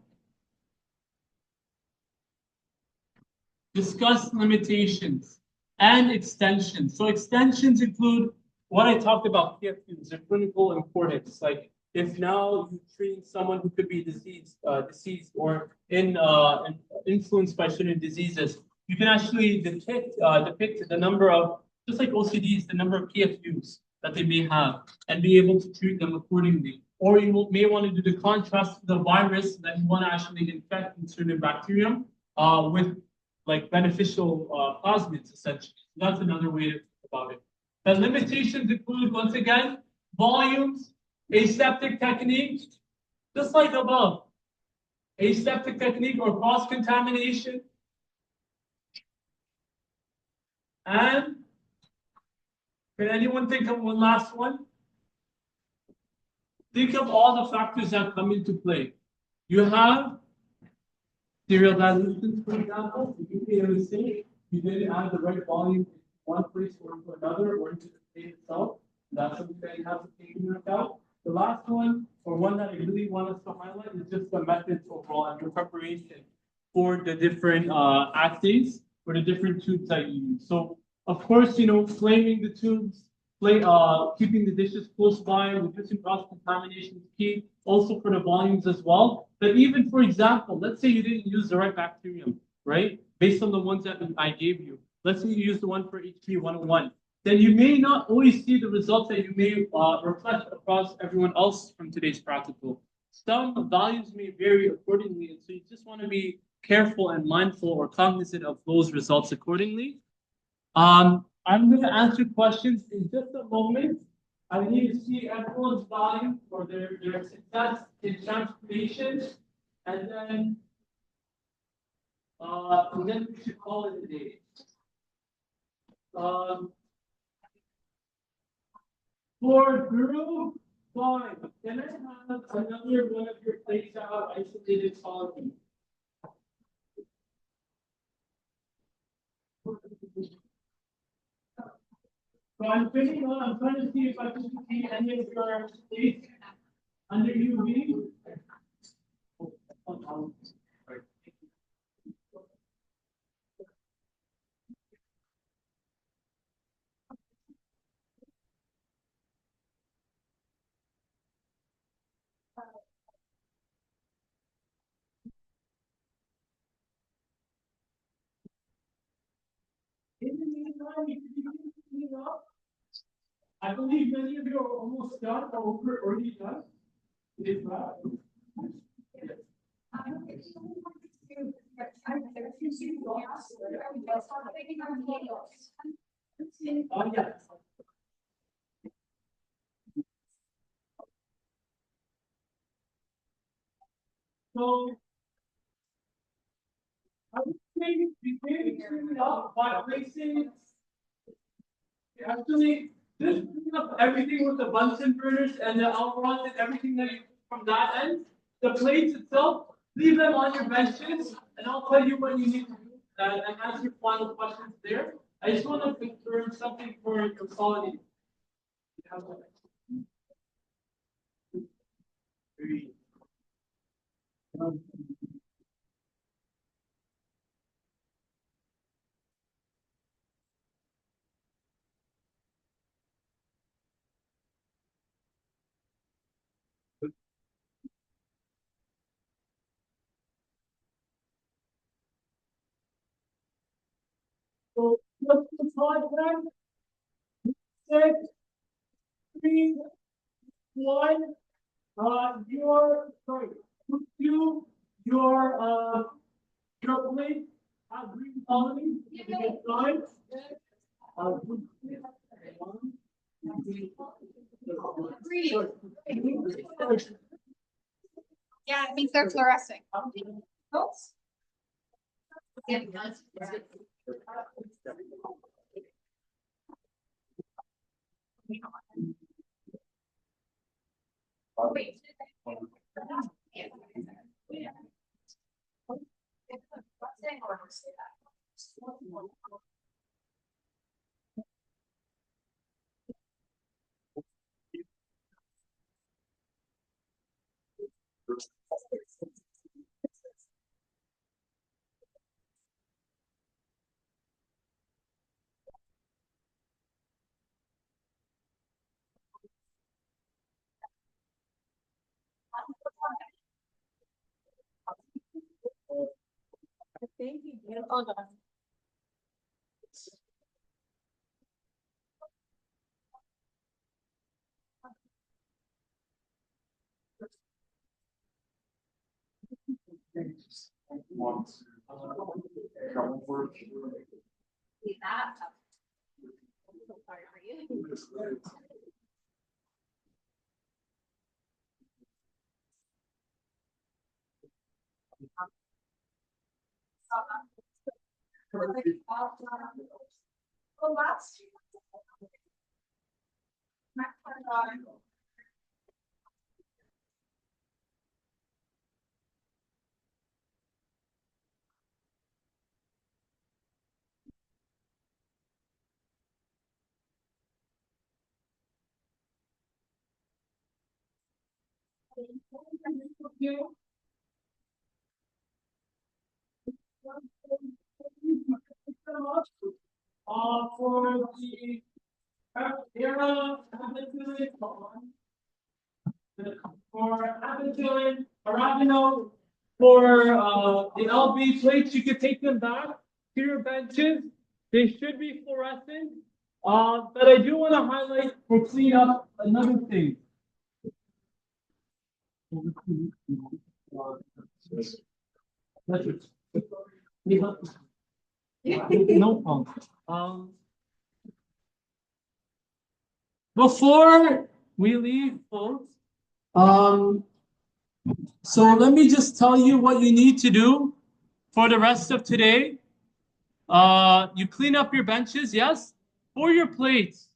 Discuss limitations and extensions. So extensions include what I talked about, PFUs, their clinical importance. Like if now you're treating someone who could be deceased or influenced by certain diseases, you can actually depict the number of, just like OCDs, the number of PFUs that they may have and be able to treat them accordingly. Or you may want to do the contrast to the virus that you want to actually infect in certain bacterium with like beneficial plasmids, essentially. So that's another way to think about it. The limitations include, once again, volumes, aseptic technique, just like above. Aseptic technique or cross-contamination. And can anyone think of one last one? Think of all the factors that come into play. You have serial dilutions, for example. If you made a mistake, you didn't add the right volume in one place or into another or into the state itself. That's something that you have to take into account. The last one, or one that I really want us to highlight, is just the methods overall and your preparation for the different assays, for the different tubes that you use. So, of course, flaming the tubes, keeping the dishes close by, reducing cross-contamination is key, also for the volumes as well. But even, for example, let's say you didn't use the right bacterium, right? Based on the ones that I gave you. Let's say you use the one for H3 then you may not always see the results that you may reflect across everyone else from today's practical. Some values may vary accordingly, and so you just want to be careful and mindful or cognizant of those results accordingly. I'm going to answer questions in just a moment. I need to see everyone's value or their success in transformation, and then we should call it a day. For Guru, Fine. Can I have another one of your plates that have isolated solid? So I'm filling on, I'm trying to see if I can see any of your states under UV. In the meantime, if you can clean up, I believe many of you are almost done or already done. It is right. Oh, yeah. So, I would say we may clean it up by placing, actually, just clean up everything with the Bunsen burners and the Alvarez and everything that you from that end. The plates itself, leave them on your benches, and I'll tell you what you need to do and answer your final questions there. I just want to confirm something for your quality. So, what's the time? 6, 3, 1. Sorry. You, your plate have green colonies. You get time. Yeah, it means they're fluorescing. Wait. Thank you. Hold on. See that? I'm so sorry for you. Oh, last year. For the era for Abatilin, oregano, for the LB plates, you can take them back to your benches. They should be fluorescent. But I do want to highlight for cleanup another thing. No problem. Before we leave, folks, so let me just tell you what you need to do for the rest of today. You clean up your benches, yes? For your plates,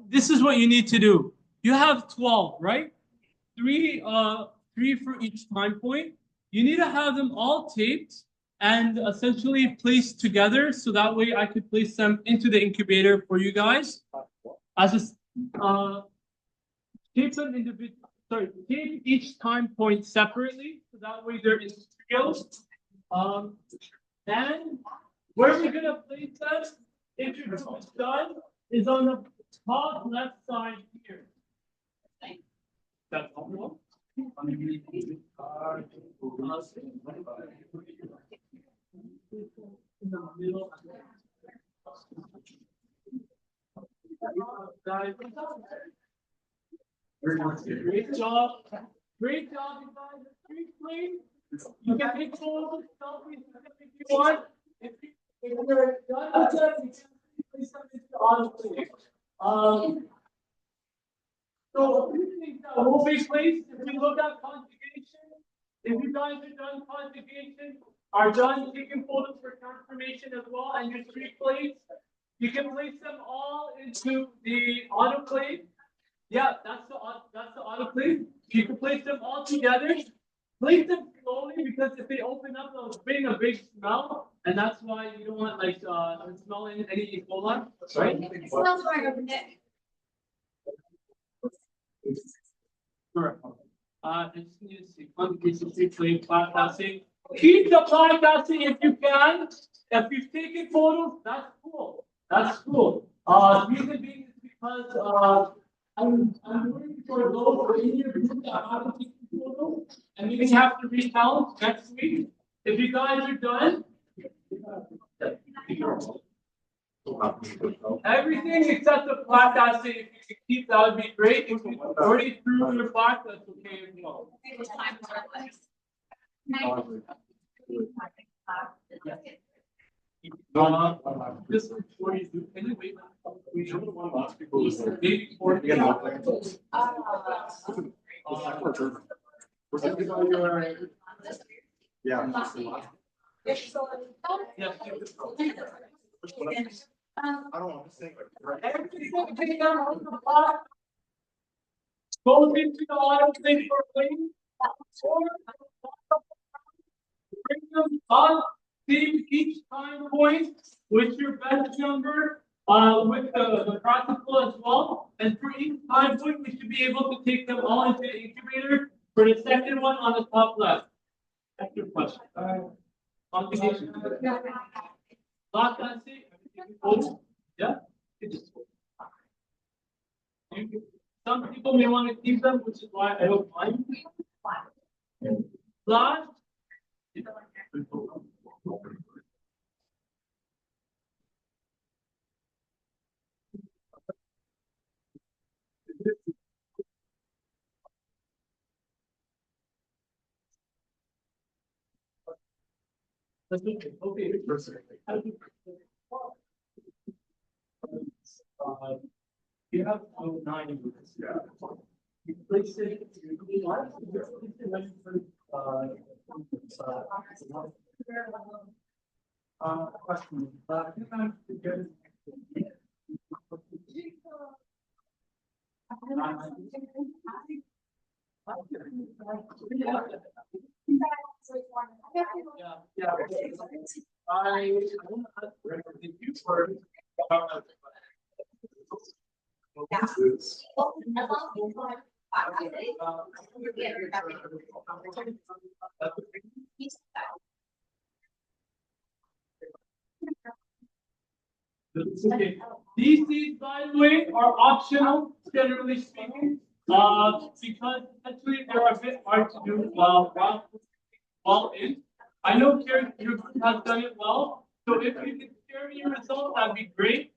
this is what you need to do. you have 12, right? Three for each time point. You need to have them all taped and essentially placed together, so that way I could place them into the incubator for you guys. As a tape them individually. Sorry, tape each time point separately, so that way they're in trios. And where we're gonna place them, if you're done, is on the top left side here. That's all. In the middle. Guys, great job. Great job, you guys. Great play. You can take photos, selfies if you want. If you're done with that, you can place something on the so a few things that will be placed if we look at conjugation. If you guys are done conjugation, are done taking photos for transformation as well, and your 3 plates, you can place them all into the autoclave. Yeah, that's the autoclave. You can place them all together. Place them slowly, because if they open up, they'll bring a big smell, and that's why you don't want like smell any E. coli, right? It smells like a neck. Sure. I just need to see conjugation, free plaque assay. Keep the plaque assay if you can. If you've taken photos, that's cool. That's cool. Reason being is because I'm waiting for those in your group that haven't taken photos, and maybe have to recount next week. If you guys are done, everything except the plaque assay, if you could keep, that would be great. If you already threw your plaque, that's okay as well. Just before you do, can you wait? We don't want to ask people maybe before. Yeah. I don't want to say Everything taken out of the plaque goes into the autoclave for cleaning. Bring them up, save each time point with your batch number, with the practical as well. And for each time point, we should be able to take them all into the incubator for the second one on the top left. That's your question. Conjugation. Last assay. Yeah. Some people may want to keep them, which is why I don't mind. Last. Okay. You have 9 units. Yeah. You place it. Question. Yeah. I don't know. Did you work? Okay. These seeds, by the way, are optional, generally speaking, because actually they're a bit hard to do while in. I know your group has done it well, so if you can share your results, that'd be great.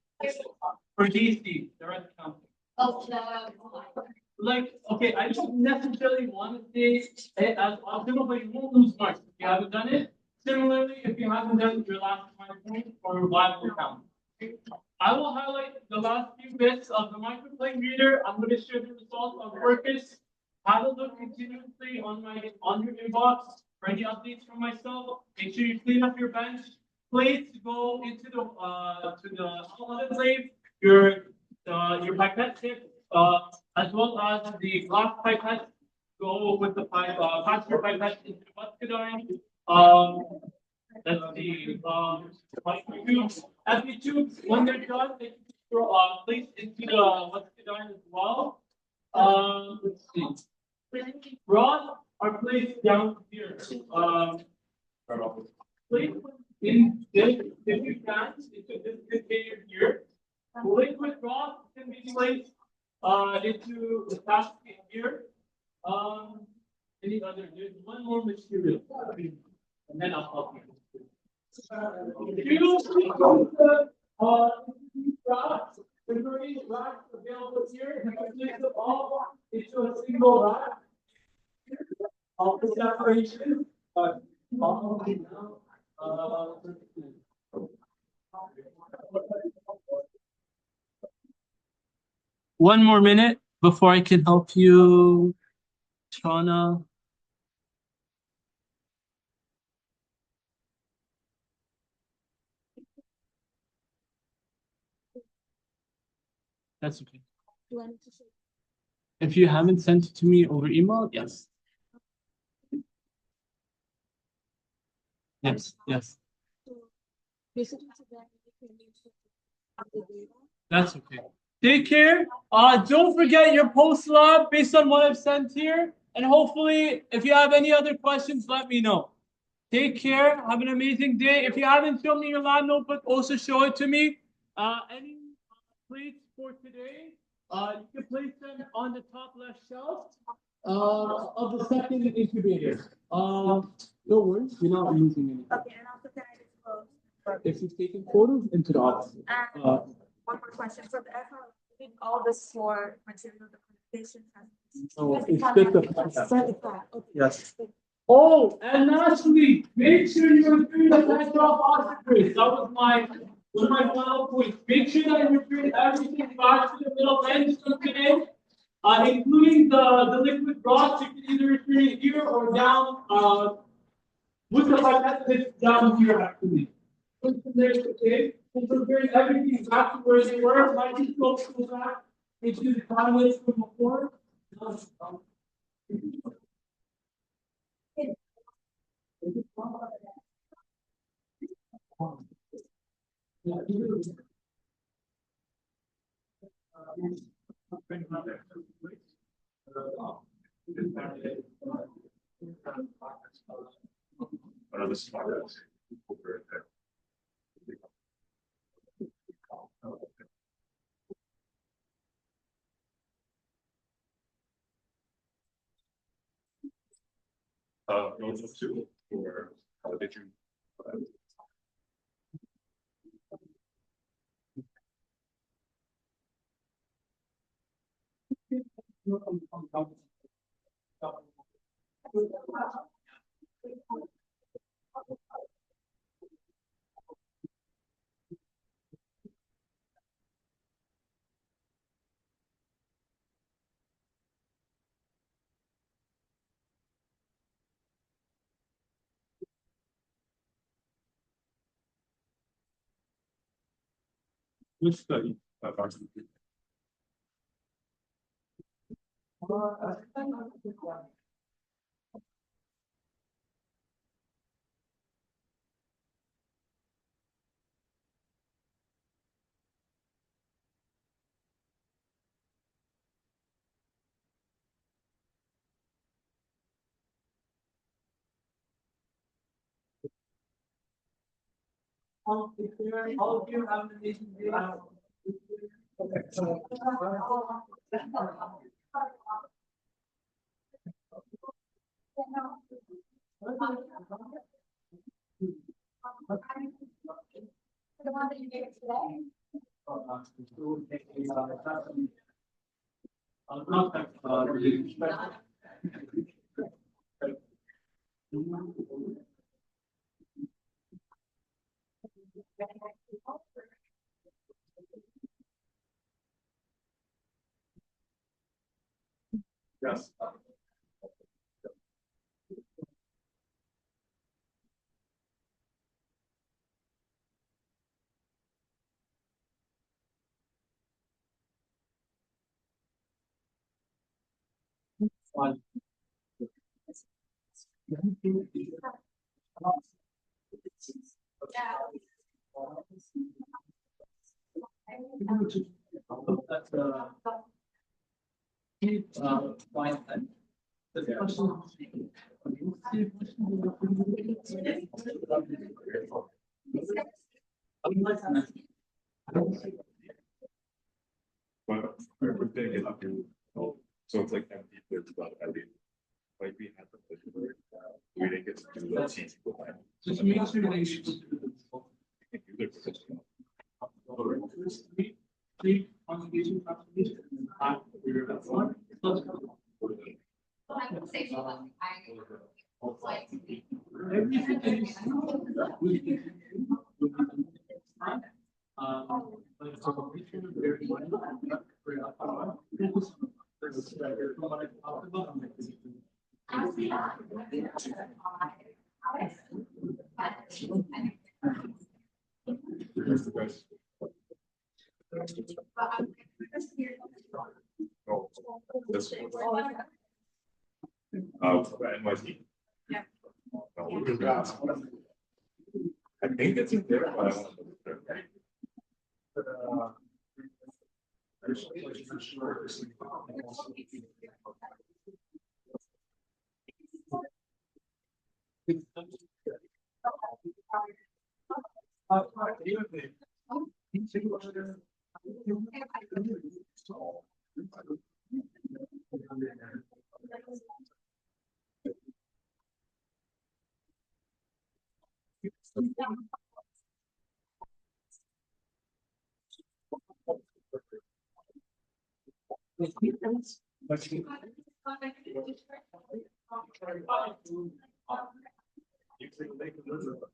For these seeds, the rest counting. Like, okay, I don't necessarily want to say it as optional, but you won't lose marks if you haven't done it. Similarly, if you haven't done your last 5 points or Bible count. I will highlight the last few bits of the microplane reader. I'm going to share the results on purpose. Have a look continuously on your inbox for any updates from myself. Make sure you clean up your bench. Plates go into the autoclave. Your pipette tip as well as the glass pipette go with the transfer pipette into the muscadine. That's the tubes. As the tubes, when they're done, they can be placed into the muscadine as well. Let's see. Rods are placed down here. Place in this, if you can, into this container here. Liquid rods can be placed into the basket here. Any other? There's one more material, and then I'll help you. You don't see these rods. There's already rods available here. You can place them all into a single rod. All the separation. One more minute before I can help you, Shauna. That's okay. If you haven't sent it to me over email, yes. Yes, yes. That's okay. Take care. Don't forget your post lab based on what I've sent here. And hopefully, if you have any other questions, let me know. Take care. Have an amazing day. If you haven't shown me your lab notebook, also show it to me. Any plates for today, you can place them on the top left shelf of the second incubator. No worries, you're not losing anything. Okay, and also can I disclose? If you've taken photos, into the office. One more question. For the echo, all this for material documentation. Oh, it's just a Yes. Oh, and lastly, make sure you're doing the hydrophosphorus. That was one of my final points. Make sure that you're doing everything back to the middle end of today, including the liquid rods. You can either return it here or down with the pipette that's down here actually. Okay, so we're doing everything back to where they were. Microscopes go back into the conduits from before. Those two, or how did you? Good study. All of you have an amazing day. The one that you gave today? Yes. That's fine then. The question. But we're gonna get up to, so it's like empty, there's about, I mean, like we had the pleasure, we didn't get to do the cheesy one. Just make sure that you do three conjugation transformation. I would say, Everything that you see, we can Here's the best. Oh, this one. NYC. Yeah. No, I think it's in there, but I want to put it there.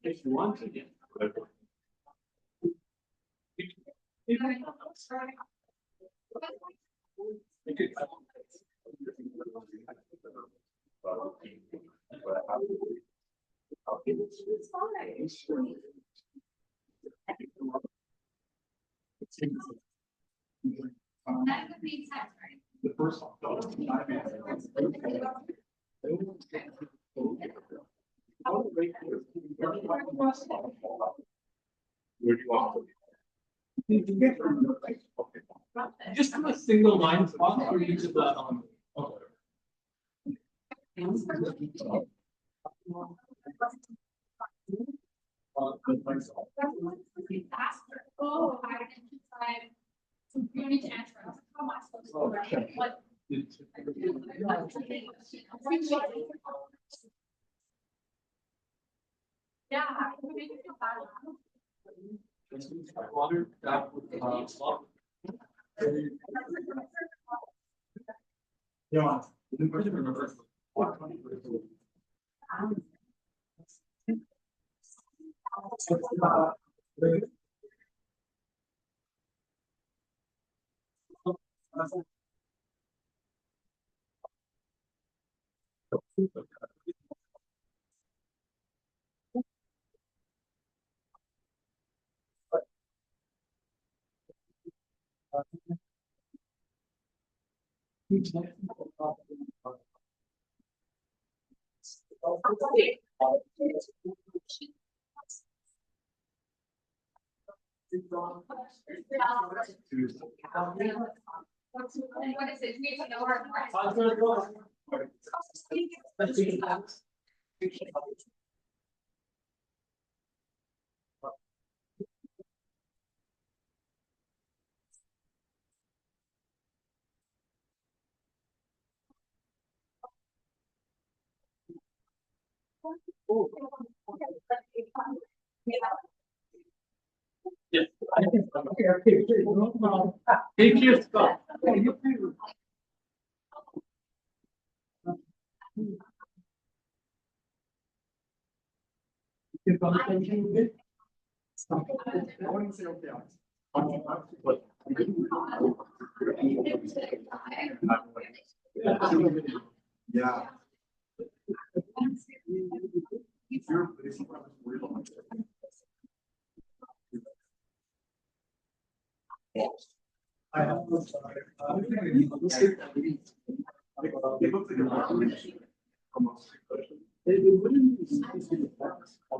if you want to, yeah. that would make sense, right? The first one. Where do you want to? Just do a single line spot for each of the Oh, I didn't decide. So you need to answer. How am I supposed to write? What? Yeah. I can make it feel bad. water that would yeah. What is it? We don't know our Yes. Take your spot. Yeah. I have It looks like a population. Almost. It wouldn't be easy to focus on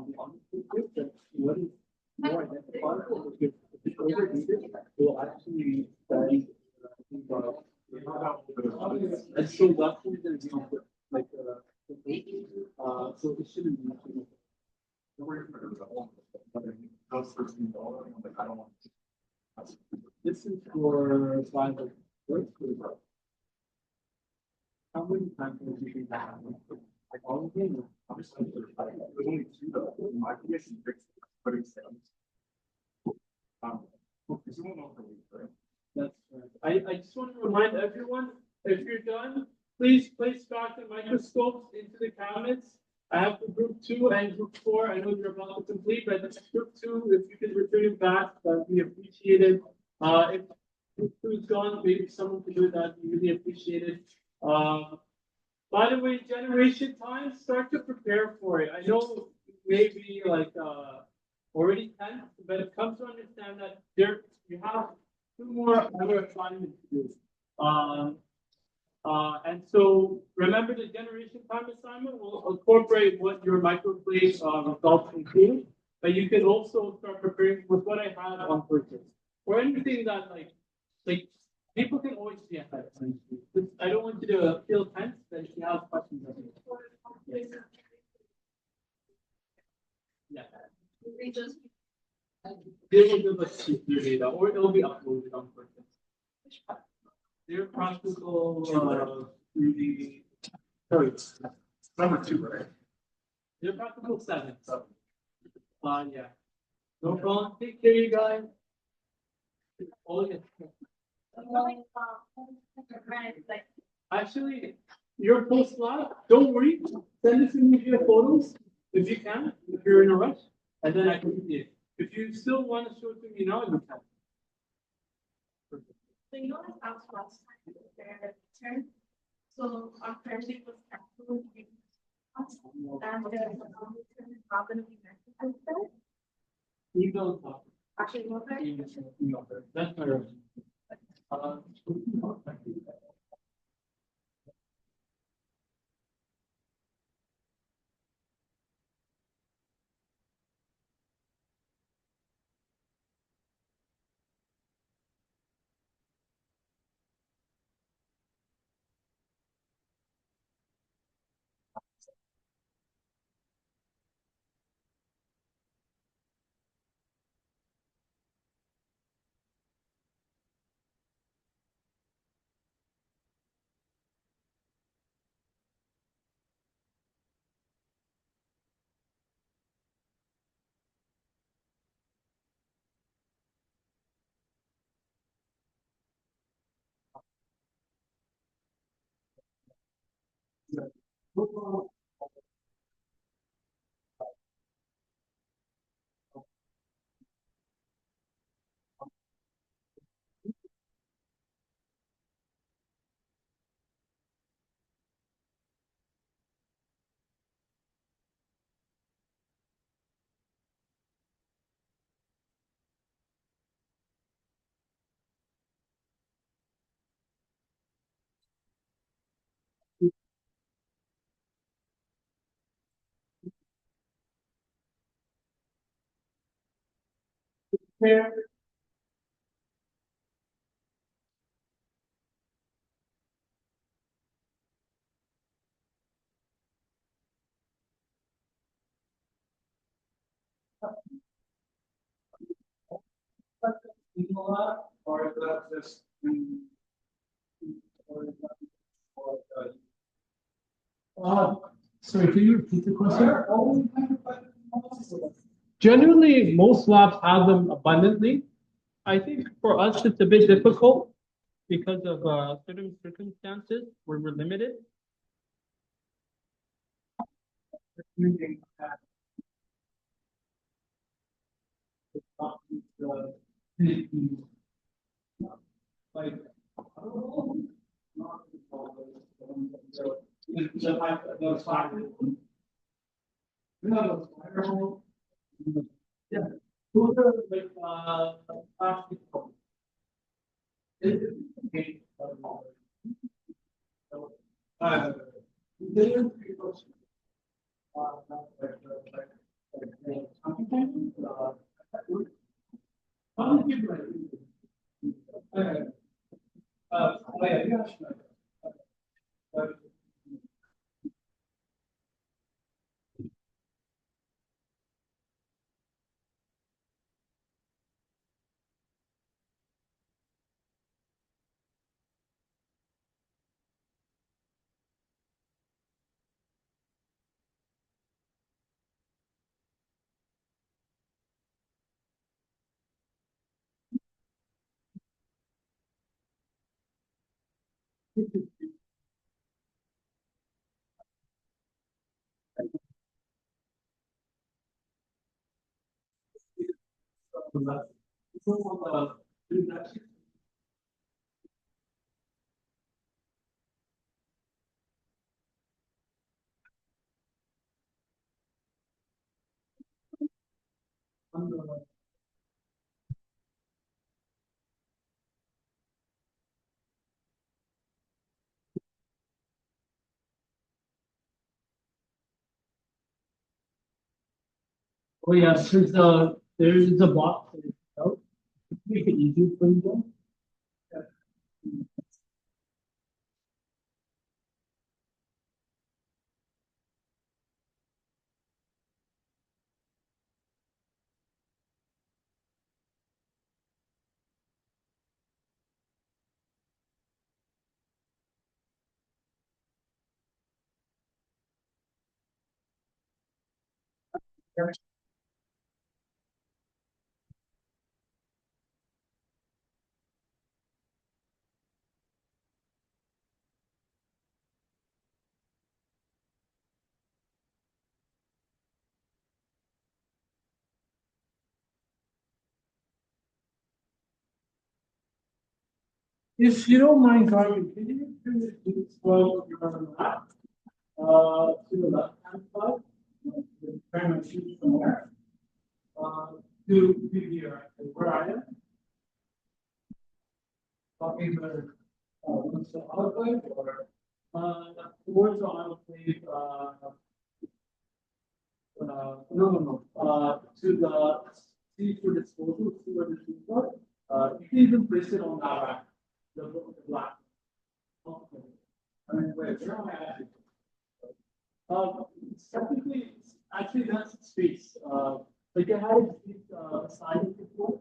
the group that wouldn't more identifiable because if it's overheated, it will actually study and so that's the reason it's not like so it shouldn't be too much. I don't want. This is for survival. How many times do you think that happens? Like all of them? There's only two though. My guess is putting stems. Because you won't know for a week, right? That's right. I just want to remind everyone, if you're done, please place back the microscopes into the cabinets. I have for group 2 and group 4. I know you're about to complete, but group 2, if you can return it back, that would be appreciated. If group 2 is gone, maybe someone can do it, that would be really appreciated. By the way, generation time, start to prepare for it. I know maybe like already 10, but come to understand that there you have 2 more other assignments to do. And so remember the generation time assignment will incorporate what your microplate results include, but you can also start preparing with what I had on purpose. Or anything that like people can always be ahead. I don't want you to feel tense, but if you have questions. Yes. Yeah. They will give us their data, or it will be uploaded on purpose. They're practical 3D. Sorry, Number 2, right? they're practical 7. Yeah. No problem. Take care, you guys. Oh, yeah. Actually, your post lab, don't worry. Send it to me via photos if you can, if you're in a rush, and then I can see it. If you still want to show it to me now, you can. So you know this house last time there turn. So our friendship was absolutely and Robin Email top. actually no Email her. That's my room. Here. Or is that just Sorry, can you repeat the question? Generally, most labs have them abundantly. I think for us, it's a bit difficult because of certain circumstances where we're limited. Yeah. There are three questions. Oh yes, there's a box that is out. Make it easy for you. If you don't mind driving, can you turn the keys while you're on the lap? To the left hand side. Turn my shoes somewhere. To here, where I am. Talking about what's the outlet or towards the autoclave, to the seafood disposal, see where the shoes are. You can even place it on that rack, the black. Okay. I mean, wait, where am I actually? Technically, actually that's space. Like I had it sliding before.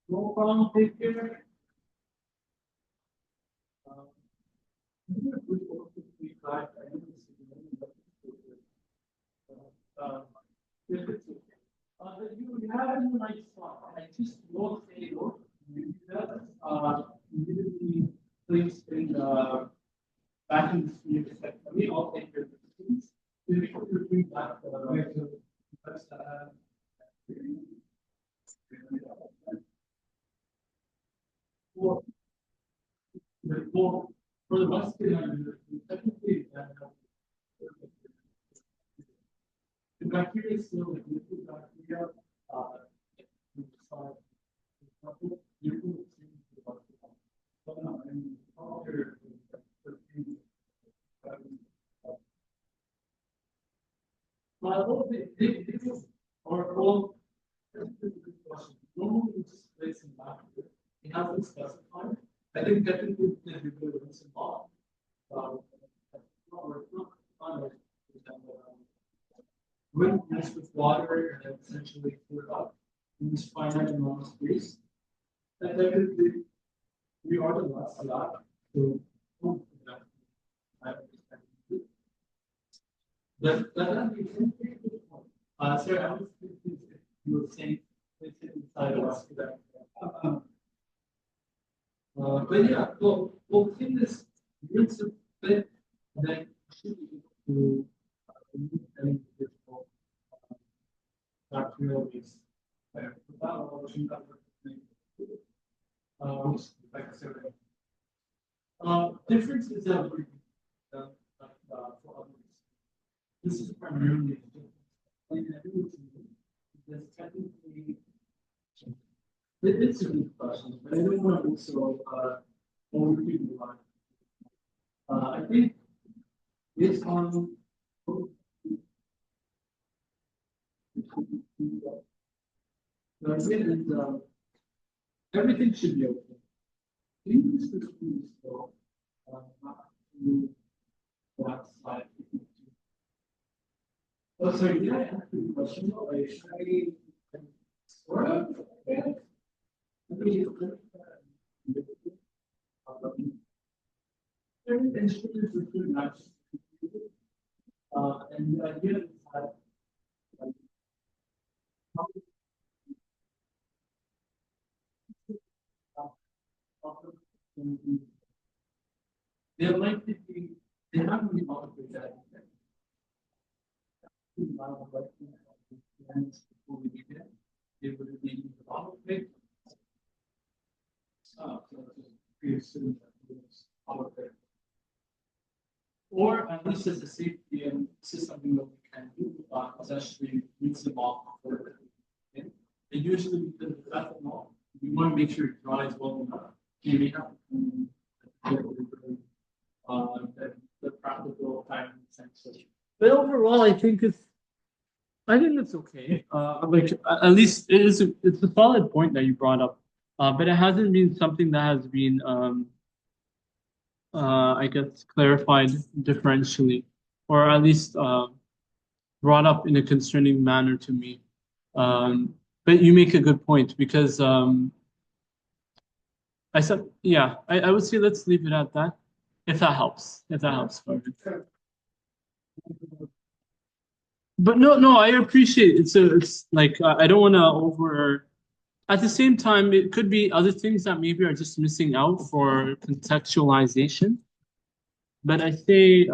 No problem, take care. You have a nice spot. I just won't say no. Immediately placed in back in the sphere. We all take your things. We could bring back for the muscular, technically, the bacteria is still like liquid bacteria. Or all normally we just place in back. It hasn't specified. I think technically they do it once in a while. When mixed with water and essentially clear up in this finite amount of space, and then we are the last a lot. So sorry, I was thinking you were saying it's inside of us. But yeah, we'll clean this rinse a bit, and then should be able to remove any additional bacterial waste. Like I said, difference is that for others, this is primarily Because technically, it's a good question, but I don't want to also overdo the line. I think it's on. The idea is everything should be okay. English is still not to that slide. Oh, sorry, did I ask you a question? Every instrument is good match. And the idea is that they're likely to be, they haven't been monitored that. They would be developed. Or at least as a safety, and this is something that we can do, essentially rinse them off. And usually because of ethanol, we want to make sure it dries well enough. You may have the practical time sense. But overall, I think it's okay. Like at least it's a solid point that you brought up. But it hasn't been something that has been I guess clarified differentially, or at least brought up in a concerning manner to me. But you make a good point because I said, yeah, I would say let's leave it at that, if that helps. If that helps. But no, I appreciate it. So it's like I don't want to over. At the same time, it could be other things that maybe are just missing out for contextualization. But I say